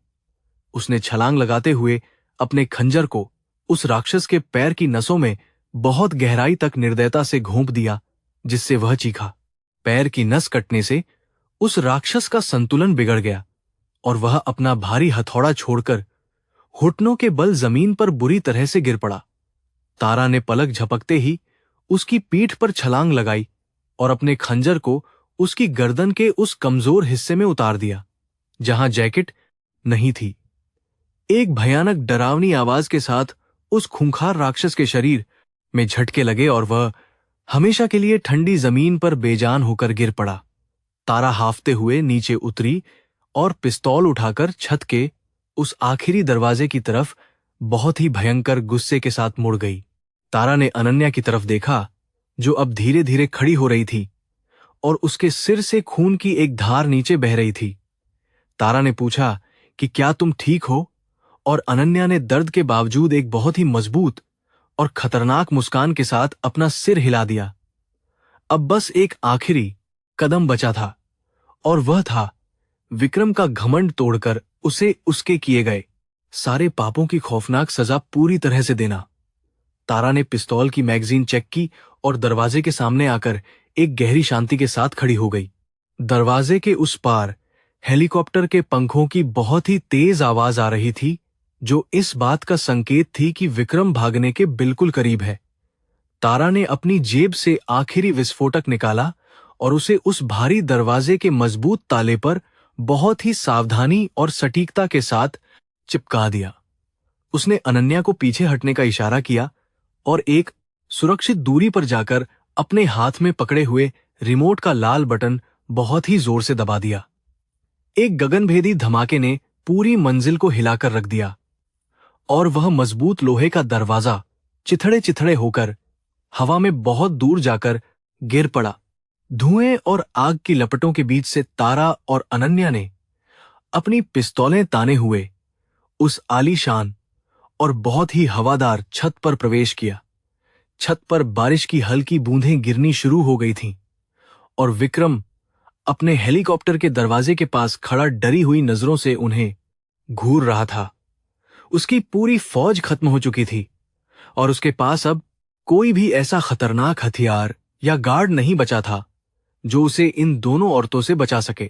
Speaker 1: उसने छलांग लगाते हुए अपने खंजर को उस राक्षस के पैर की नसों में बहुत गहराई तक निर्दयता से घोंप दिया, जिससे वह चीखा। पैर की नस कटने से उस राक्षस का संतुलन बिगड़ गया और वह अपना भारी हथौड़ा छोड़कर घुटनों के बल जमीन पर बुरी तरह से गिर पड़ा। तारा ने पलक झपकते ही उसकी पीठ पर छलांग लगाई और अपने खंजर को उसकी गर्दन के उस कमजोर हिस्से में उतार दिया। जहां जैकेट नहीं थी। एक भयानक डरावनी आवाज के साथ उस खूंखार राक्षस के शरीर में झटके लगे और वह हमेशा के लिए ठंडी जमीन पर बेजान होकर गिर पड़ा। तारा हाफते हुए नीचे उतरी और पिस्तौल उठाकर छत के उस आखिरी दरवाजे की तरफ बहुत ही भयंकर गुस्से के साथ मुड़ गई। तारा ने अनन्या की तरफ देखा, जो अब धीरे धीरे खड़ी हो रही थी और उसके सिर से खून की एक धार नीचे बह रही थी। तारा ने पूछा कि क्या तुम ठीक हो? और अनन्या ने दर्द के बावजूद एक बहुत ही मजबूत और खतरनाक मुस्कान के साथ अपना सिर हिला दिया। अब बस एक आखिरी कदम बचा था, और वह था विक्रम का घमंड तोड़कर उसे उसके किए गए सारे पापों की खौफनाक सजा पूरी तरह से देना। तारा ने पिस्तौल की मैगजीन चेक की और दरवाजे के सामने आकर एक गहरी शांति के साथ खड़ी हो गई। दरवाजे के उस पार हेलीकॉप्टर के पंखों की बहुत ही तेज आवाज आ रही थी, जो इस बात का संकेत थी कि विक्रम भागने के बिल्कुल करीब है। तारा ने अपनी जेब से आखिरी विस्फोटक निकाला और उसे उस भारी दरवाजे के मजबूत ताले पर बहुत ही सावधानी और सटीकता के साथ चिपका दिया। उसने अनन्या को पीछे हटने का इशारा किया और एक सुरक्षित दूरी पर जाकर अपने हाथ में पकड़े हुए रिमोट का लाल बटन बहुत ही जोर से दबा दिया। एक गगनभेदी धमाके ने पूरी मंजिल को हिलाकर रख दिया और वह मजबूत लोहे का दरवाजा चिथड़े चिथड़े होकर हवा में बहुत दूर जाकर गिर पड़ा। धुएं और आग की लपटों के बीच से तारा और अनन्या ने अपनी पिस्तौलें ताने हुए उस आलीशान और बहुत ही हवादार छत पर प्रवेश किया। छत पर बारिश की हल्की बूंदें गिरनी शुरू हो गई थीं और विक्रम अपने हेलीकॉप्टर के दरवाजे के पास खड़ा डरी हुई नजरों से उन्हें घूर रहा था। उसकी पूरी फौज खत्म हो चुकी थी और उसके पास अब कोई भी ऐसा खतरनाक हथियार या गार्ड नहीं बचा था जो उसे इन दोनों औरतों से बचा सके।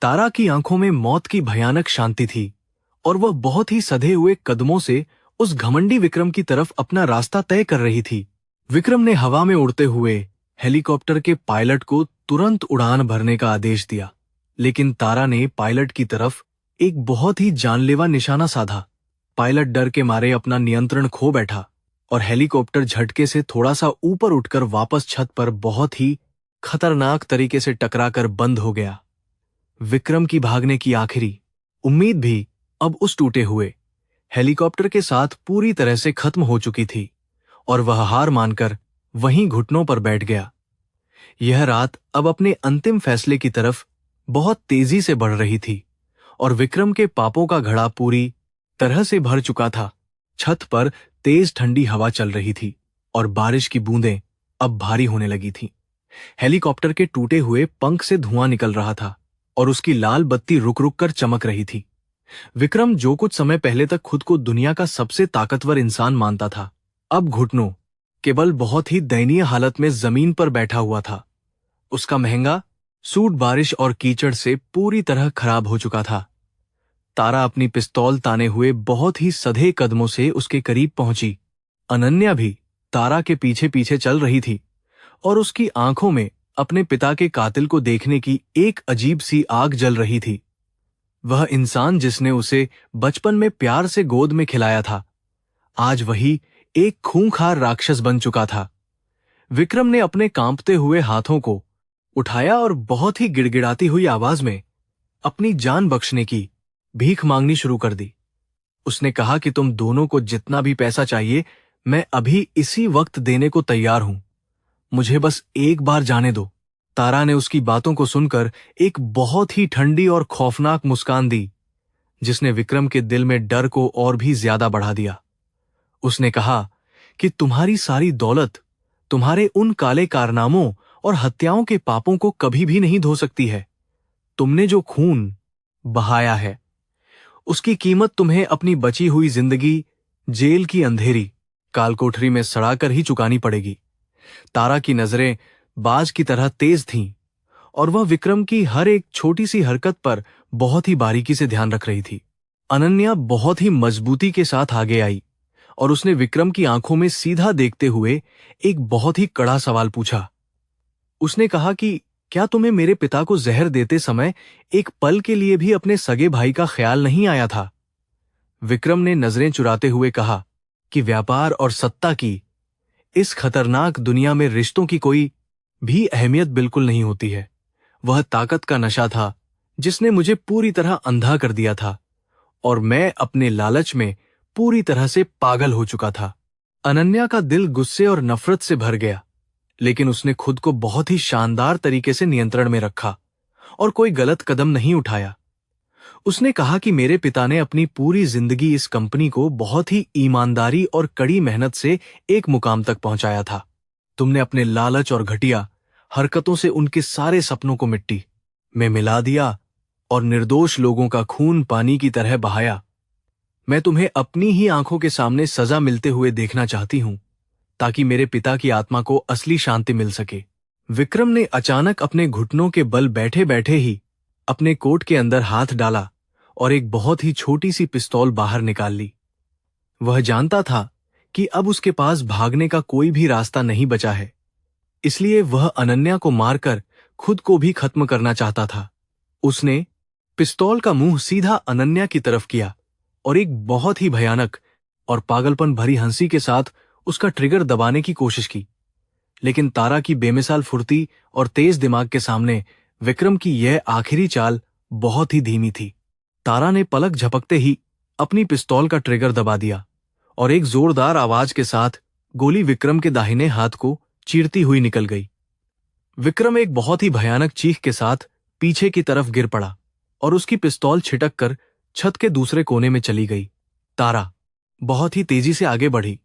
Speaker 1: तारा की आंखों में मौत की भयानक शांति थी और वह बहुत ही सधे हुए कदमों से उस घमंडी विक्रम की तरफ अपना रास्ता तय कर रही थी। विक्रम ने हवा में उड़ते हुए हेलीकॉप्टर के पायलट को तुरंत उड़ान भरने का आदेश दिया, लेकिन तारा ने पायलट की तरफ एक बहुत ही जानलेवा निशाना साधा। पायलट डर के मारे अपना नियंत्रण खो बैठा और हेलीकॉप्टर झटके से थोड़ा सा ऊपर उठकर वापस छत पर बहुत ही खतरनाक तरीके से टकराकर बंद हो गया। विक्रम की भागने की आखिरी उम्मीद भी अब उस टूटे हुए हेलीकॉप्टर के साथ पूरी तरह से खत्म हो चुकी थी और वह हार मानकर वहीं घुटनों पर बैठ गया। यह रात अब अपने अंतिम फैसले की तरफ बहुत तेजी से बढ़ रही थी और विक्रम के पापों का घड़ा पूरी तरह से भर चुका था। छत पर तेज ठंडी हवा चल रही थी और बारिश की बूंदें अब भारी होने लगी थीं। हेलीकॉप्टर के टूटे हुए पंख से धुआं निकल रहा था और उसकी लाल बत्ती रुक रुक कर चमक रही थी। विक्रम, जो कुछ समय पहले तक खुद को दुनिया का सबसे ताकतवर इंसान मानता था, अब घुटनों केवल बहुत ही दयनीय हालत में जमीन पर बैठा हुआ था। उसका महंगा सूट बारिश और कीचड़ से पूरी तरह खराब हो चुका था। तारा अपनी पिस्तौल ताने हुए बहुत ही सधे कदमों से उसके करीब पहुंची। अनन्या भी तारा के पीछे पीछे चल रही थी और उसकी आंखों में अपने पिता के कातिल को देखने की एक अजीब सी आग जल रही थी। वह इंसान जिसने उसे बचपन में प्यार से गोद में खिलाया था, आज वही एक खूंखार राक्षस बन चुका था। विक्रम ने अपने कांपते हुए हाथों को उठाया और बहुत ही गिड़गिड़ाती हुई आवाज में अपनी जान बख्शने की भीख मांगनी शुरू कर दी। उसने कहा कि तुम दोनों को जितना भी पैसा चाहिए मैं अभी इसी वक्त देने को तैयार हूं, मुझे बस एक बार जाने दो। तारा ने उसकी बातों को सुनकर एक बहुत ही ठंडी और खौफनाक मुस्कान दी, जिसने विक्रम के दिल में डर को और भी ज्यादा बढ़ा दिया। उसने कहा कि तुम्हारी सारी दौलत तुम्हारे उन काले कारनामों और हत्याओं के पापों को कभी भी नहीं धो सकती है। तुमने जो खून बहाया है उसकी कीमत तुम्हें अपनी बची हुई जिंदगी जेल की अंधेरी कालकोठरी में सड़ाकर ही चुकानी पड़ेगी। तारा की नजरें बाज की तरह तेज थीं और वह विक्रम की हर एक छोटी सी हरकत पर बहुत ही बारीकी से ध्यान रख रही थी। अनन्या बहुत ही मजबूती के साथ आगे आई और उसने विक्रम की आंखों में सीधा देखते हुए एक बहुत ही कड़ा सवाल पूछा। उसने कहा कि क्या तुम्हें मेरे पिता को जहर देते समय एक पल के लिए भी अपने सगे भाई का ख्याल नहीं आया था? विक्रम ने नजरें चुराते हुए कहा कि व्यापार और सत्ता की इस खतरनाक दुनिया में रिश्तों की कोई भी अहमियत बिल्कुल नहीं होती है। वह ताकत का नशा था जिसने मुझे पूरी तरह अंधा कर दिया था और मैं अपने लालच में पूरी तरह से पागल हो चुका था। अनन्या का दिल गुस्से और नफरत से भर गया, लेकिन उसने खुद को बहुत ही शानदार तरीके से नियंत्रण में रखा और कोई गलत कदम नहीं उठाया। उसने कहा कि मेरे पिता ने अपनी पूरी जिंदगी इस कंपनी को बहुत ही ईमानदारी और कड़ी मेहनत से एक मुकाम तक पहुंचाया था। तुमने अपने लालच और घटिया हरकतों से उनके सारे सपनों को मिट्टी में मिला दिया और निर्दोष लोगों का खून पानी की तरह बहाया। मैं तुम्हें अपनी ही आंखों के सामने सजा मिलते हुए देखना चाहती हूं, ताकि मेरे पिता की आत्मा को असली शांति मिल सके। विक्रम ने अचानक अपने घुटनों के बल बैठे बैठे ही अपने कोट के अंदर हाथ डाला और एक बहुत ही छोटी सी पिस्तौल बाहर निकाल ली। वह जानता था कि अब उसके पास भागने का कोई भी रास्ता नहीं बचा है, इसलिए वह अनन्या को मारकर खुद को भी खत्म करना चाहता था। उसने पिस्तौल का मुंह सीधा अनन्या की तरफ किया और एक बहुत ही भयानक और पागलपन भरी हंसी के साथ उसका ट्रिगर दबाने की कोशिश की। लेकिन तारा की बेमिसाल फुर्ती और तेज दिमाग के सामने विक्रम की यह आखिरी चाल बहुत ही धीमी थी। तारा ने पलक झपकते ही अपनी पिस्तौल का ट्रिगर दबा दिया और एक जोरदार आवाज के साथ गोली विक्रम के दाहिने हाथ को चीरती हुई निकल गई। विक्रम एक बहुत ही भयानक चीख के साथ पीछे की तरफ गिर पड़ा और उसकी पिस्तौल छिटक कर छत के दूसरे कोने में चली गई। तारा बहुत ही तेजी से आगे बढ़ी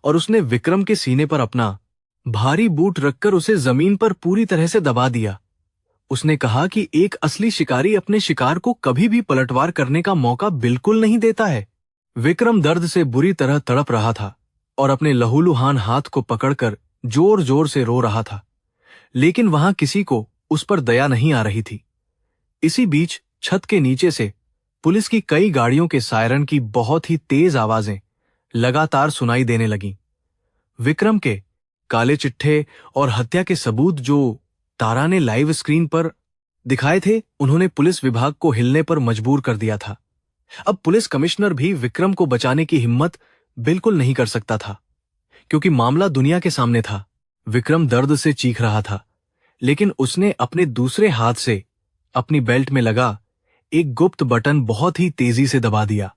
Speaker 1: और उसने विक्रम के सीने पर अपना भारी बूट रखकर उसे जमीन पर पूरी तरह से दबा दिया। उसने कहा कि एक असली शिकारी अपने शिकार को कभी भी पलटवार करने का मौका बिल्कुल नहीं देता है। विक्रम दर्द से बुरी तरह तड़प रहा था और अपने लहूलुहान हाथ को पकड़कर जोर जोर से रो रहा था, लेकिन वहां किसी को उस पर दया नहीं आ रही थी। इसी बीच छत के नीचे से पुलिस की कई गाड़ियों के सायरन की बहुत ही तेज आवाजें लगातार सुनाई देने लगीं। विक्रम के काले चिट्ठे और हत्या के सबूत जो तारा ने लाइव स्क्रीन पर दिखाए थे, उन्होंने पुलिस विभाग को हिलने पर मजबूर कर दिया था। अब पुलिस कमिश्नर भी विक्रम को बचाने की हिम्मत बिल्कुल नहीं कर सकता था, क्योंकि मामला दुनिया के सामने था। विक्रम दर्द से चीख रहा था, लेकिन उसने अपने दूसरे हाथ से अपनी बेल्ट में लगा एक गुप्त बटन बहुत ही तेजी से दबा दिया।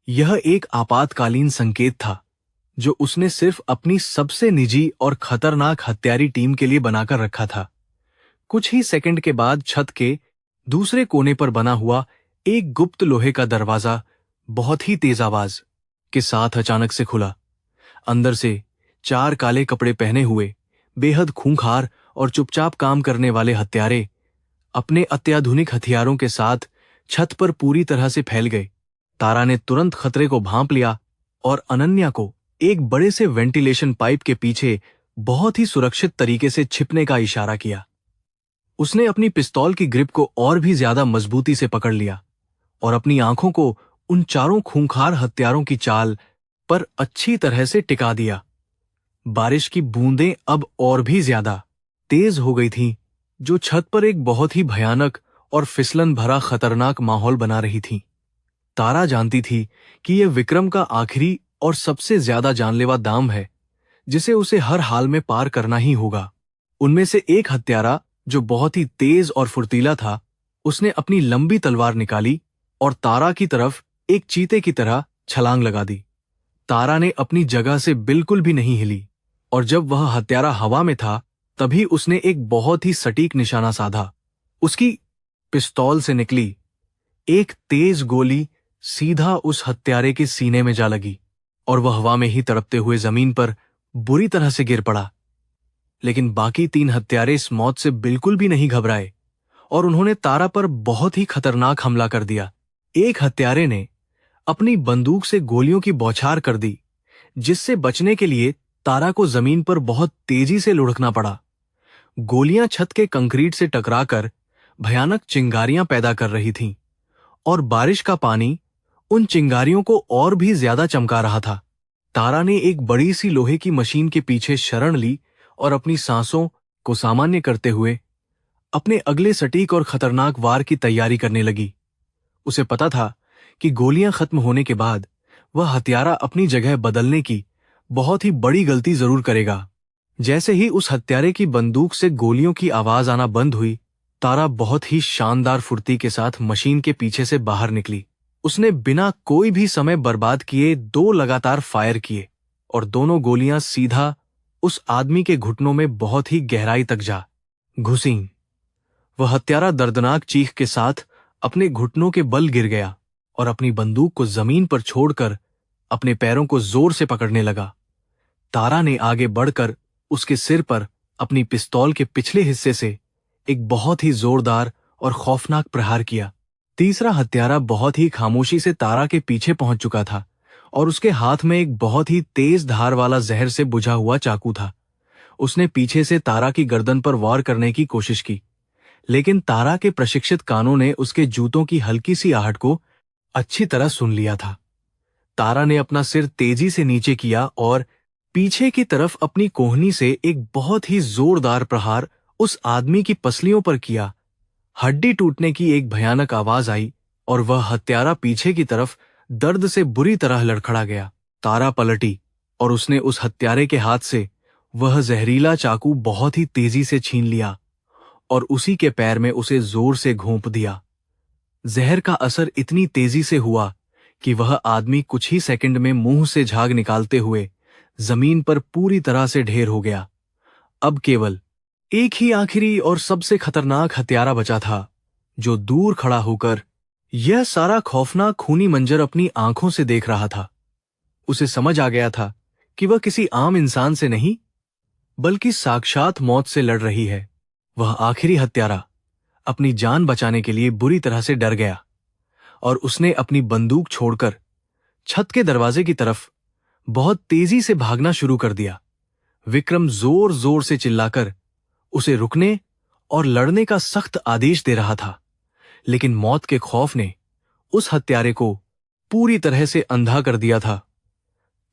Speaker 1: यह एक आपातकालीन संकेत था जो उसने सिर्फ अपनी सबसे निजी और खतरनाक हत्यारी टीम के लिए बनाकर रखा था। कुछ ही सेकंड के बाद छत के दूसरे कोने पर बना हुआ एक गुप्त लोहे का दरवाजा बहुत ही तेज आवाज के साथ अचानक से खुला। अंदर से 4 काले कपड़े पहने हुए बेहद खूंखार और चुपचाप काम करने वाले हत्यारे अपने अत्याधुनिक हथियारों के साथ छत पर पूरी तरह से फैल गए। तारा ने तुरंत खतरे को भांप लिया और अनन्या को एक बड़े से वेंटिलेशन पाइप के पीछे बहुत ही सुरक्षित तरीके से छिपने का इशारा किया। उसने अपनी पिस्तौल की ग्रिप को और भी ज्यादा मजबूती से पकड़ लिया और अपनी आंखों को उन 4 खूंखार हत्यारों की चाल पर अच्छी तरह से टिका दिया। बारिश की बूंदें अब और भी ज्यादा तेज हो गई थीं, जो छत पर एक बहुत ही भयानक और फिसलन भरा खतरनाक माहौल बना रही थीं। तारा जानती थी कि यह विक्रम का आखिरी और सबसे ज्यादा जानलेवा दांव है, जिसे उसे हर हाल में पार करना ही होगा। उनमें से एक हत्यारा, जो बहुत ही तेज और फुर्तीला था, उसने अपनी लंबी तलवार निकाली और तारा की तरफ एक चीते की तरह छलांग लगा दी। तारा ने अपनी जगह से बिल्कुल भी नहीं हिली और जब वह हत्यारा हवा में था, तभी उसने एक बहुत ही सटीक निशाना साधा। उसकी पिस्तौल से निकली एक तेज गोली सीधा उस हत्यारे के सीने में जा लगी और वह हवा में ही तड़पते हुए जमीन पर बुरी तरह से गिर पड़ा। लेकिन बाकी 3 हत्यारे इस मौत से बिल्कुल भी नहीं घबराए और उन्होंने तारा पर बहुत ही खतरनाक हमला कर दिया। एक हत्यारे ने अपनी बंदूक से गोलियों की बौछार कर दी, जिससे बचने के लिए तारा को जमीन पर बहुत तेजी से लुढ़कना पड़ा। गोलियां छत के कंक्रीट से टकराकर भयानक चिंगारियां पैदा कर रही थीं और बारिश का पानी उन चिंगारियों को और भी ज्यादा चमका रहा था। तारा ने एक बड़ी सी लोहे की मशीन के पीछे शरण ली और अपनी सांसों को सामान्य करते हुए अपने अगले सटीक और खतरनाक वार की तैयारी करने लगी। उसे पता था कि गोलियां खत्म होने के बाद वह हत्यारा अपनी जगह बदलने की बहुत ही बड़ी गलती जरूर करेगा। जैसे ही उस हत्यारे की बंदूक से गोलियों की आवाज आना बंद हुई, तारा बहुत ही शानदार फुर्ती के साथ मशीन के पीछे से बाहर निकली। उसने बिना कोई भी समय बर्बाद किए 2 लगातार फायर किए और दोनों गोलियां सीधा उस आदमी के घुटनों में बहुत ही गहराई तक जा घुसीं। वह हत्यारा दर्दनाक चीख के साथ अपने घुटनों के बल गिर गया और अपनी बंदूक को जमीन पर छोड़कर अपने पैरों को जोर से पकड़ने लगा। तारा ने आगे बढ़कर उसके सिर पर अपनी पिस्तौल के पिछले हिस्से से एक बहुत ही जोरदार और खौफनाक प्रहार किया। तीसरा हत्यारा बहुत ही खामोशी से तारा के पीछे पहुंच चुका था और उसके हाथ में एक बहुत ही तेज धार वाला जहर से बुझा हुआ चाकू था। उसने पीछे से तारा की गर्दन पर वार करने की कोशिश की, लेकिन तारा के प्रशिक्षित कानों ने उसके जूतों की हल्की सी आहट को अच्छी तरह सुन लिया था। तारा ने अपना सिर तेजी से नीचे किया और पीछे की तरफ अपनी कोहनी से एक बहुत ही जोरदार प्रहार उस आदमी की पसलियों पर किया। हड्डी टूटने की एक भयानक आवाज आई और वह हत्यारा पीछे की तरफ दर्द से बुरी तरह लड़खड़ा गया। तारा पलटी और उसने उस हत्यारे के हाथ से वह जहरीला चाकू बहुत ही तेजी से छीन लिया और उसी के पैर में उसे जोर से घोंप दिया। जहर का असर इतनी तेजी से हुआ कि वह आदमी कुछ ही सेकंड में मुंह से झाग निकालते हुए जमीन पर पूरी तरह से ढेर हो गया। अब केवल एक ही आखिरी और सबसे खतरनाक हत्यारा बचा था, जो दूर खड़ा होकर यह सारा खौफनाक खूनी मंजर अपनी आंखों से देख रहा था। उसे समझ आ गया था कि वह किसी आम इंसान से नहीं, बल्कि साक्षात मौत से लड़ रही है। वह आखिरी हत्यारा अपनी जान बचाने के लिए बुरी तरह से डर गया और उसने अपनी बंदूक छोड़कर छत के दरवाजे की तरफ बहुत तेजी से भागना शुरू कर दिया। विक्रम जोर जोर से चिल्लाकर उसे रुकने और लड़ने का सख्त आदेश दे रहा था, लेकिन मौत के खौफ ने उस हत्यारे को पूरी तरह से अंधा कर दिया था।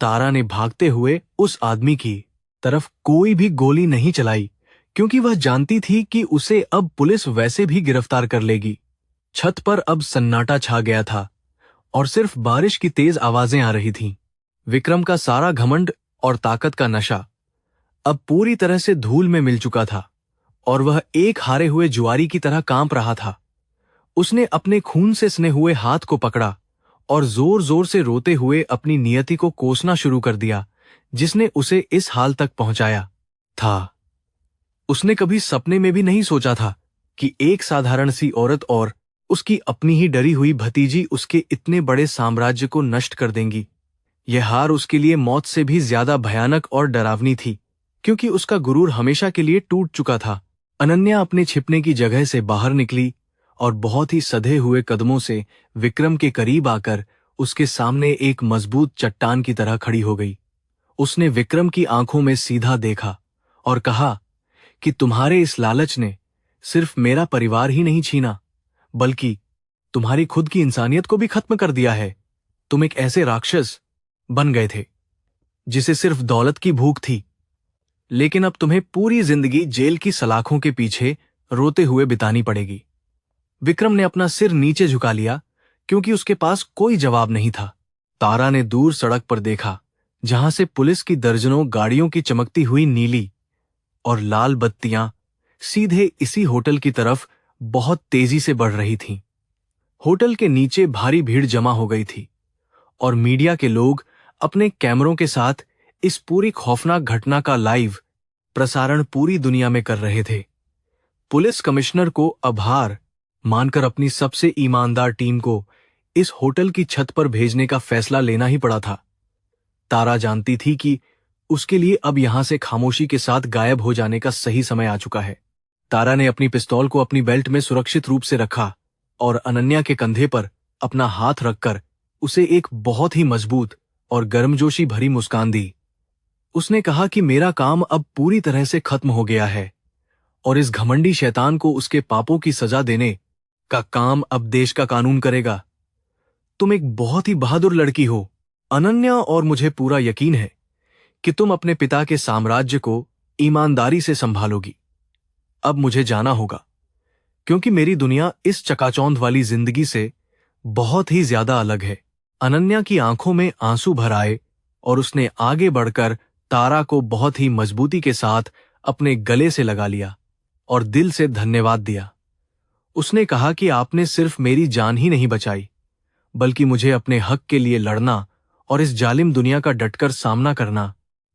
Speaker 1: तारा ने भागते हुए उस आदमी की तरफ कोई भी गोली नहीं चलाई, क्योंकि वह जानती थी कि उसे अब पुलिस वैसे भी गिरफ्तार कर लेगी। छत पर अब सन्नाटा छा गया था और सिर्फ बारिश की तेज आवाजें आ रही थीं। विक्रम का सारा घमंड और ताकत का नशा अब पूरी तरह से धूल में मिल चुका था और वह एक हारे हुए जुआरी की तरह कांप रहा था। उसने अपने खून से सने हुए हाथ को पकड़ा और जोर जोर से रोते हुए अपनी नियति को कोसना शुरू कर दिया, जिसने उसे इस हाल तक पहुंचाया था। उसने कभी सपने में भी नहीं सोचा था कि एक साधारण सी औरत और उसकी अपनी ही डरी हुई भतीजी उसके इतने बड़े साम्राज्य को नष्ट कर देंगी। यह हार उसके लिए मौत से भी ज्यादा भयानक और डरावनी थी, क्योंकि उसका गुरूर हमेशा के लिए टूट चुका था। अनन्या अपने छिपने की जगह से बाहर निकली और बहुत ही सधे हुए कदमों से विक्रम के करीब आकर उसके सामने एक मजबूत चट्टान की तरह खड़ी हो गई। उसने विक्रम की आंखों में सीधा देखा और कहा कि तुम्हारे इस लालच ने सिर्फ मेरा परिवार ही नहीं छीना, बल्कि तुम्हारी खुद की इंसानियत को भी खत्म कर दिया है। तुम एक ऐसे राक्षस बन गए थे जिसे सिर्फ दौलत की भूख थी, लेकिन अब तुम्हें पूरी जिंदगी जेल की सलाखों के पीछे रोते हुए बितानी पड़ेगी। विक्रम ने अपना सिर नीचे झुका लिया, क्योंकि उसके पास कोई जवाब नहीं था। तारा ने दूर सड़क पर देखा, जहां से पुलिस की दर्जनों गाड़ियों की चमकती हुई नीली और लाल बत्तियां सीधे इसी होटल की तरफ बहुत तेजी से बढ़ रही थीं। होटल के नीचे भारी भीड़ जमा हो गई थी और मीडिया के लोग अपने कैमरों के साथ इस पूरी खौफनाक घटना का लाइव प्रसारण पूरी दुनिया में कर रहे थे। पुलिस कमिश्नर को आभार मानकर अपनी सबसे ईमानदार टीम को इस होटल की छत पर भेजने का फैसला लेना ही पड़ा था। तारा जानती थी कि उसके लिए अब यहां से खामोशी के साथ गायब हो जाने का सही समय आ चुका है। तारा ने अपनी पिस्तौल को अपनी बेल्ट में सुरक्षित रूप से रखा और अनन्या के कंधे पर अपना हाथ रखकर उसे एक बहुत ही मजबूत और गर्मजोशी भरी मुस्कान दी। उसने कहा कि मेरा काम अब पूरी तरह से खत्म हो गया है और इस घमंडी शैतान को उसके पापों की सजा देने का काम अब देश का कानून करेगा। तुम एक बहुत ही बहादुर लड़की हो, अनन्या, और मुझे पूरा यकीन है कि तुम अपने पिता के साम्राज्य को ईमानदारी से संभालोगी। अब मुझे जाना होगा, क्योंकि मेरी दुनिया इस चकाचौंध वाली जिंदगी से बहुत ही ज्यादा अलग है। अनन्या की आंखों में आंसू भर आए और उसने आगे बढ़कर तारा को बहुत ही मजबूती के साथ अपने गले से लगा लिया और दिल से धन्यवाद दिया। उसने कहा कि आपने सिर्फ मेरी जान ही नहीं बचाई, बल्कि मुझे अपने हक के लिए लड़ना और इस जालिम दुनिया का डटकर सामना करना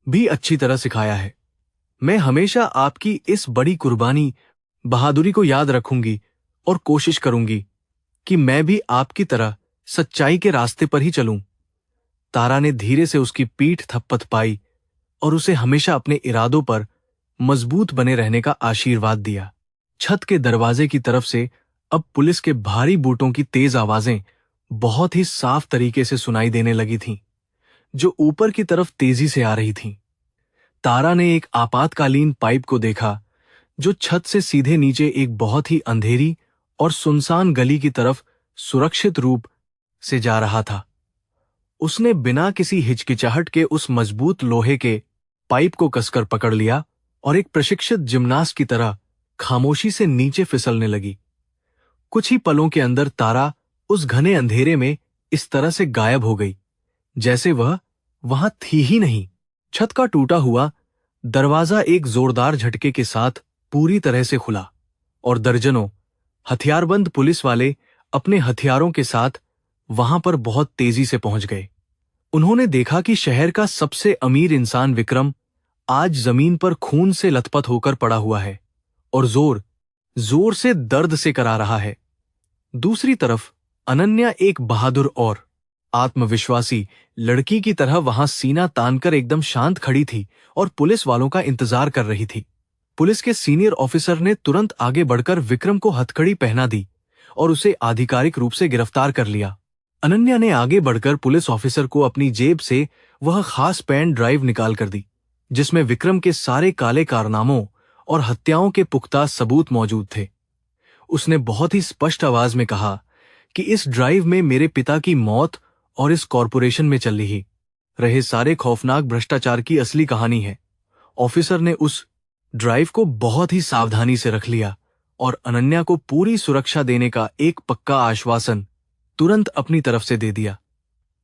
Speaker 1: भी अच्छी तरह सिखाया है। मैं हमेशा आपकी इस बड़ी कुर्बानी, बहादुरी को याद रखूंगी और कोशिश करूंगी कि मैं भी आपकी तरह सच्चाई के रास्ते पर ही चलूं। तारा ने धीरे से उसकी पीठ थपथपाई और उसे हमेशा अपने इरादों पर मजबूत बने रहने का आशीर्वाद दिया। छत के दरवाजे की तरफ से अब पुलिस के भारी बूटों की तेज आवाजें बहुत ही साफ तरीके से सुनाई देने लगी थीं, जो ऊपर की तरफ तेजी से आ रही थीं। तारा ने एक आपातकालीन पाइप को देखा जो छत से सीधे नीचे एक बहुत ही अंधेरी और सुनसान गली की तरफ सुरक्षित रूप से जा रहा था। उसने बिना किसी हिचकिचाहट के उस मजबूत लोहे के पाइप को कसकर पकड़ लिया और एक प्रशिक्षित जिम्नास्ट की तरह खामोशी से नीचे फिसलने लगी। कुछ ही पलों के अंदर तारा उस घने अंधेरे में इस तरह से गायब हो गई जैसे वह वहां थी ही नहीं। छत का टूटा हुआ दरवाजा एक जोरदार झटके के साथ पूरी तरह से खुला और दर्जनों हथियारबंद पुलिस वाले अपने हथियारों के साथ वहां पर बहुत तेजी से पहुंच गए। उन्होंने देखा कि शहर का सबसे अमीर इंसान विक्रम आज जमीन पर खून से लथपथ होकर पड़ा हुआ है और जोर जोर से दर्द से करा रहा है। दूसरी तरफ अनन्या एक बहादुर और आत्मविश्वासी लड़की की तरह वहां सीना तानकर एकदम शांत खड़ी थी और पुलिस वालों का इंतजार कर रही थी। पुलिस के सीनियर ऑफिसर ने तुरंत आगे बढ़कर विक्रम को हथकड़ी पहना दी और उसे आधिकारिक रूप से गिरफ्तार कर लिया। अनन्या ने आगे बढ़कर पुलिस ऑफिसर को अपनी जेब से वह खास पेन ड्राइव निकाल कर दी जिसमें विक्रम के सारे काले कारनामों और हत्याओं के पुख्ता सबूत मौजूद थे। उसने बहुत ही स्पष्ट आवाज में कहा कि इस ड्राइव में मेरे पिता की मौत और इस कॉरपोरेशन में चल रहे सारे खौफनाक भ्रष्टाचार की असली कहानी है। ऑफिसर ने उस ड्राइव को बहुत ही सावधानी से रख लिया और अनन्या को पूरी सुरक्षा देने का एक पक्का आश्वासन तुरंत अपनी तरफ से दे दिया।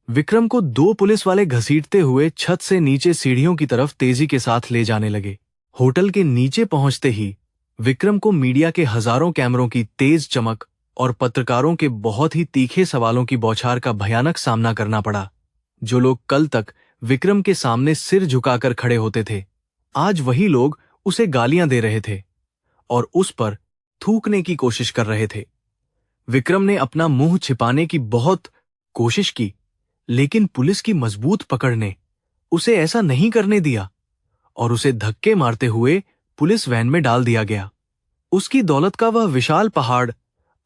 Speaker 1: विक्रम को दो पुलिस वाले घसीटते हुए छत से नीचे सीढ़ियों की तरफ तेजी के साथ ले जाने लगे। होटल के नीचे पहुंचते ही विक्रम को मीडिया के हजारों कैमरों की तेज चमक और पत्रकारों के बहुत ही तीखे सवालों की बौछार का भयानक सामना करना पड़ा। जो लोग कल तक विक्रम के सामने सिर झुकाकर खड़े होते थे, आज वही लोग उसे गालियां दे रहे थे और उस पर थूकने की कोशिश कर रहे थे। विक्रम ने अपना मुंह छिपाने की बहुत कोशिश की, लेकिन पुलिस की मजबूत पकड़ ने उसे ऐसा नहीं करने दिया और उसे धक्के मारते हुए पुलिस वैन में डाल दिया गया। उसकी दौलत का वह विशाल पहाड़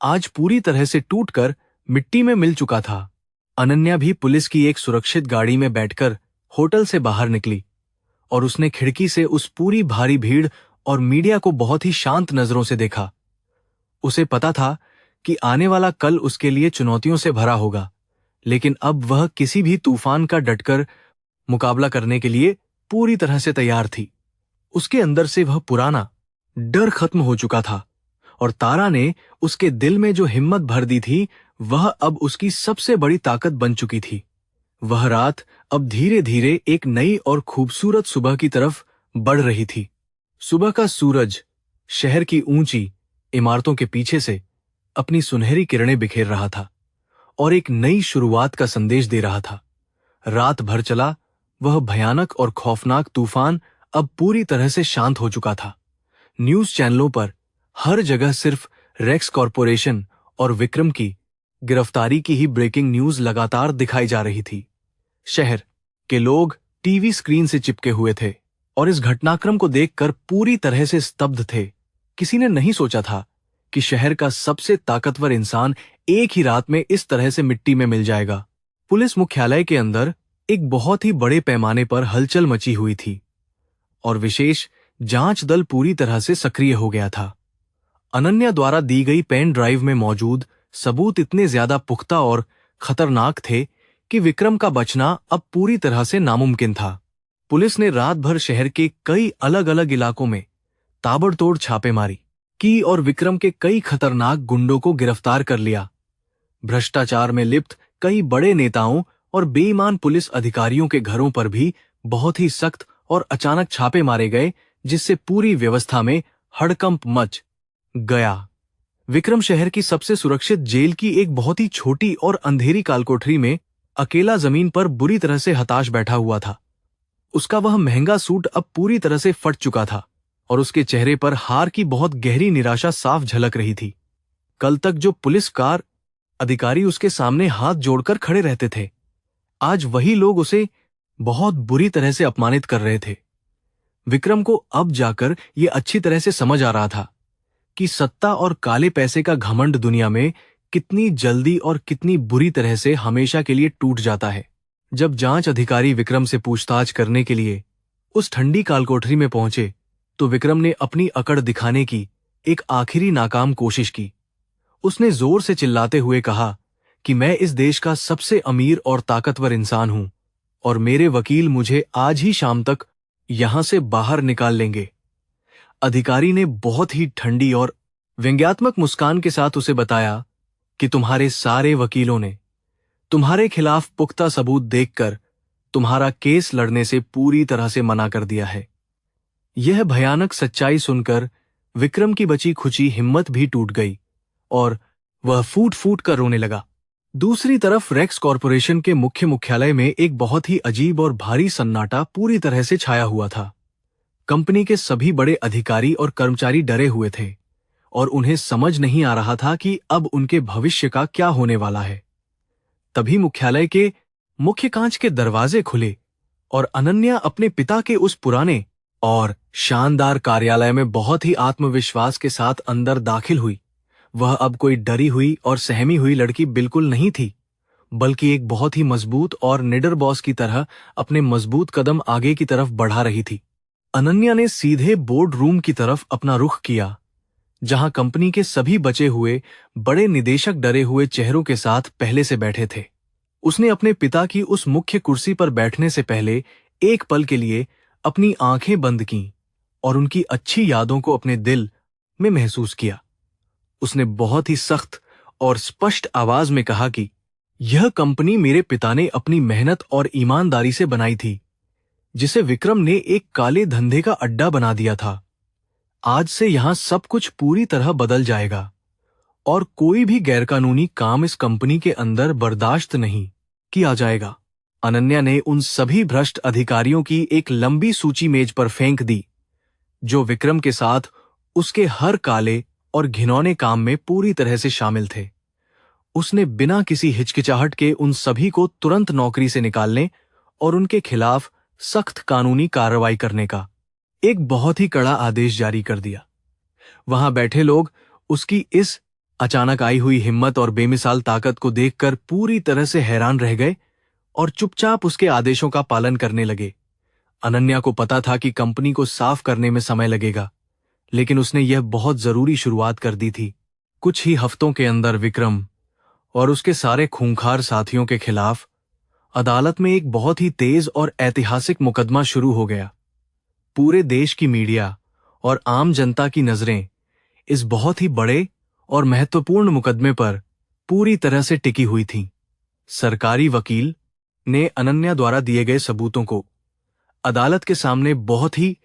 Speaker 1: आज पूरी तरह से टूटकर मिट्टी में मिल चुका था। अनन्या भी पुलिस की एक सुरक्षित गाड़ी में बैठकर होटल से बाहर निकली और उसने खिड़की से उस पूरी भारी भीड़ और मीडिया को बहुत ही शांत नजरों से देखा। उसे पता था कि आने वाला कल उसके लिए चुनौतियों से भरा होगा, लेकिन अब वह किसी भी तूफान का डटकर मुकाबला करने के लिए पूरी तरह से तैयार थी। उसके अंदर से वह पुराना डर खत्म हो चुका था और तारा ने उसके दिल में जो हिम्मत भर दी थी वह अब उसकी सबसे बड़ी ताकत बन चुकी थी। वह रात अब धीरे धीरे एक नई और खूबसूरत सुबह की तरफ बढ़ रही थी। सुबह का सूरज शहर की ऊंची इमारतों के पीछे से अपनी सुनहरी किरणें बिखेर रहा था और एक नई शुरुआत का संदेश दे रहा था। रात भर चला वह भयानक और खौफनाक तूफान अब पूरी तरह से शांत हो चुका था। न्यूज चैनलों पर हर जगह सिर्फ रेक्स कॉरपोरेशन और विक्रम की गिरफ्तारी की ही ब्रेकिंग न्यूज लगातार दिखाई जा रही थी। शहर के लोग टीवी स्क्रीन से चिपके हुए थे और इस घटनाक्रम को देखकर पूरी तरह से स्तब्ध थे। किसी ने नहीं सोचा था कि शहर का सबसे ताकतवर इंसान एक ही रात में इस तरह से मिट्टी में मिल जाएगा। पुलिस मुख्यालय के अंदर एक बहुत ही बड़े पैमाने पर हलचल मची हुई थी और विशेष जांच दल पूरी तरह से सक्रिय हो गया था। अनन्या द्वारा दी गई पेन ड्राइव में मौजूद सबूत इतने ज्यादा पुख्ता और खतरनाक थे कि विक्रम का बचना अब पूरी तरह से नामुमकिन था। पुलिस ने रात भर शहर के कई अलग अलग इलाकों में ताबड़तोड़ छापे मारी, की और विक्रम के कई खतरनाक गुंडों को गिरफ्तार कर लिया। भ्रष्टाचार में लिप्त कई बड़े नेताओं और बेईमान पुलिस अधिकारियों के घरों पर भी बहुत ही सख्त और अचानक छापे मारे गए, जिससे पूरी व्यवस्था में हड़कंप मच गया। विक्रम शहर की सबसे सुरक्षित जेल की एक बहुत ही छोटी और अंधेरी कालकोठरी में अकेला जमीन पर बुरी तरह से हताश बैठा हुआ था। उसका वह महंगा सूट अब पूरी तरह से फट चुका था और उसके चेहरे पर हार की बहुत गहरी निराशा साफ झलक रही थी। कल तक जो पुलिसकार अधिकारी उसके सामने हाथ जोड़कर खड़े रहते थे, आज वही लोग उसे बहुत बुरी तरह से अपमानित कर रहे थे। विक्रम को अब जाकर यह अच्छी तरह से समझ आ रहा था कि सत्ता और काले पैसे का घमंड दुनिया में कितनी जल्दी और कितनी बुरी तरह से हमेशा के लिए टूट जाता है। जब जांच अधिकारी विक्रम से पूछताछ करने के लिए उस ठंडी कालकोठरी में पहुंचे, तो विक्रम ने अपनी अकड़ दिखाने की एक आखिरी नाकाम कोशिश की। उसने जोर से चिल्लाते हुए कहा कि मैं इस देश का सबसे अमीर और ताकतवर इंसान हूं और मेरे वकील मुझे आज ही शाम तक यहां से बाहर निकाल लेंगे। अधिकारी ने बहुत ही ठंडी और व्यंग्यात्मक मुस्कान के साथ उसे बताया कि तुम्हारे सारे वकीलों ने तुम्हारे खिलाफ पुख्ता सबूत देखकर तुम्हारा केस लड़ने से पूरी तरह से मना कर दिया है। यह भयानक सच्चाई सुनकर विक्रम की बची खुची हिम्मत भी टूट गई और वह फूट फूट कर रोने लगा। दूसरी तरफ रेक्स कॉरपोरेशन के मुख्यालय में एक बहुत ही अजीब और भारी सन्नाटा पूरी तरह से छाया हुआ था। कंपनी के सभी बड़े अधिकारी और कर्मचारी डरे हुए थे और उन्हें समझ नहीं आ रहा था कि अब उनके भविष्य का क्या होने वाला है। तभी मुख्यालय के मुख्य कांच के दरवाजे खुले और अनन्या अपने पिता के उस पुराने और शानदार कार्यालय में बहुत ही आत्मविश्वास के साथ अंदर दाखिल हुई। वह अब कोई डरी हुई और सहमी हुई लड़की बिल्कुल नहीं थी, बल्कि एक बहुत ही मजबूत और निडर बॉस की तरह अपने मजबूत कदम आगे की तरफ बढ़ा रही थी। अनन्या ने सीधे बोर्ड रूम की तरफ अपना रुख किया, जहां कंपनी के सभी बचे हुए बड़े निदेशक डरे हुए चेहरों के साथ पहले से बैठे थे। उसने अपने पिता की उस मुख्य कुर्सी पर बैठने से पहले एक पल के लिए अपनी आंखें बंद कीं और उनकी अच्छी यादों को अपने दिल में महसूस किया। उसने बहुत ही सख्त और स्पष्ट आवाज में कहा कि यह कंपनी मेरे पिता ने अपनी मेहनत और ईमानदारी से बनाई थी, जिसे विक्रम ने एक काले धंधे का अड्डा बना दिया था। आज से यहां सब कुछ पूरी तरह बदल जाएगा और कोई भी गैरकानूनी काम इस कंपनी के अंदर बर्दाश्त नहीं किया जाएगा। अनन्या ने उन सभी भ्रष्ट अधिकारियों की एक लंबी सूची मेज पर फेंक दी, जो विक्रम के साथ उसके हर काले और घिनौने काम में पूरी तरह से शामिल थे। उसने बिना किसी हिचकिचाहट के उन सभी को तुरंत नौकरी से निकालने और उनके खिलाफ सख्त कानूनी कार्रवाई करने का एक बहुत ही कड़ा आदेश जारी कर दिया। वहां बैठे लोग उसकी इस अचानक आई हुई हिम्मत और बेमिसाल ताकत को देखकर पूरी तरह से हैरान रह गए और चुपचाप उसके आदेशों का पालन करने लगे। अनन्या को पता था कि कंपनी को साफ करने में समय लगेगा, लेकिन उसने यह बहुत जरूरी शुरुआत कर दी थी। कुछ ही हफ्तों के अंदर विक्रम और उसके सारे खूंखार साथियों के खिलाफ अदालत में एक बहुत ही तेज और ऐतिहासिक मुकदमा शुरू हो गया। पूरे देश की मीडिया और आम जनता की नजरें इस बहुत ही बड़े और महत्वपूर्ण मुकदमे पर पूरी तरह से टिकी हुई थीं। सरकारी वकील ने अनन्या द्वारा दिए गए सबूतों को अदालत के सामने बहुत ही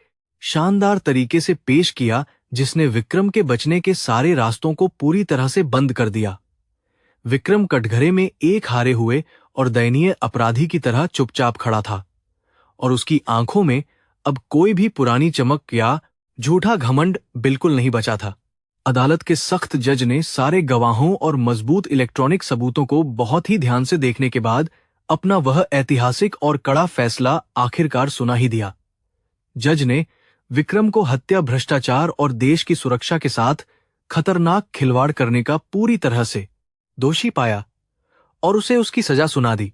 Speaker 1: शानदार तरीके से पेश किया, जिसने विक्रम के बचने के सारे रास्तों को पूरी तरह से बंद कर दिया। विक्रम कटघरे में एक हारे हुए और दयनीय अपराधी की तरह चुपचाप खड़ा था और उसकी आंखों में अब कोई भी पुरानी चमक या झूठा घमंड बिल्कुल नहीं बचा था। अदालत के सख्त जज ने सारे गवाहों और मजबूत इलेक्ट्रॉनिक सबूतों को बहुत ही ध्यान से देखने के बाद अपना वह ऐतिहासिक और कड़ा फैसला आखिरकार सुना ही दिया। जज ने विक्रम को हत्या, भ्रष्टाचार और देश की सुरक्षा के साथ खतरनाक खिलवाड़ करने का पूरी तरह से दोषी पाया और उसे उसकी सजा सुना दी।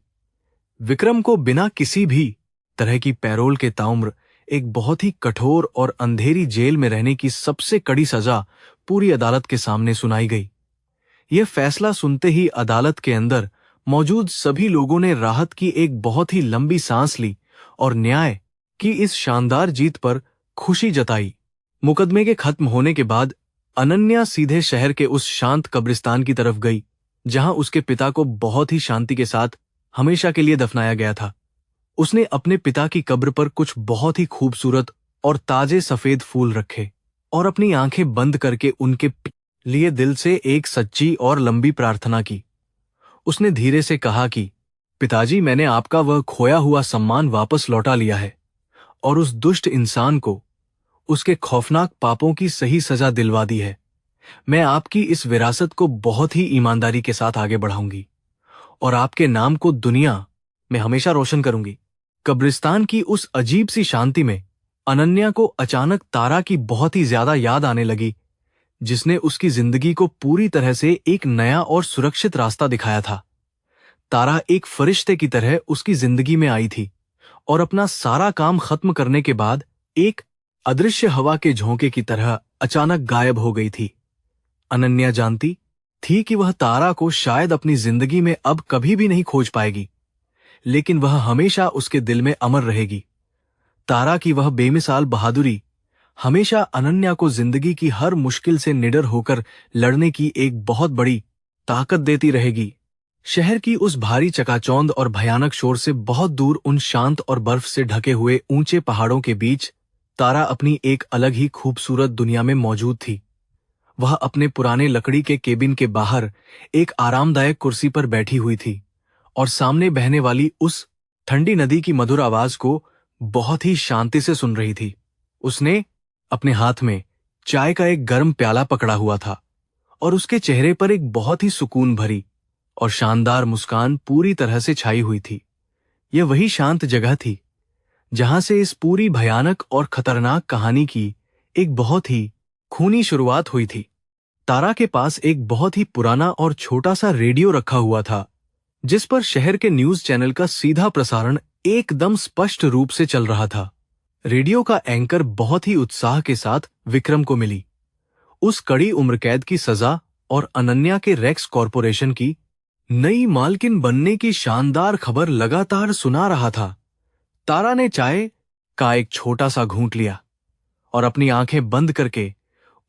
Speaker 1: विक्रम को बिना किसी भी तरह की पैरोल के ताउम्र एक बहुत ही कठोर और अंधेरी जेल में रहने की सबसे कड़ी सजा पूरी अदालत के सामने सुनाई गई। यह फैसला सुनते ही अदालत के अंदर मौजूद सभी लोगों ने राहत की एक बहुत ही लंबी सांस ली और न्याय की इस शानदार जीत पर खुशी जताई। मुकदमे के खत्म होने के बाद अनन्या सीधे शहर के उस शांत कब्रिस्तान की तरफ गई जहां उसके पिता को बहुत ही शांति के साथ हमेशा के लिए दफनाया गया था। उसने अपने पिता की कब्र पर कुछ बहुत ही खूबसूरत और ताजे सफेद फूल रखे और अपनी आंखें बंद करके उनके लिए दिल से एक सच्ची और लंबी प्रार्थना की। उसने धीरे से कहा कि पिताजी, मैंने आपका वह खोया हुआ सम्मान वापस लौटा लिया है और उस दुष्ट इंसान को उसके खौफनाक पापों की सही सजा दिलवा दी है। मैं आपकी इस विरासत को बहुत ही ईमानदारी के साथ आगे बढ़ाऊंगी और आपके नाम को दुनिया में हमेशा रोशन करूंगी। कब्रिस्तान की उस अजीब सी शांति में अनन्या को अचानक तारा की बहुत ही ज्यादा याद आने लगी, जिसने उसकी जिंदगी को पूरी तरह से एक नया और सुरक्षित रास्ता दिखाया था। तारा एक फरिश्ते की तरह उसकी जिंदगी में आई थी और अपना सारा काम खत्म करने के बाद एक अदृश्य हवा के झोंके की तरह अचानक गायब हो गई थी। अनन्या जानती थी कि वह तारा को शायद अपनी जिंदगी में अब कभी भी नहीं खोज पाएगी, लेकिन वह हमेशा उसके दिल में अमर रहेगी। तारा की वह बेमिसाल बहादुरी हमेशा अनन्या को जिंदगी की हर मुश्किल से निडर होकर लड़ने की एक बहुत बड़ी ताकत देती रहेगी। शहर की उस भारी चकाचौंध और भयानक शोर से बहुत दूर उन शांत और बर्फ से ढके हुए ऊंचे पहाड़ों के बीच तारा अपनी एक अलग ही खूबसूरत दुनिया में मौजूद थी। वह अपने पुराने लकड़ी के केबिन के बाहर एक आरामदायक कुर्सी पर बैठी हुई थी और सामने बहने वाली उस ठंडी नदी की मधुर आवाज को बहुत ही शांति से सुन रही थी। उसने अपने हाथ में चाय का एक गर्म प्याला पकड़ा हुआ था और उसके चेहरे पर एक बहुत ही सुकून भरी और शानदार मुस्कान पूरी तरह से छाई हुई थी। यह वही शांत जगह थी जहां से इस पूरी भयानक और खतरनाक कहानी की एक बहुत ही खूनी शुरुआत हुई थी। तारा के पास एक बहुत ही पुराना और छोटा सा रेडियो रखा हुआ था, जिस पर शहर के न्यूज चैनल का सीधा प्रसारण एकदम स्पष्ट रूप से चल रहा था। रेडियो का एंकर बहुत ही उत्साह के साथ विक्रम को मिली उस कड़ी उम्र कैद की सजा और अनन्या के रेक्स कॉरपोरेशन की नई मालकिन बनने की शानदार खबर लगातार सुना रहा था। तारा ने चाय का एक छोटा सा घूंट लिया और अपनी आंखें बंद करके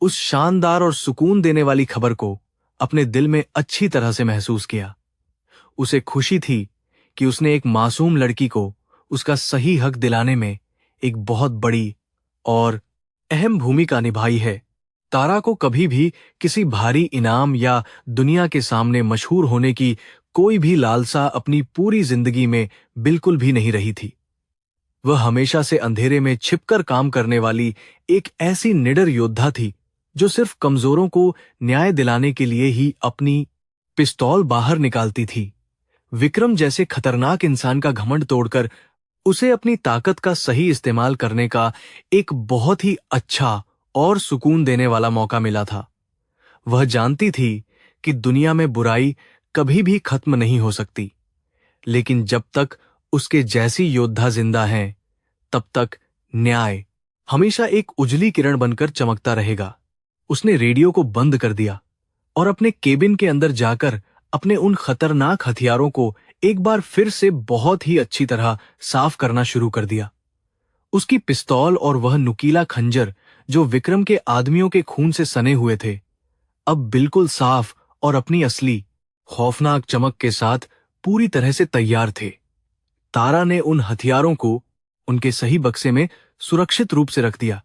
Speaker 1: उस शानदार और सुकून देने वाली खबर को अपने दिल में अच्छी तरह से महसूस किया। उसे खुशी थी कि उसने एक मासूम लड़की को उसका सही हक दिलाने में एक बहुत बड़ी और अहम भूमिका निभाई है। तारा को कभी भी किसी भारी इनाम या दुनिया के सामने मशहूर होने की कोई भी लालसा अपनी पूरी जिंदगी में बिल्कुल भी नहीं रही थी। वह हमेशा से अंधेरे में छिपकर काम करने वाली एक ऐसी निडर योद्धा थी जो सिर्फ कमजोरों को न्याय दिलाने के लिए ही अपनी पिस्तौल बाहर निकालती थी। विक्रम जैसे खतरनाक इंसान का घमंड तोड़कर उसे अपनी ताकत का सही इस्तेमाल करने का एक बहुत ही अच्छा और सुकून देने वाला मौका मिला था। वह जानती थी कि दुनिया में बुराई कभी भी खत्म नहीं हो सकती, लेकिन जब तक उसके जैसी योद्धा जिंदा हैं, तब तक न्याय हमेशा एक उजली किरण बनकर चमकता रहेगा। उसने रेडियो को बंद कर दिया और अपने केबिन के अंदर जाकर अपने उन खतरनाक हथियारों को एक बार फिर से बहुत ही अच्छी तरह साफ करना शुरू कर दिया। उसकी पिस्तौल और वह नुकीला खंजर जो विक्रम के आदमियों के खून से सने हुए थे, अब बिल्कुल साफ और अपनी असली खौफनाक चमक के साथ पूरी तरह से तैयार थे। तारा ने उन हथियारों को उनके सही बक्से में सुरक्षित रूप से रख दिया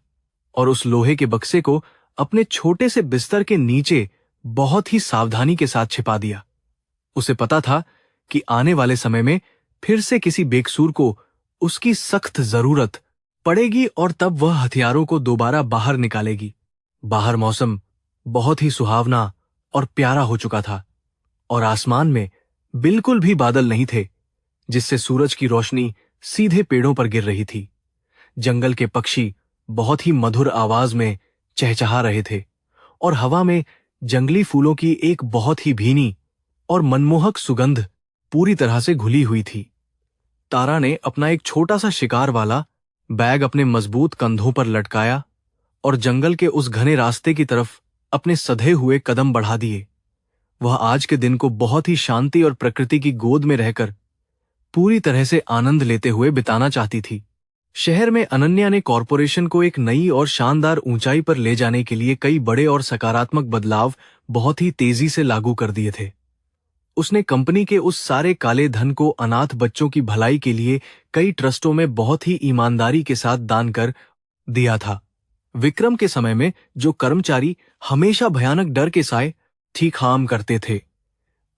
Speaker 1: और उस लोहे के बक्से को अपने छोटे से बिस्तर के नीचे बहुत ही सावधानी के साथ छिपा दिया। उसे पता था कि आने वाले समय में फिर से किसी बेकसूर को उसकी सख्त जरूरत पड़ेगी और तब वह हथियारों को दोबारा बाहर निकालेगी। बाहर मौसम बहुत ही सुहावना और प्यारा हो चुका था और आसमान में बिल्कुल भी बादल नहीं थे, जिससे सूरज की रोशनी सीधे पेड़ों पर गिर रही थी। जंगल के पक्षी बहुत ही मधुर आवाज में चहचहा रहे थे और हवा में जंगली फूलों की एक बहुत ही भीनी और मनमोहक सुगंध पूरी तरह से घुली हुई थी। तारा ने अपना एक छोटा सा शिकार वाला बैग अपने मजबूत कंधों पर लटकाया और जंगल के उस घने रास्ते की तरफ अपने सधे हुए कदम बढ़ा दिए। वह आज के दिन को बहुत ही शांति और प्रकृति की गोद में रहकर पूरी तरह से आनंद लेते हुए बिताना चाहती थी। शहर में अनन्या ने कॉरपोरेशन को एक नई और शानदार ऊंचाई पर ले जाने के लिए कई बड़े और सकारात्मक बदलाव बहुत ही तेजी से लागू कर दिए थे। उसने कंपनी के उस सारे काले धन को अनाथ बच्चों की भलाई के लिए कई ट्रस्टों में बहुत ही ईमानदारी के साथ दान कर दिया था। विक्रम के समय में जो कर्मचारी हमेशा भयानक डर के साए ठीक काम करते थे,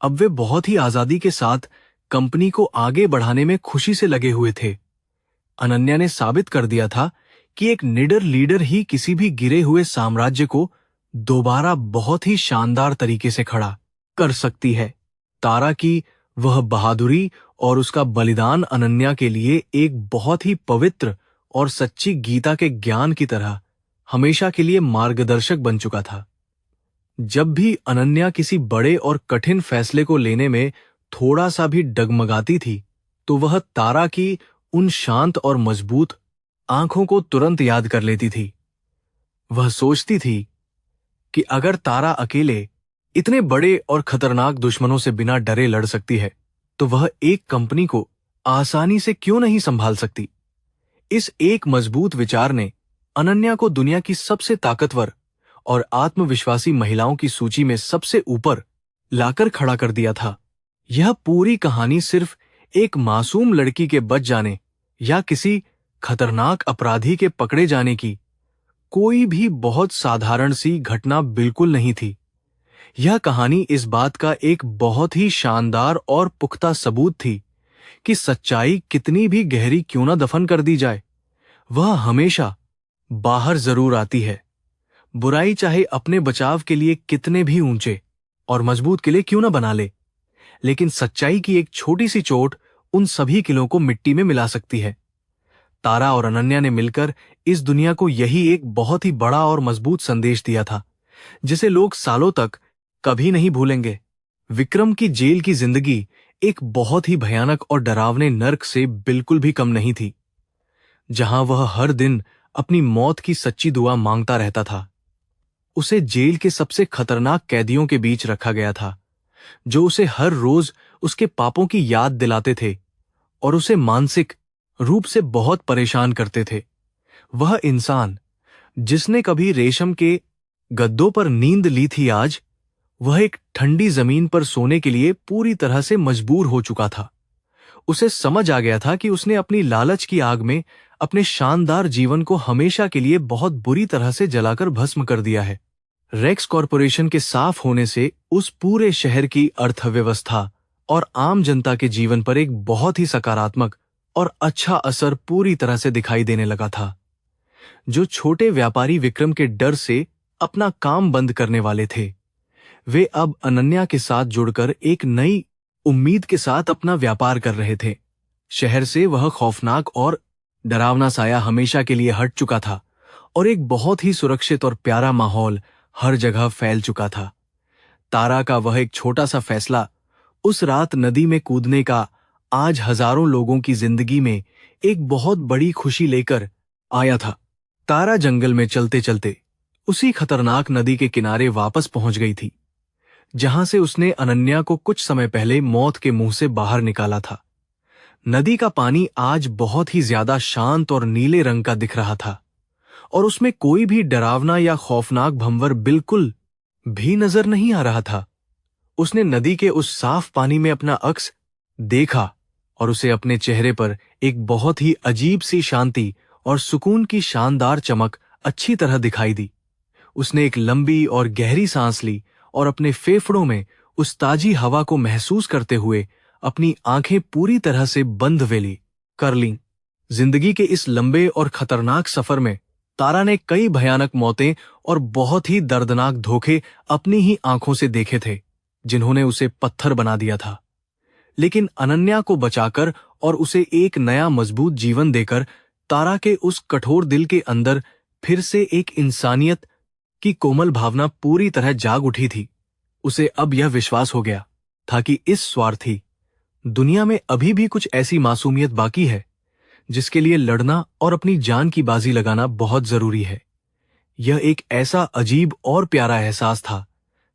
Speaker 1: अब वे बहुत ही आजादी के साथ कंपनी को आगे बढ़ाने में खुशी से लगे हुए थे। अनन्या ने साबित कर दिया था कि एक निडर लीडर ही किसी भी गिरे हुए साम्राज्य को दोबारा बहुत ही शानदार तरीके से खड़ा कर सकती है। तारा की वह बहादुरी और उसका बलिदान अनन्या के लिए एक बहुत ही पवित्र और सच्ची गीता के ज्ञान की तरह हमेशा के लिए मार्गदर्शक बन चुका था। जब भी अनन्या किसी बड़े और कठिन फैसले को लेने में थोड़ा सा भी डगमगाती थी, तो वह तारा की उन शांत और मजबूत आंखों को तुरंत याद कर लेती थी। वह सोचती थी कि अगर तारा अकेले इतने बड़े और खतरनाक दुश्मनों से बिना डरे लड़ सकती है, तो वह एक कंपनी को आसानी से क्यों नहीं संभाल सकती। इस एक मजबूत विचार ने अनन्या को दुनिया की सबसे ताकतवर और आत्मविश्वासी महिलाओं की सूची में सबसे ऊपर लाकर खड़ा कर दिया था। यह पूरी कहानी सिर्फ एक मासूम लड़की के बच जाने या किसी खतरनाक अपराधी के पकड़े जाने की कोई भी बहुत साधारण सी घटना बिल्कुल नहीं थी। यह कहानी इस बात का एक बहुत ही शानदार और पुख्ता सबूत थी कि सच्चाई कितनी भी गहरी क्यों न दफन कर दी जाए, वह हमेशा बाहर जरूर आती है। बुराई चाहे अपने बचाव के लिए कितने भी ऊंचे और मजबूत किले क्यों न बना ले, लेकिन सच्चाई की एक छोटी सी चोट उन सभी किलों को मिट्टी में मिला सकती है। तारा और अनन्या ने मिलकर इस दुनिया को यही एक बहुत ही बड़ा और मजबूत संदेश दिया था, जिसे लोग सालों तक कभी नहीं भूलेंगे। विक्रम की जेल की जिंदगी एक बहुत ही भयानक और डरावने नर्क से बिल्कुल भी कम नहीं थी, जहां वह हर दिन अपनी मौत की सच्ची दुआ मांगता रहता था। उसे जेल के सबसे खतरनाक कैदियों के बीच रखा गया था, जो उसे हर रोज उसके पापों की याद दिलाते थे और उसे मानसिक रूप से बहुत परेशान करते थे। वह इंसान जिसने कभी रेशम के गद्दों पर नींद ली थी, आज वह एक ठंडी जमीन पर सोने के लिए पूरी तरह से मजबूर हो चुका था। उसे समझ आ गया था कि उसने अपनी लालच की आग में अपने शानदार जीवन को हमेशा के लिए बहुत बुरी तरह से जलाकर भस्म कर दिया है। रेक्स कॉरपोरेशन के साफ होने से उस पूरे शहर की अर्थव्यवस्था और आम जनता के जीवन पर एक बहुत ही सकारात्मक और अच्छा असर पूरी तरह से दिखाई देने लगा था। जो छोटे व्यापारी विक्रम के डर से अपना काम बंद करने वाले थे, वे अब अनन्या के साथ जुड़कर एक नई उम्मीद के साथ अपना व्यापार कर रहे थे। शहर से वह खौफनाक और डरावना साया हमेशा के लिए हट चुका था और एक बहुत ही सुरक्षित और प्यारा माहौल हर जगह फैल चुका था। तारा का वह एक छोटा सा फैसला उस रात नदी में कूदने का आज हजारों लोगों की जिंदगी में एक बहुत बड़ी खुशी लेकर आया था। तारा जंगल में चलते चलते उसी खतरनाक नदी के किनारे वापस पहुंच गई थी, जहां से उसने अनन्या को कुछ समय पहले मौत के मुंह से बाहर निकाला था। नदी का पानी आज बहुत ही ज्यादा शांत और नीले रंग का दिख रहा था और उसमें कोई भी डरावना या खौफनाक भंवर बिल्कुल भी नजर नहीं आ रहा था। उसने नदी के उस साफ पानी में अपना अक्स देखा और उसे अपने चेहरे पर एक बहुत ही अजीब सी शांति और सुकून की शानदार चमक अच्छी तरह दिखाई दी। उसने एक लंबी और गहरी सांस ली और अपने फेफड़ों में उस ताजी हवा को महसूस करते हुए अपनी आंखें पूरी तरह से बंद वेली कर लीं। जिंदगी के इस लंबे और खतरनाक सफर में तारा ने कई भयानक मौतें और बहुत ही दर्दनाक धोखे अपनी ही आंखों से देखे थे, जिन्होंने उसे पत्थर बना दिया था। लेकिन अनन्या को बचाकर और उसे एक नया मजबूत जीवन देकर तारा के उस कठोर दिल के अंदर फिर से एक इंसानियत की कोमल भावना पूरी तरह जाग उठी थी। उसे अब यह विश्वास हो गया था कि इस स्वार्थी दुनिया में अभी भी कुछ ऐसी मासूमियत बाकी है जिसके लिए लड़ना और अपनी जान की बाजी लगाना बहुत जरूरी है। यह एक ऐसा अजीब और प्यारा एहसास था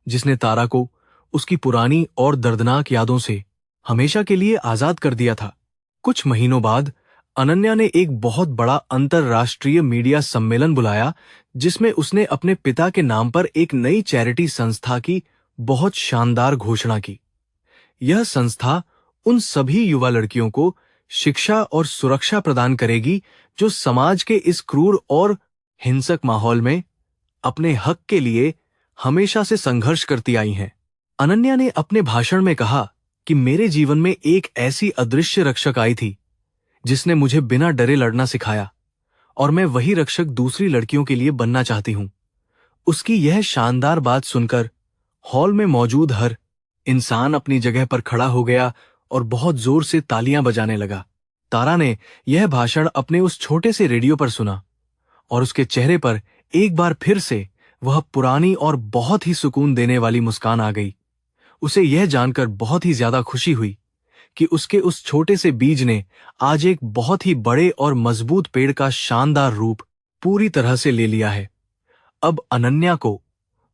Speaker 1: जिसने तारा को उसकी पुरानी और दर्दनाक यादों से हमेशा के लिए आजाद कर दिया था। कुछ महीनों बाद अनन्या ने एक बहुत बड़ा अंतरराष्ट्रीय मीडिया सम्मेलन बुलाया, जिसमें उसने अपने पिता के नाम पर एक नई चैरिटी संस्था की बहुत शानदार घोषणा की। यह संस्था उन सभी युवा लड़कियों को शिक्षा और सुरक्षा प्रदान करेगी जो समाज के इस क्रूर और हिंसक माहौल में अपने हक के लिए हमेशा से संघर्ष करती आई हैं। अनन्या ने अपने भाषण में कहा कि मेरे जीवन में एक ऐसी अदृश्य रक्षक आई थी जिसने मुझे बिना डरे लड़ना सिखाया, और मैं वही रक्षक दूसरी लड़कियों के लिए बनना चाहती हूं। उसकी यह शानदार बात सुनकर हॉल में मौजूद हर इंसान अपनी जगह पर खड़ा हो गया और बहुत जोर से तालियां बजाने लगा। तारा ने यह भाषण अपने उस छोटे से रेडियो पर सुना और उसके चेहरे पर एक बार फिर से वह पुरानी और बहुत ही सुकून देने वाली मुस्कान आ गई। उसे यह जानकर बहुत ही ज्यादा खुशी हुई कि उसके उस छोटे से बीज ने आज एक बहुत ही बड़े और मजबूत पेड़ का शानदार रूप पूरी तरह से ले लिया है। अब अनन्या को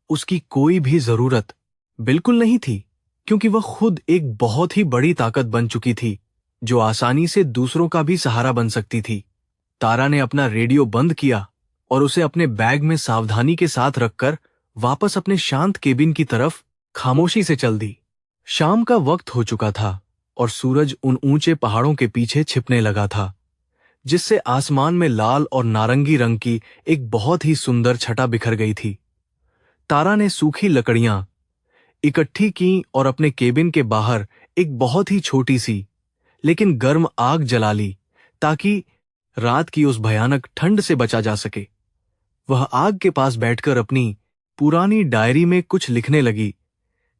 Speaker 1: उसकी कोई भी जरूरत बिल्कुल नहीं थी, क्योंकि वह खुद एक बहुत ही बड़ी ताकत बन चुकी थी जो आसानी से दूसरों का भी सहारा बन सकती थी। तारा ने अपना रेडियो बंद किया और उसे अपने बैग में सावधानी के साथ रखकर वापस अपने शांत केबिन की तरफ खामोशी से चल दी। शाम का वक्त हो चुका था और सूरज उन ऊंचे पहाड़ों के पीछे छिपने लगा था, जिससे आसमान में लाल और नारंगी रंग की एक बहुत ही सुंदर छटा बिखर गई थी। तारा ने सूखी लकड़ियां इकट्ठी की और अपने केबिन के बाहर एक बहुत ही छोटी सी लेकिन गर्म आग जला ली, ताकि रात की उस भयानक ठंड से बचा जा सके। वह आग के पास बैठकर अपनी पुरानी डायरी में कुछ लिखने लगी,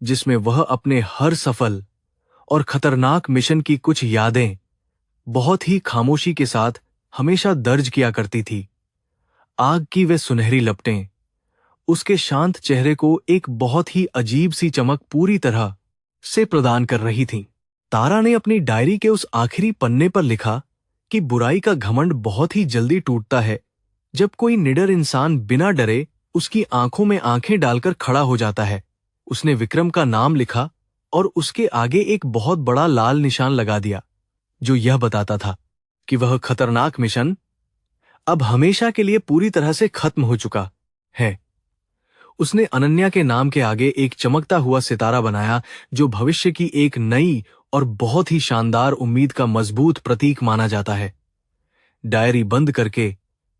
Speaker 1: जिसमें वह अपने हर सफल और खतरनाक मिशन की कुछ यादें बहुत ही खामोशी के साथ हमेशा दर्ज किया करती थी। आग की वे सुनहरी लपटें उसके शांत चेहरे को एक बहुत ही अजीब सी चमक पूरी तरह से प्रदान कर रही थीं। तारा ने अपनी डायरी के उस आखिरी पन्ने पर लिखा कि बुराई का घमंड बहुत ही जल्दी टूटता है जब कोई निडर इंसान बिना डरे उसकी आंखों में आंखें डालकर खड़ा हो जाता है। उसने विक्रम का नाम लिखा और उसके आगे एक बहुत बड़ा लाल निशान लगा दिया, जो यह बताता था कि वह खतरनाक मिशन अब हमेशा के लिए पूरी तरह से खत्म हो चुका है। उसने अनन्या के नाम के आगे एक चमकता हुआ सितारा बनाया, जो भविष्य की एक नई और बहुत ही शानदार उम्मीद का मजबूत प्रतीक माना जाता है। डायरी बंद करके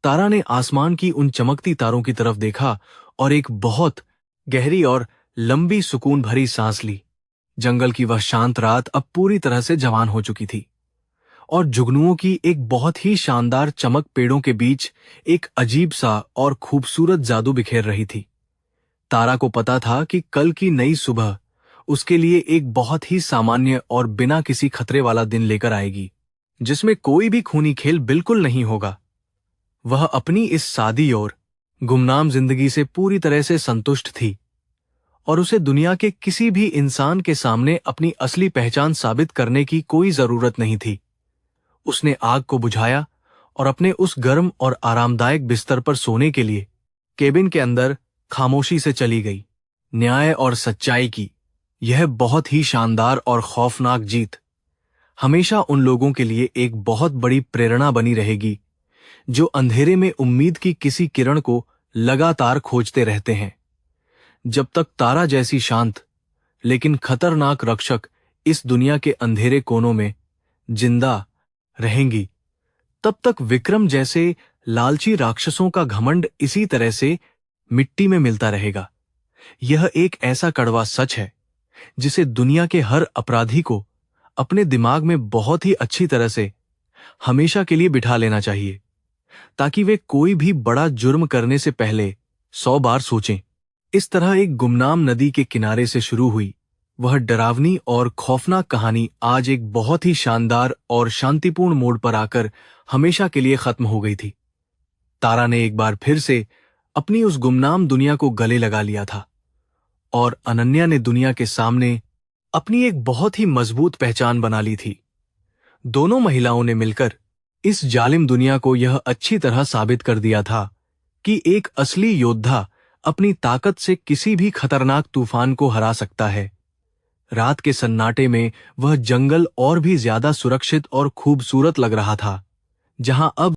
Speaker 1: तारा ने आसमान की उन चमकती तारों की तरफ देखा और एक बहुत गहरी और लंबी सुकून भरी सांस ली। जंगल की वह शांत रात अब पूरी तरह से जवान हो चुकी थी और जुगनुओं की एक बहुत ही शानदार चमक पेड़ों के बीच एक अजीब सा और खूबसूरत जादू बिखेर रही थी। तारा को पता था कि कल की नई सुबह उसके लिए एक बहुत ही सामान्य और बिना किसी खतरे वाला दिन लेकर आएगी, जिसमें कोई भी खूनी खेल बिल्कुल नहीं होगा। वह अपनी इस सादी और गुमनाम जिंदगी से पूरी तरह से संतुष्ट थी और उसे दुनिया के किसी भी इंसान के सामने अपनी असली पहचान साबित करने की कोई जरूरत नहीं थी। उसने आग को बुझाया और अपने उस गर्म और आरामदायक बिस्तर पर सोने के लिए केबिन के अंदर खामोशी से चली गई। न्याय और सच्चाई की यह बहुत ही शानदार और खौफनाक जीत हमेशा उन लोगों के लिए एक बहुत बड़ी प्रेरणा बनी रहेगी जो अंधेरे में उम्मीद की किसी किरण को लगातार खोजते रहते हैं। जब तक तारा जैसी शांत लेकिन खतरनाक रक्षक इस दुनिया के अंधेरे कोनों में जिंदा रहेंगी, तब तक विक्रम जैसे लालची राक्षसों का घमंड इसी तरह से मिट्टी में मिलता रहेगा। यह एक ऐसा कड़वा सच है जिसे दुनिया के हर अपराधी को अपने दिमाग में बहुत ही अच्छी तरह से हमेशा के लिए बिठा लेना चाहिए, ताकि वे कोई भी बड़ा जुर्म करने से पहले 100 बार सोचें। इस तरह एक गुमनाम नदी के किनारे से शुरू हुई वह डरावनी और खौफनाक कहानी आज एक बहुत ही शानदार और शांतिपूर्ण मोड़ पर आकर हमेशा के लिए खत्म हो गई थी। तारा ने एक बार फिर से अपनी उस गुमनाम दुनिया को गले लगा लिया था और अनन्या ने दुनिया के सामने अपनी एक बहुत ही मजबूत पहचान बना ली थी। दोनों महिलाओं ने मिलकर इस जालिम दुनिया को यह अच्छी तरह साबित कर दिया था कि एक असली योद्धा अपनी ताकत से किसी भी खतरनाक तूफान को हरा सकता है। रात के सन्नाटे में वह जंगल और भी ज्यादा सुरक्षित और खूबसूरत लग रहा था, जहां अब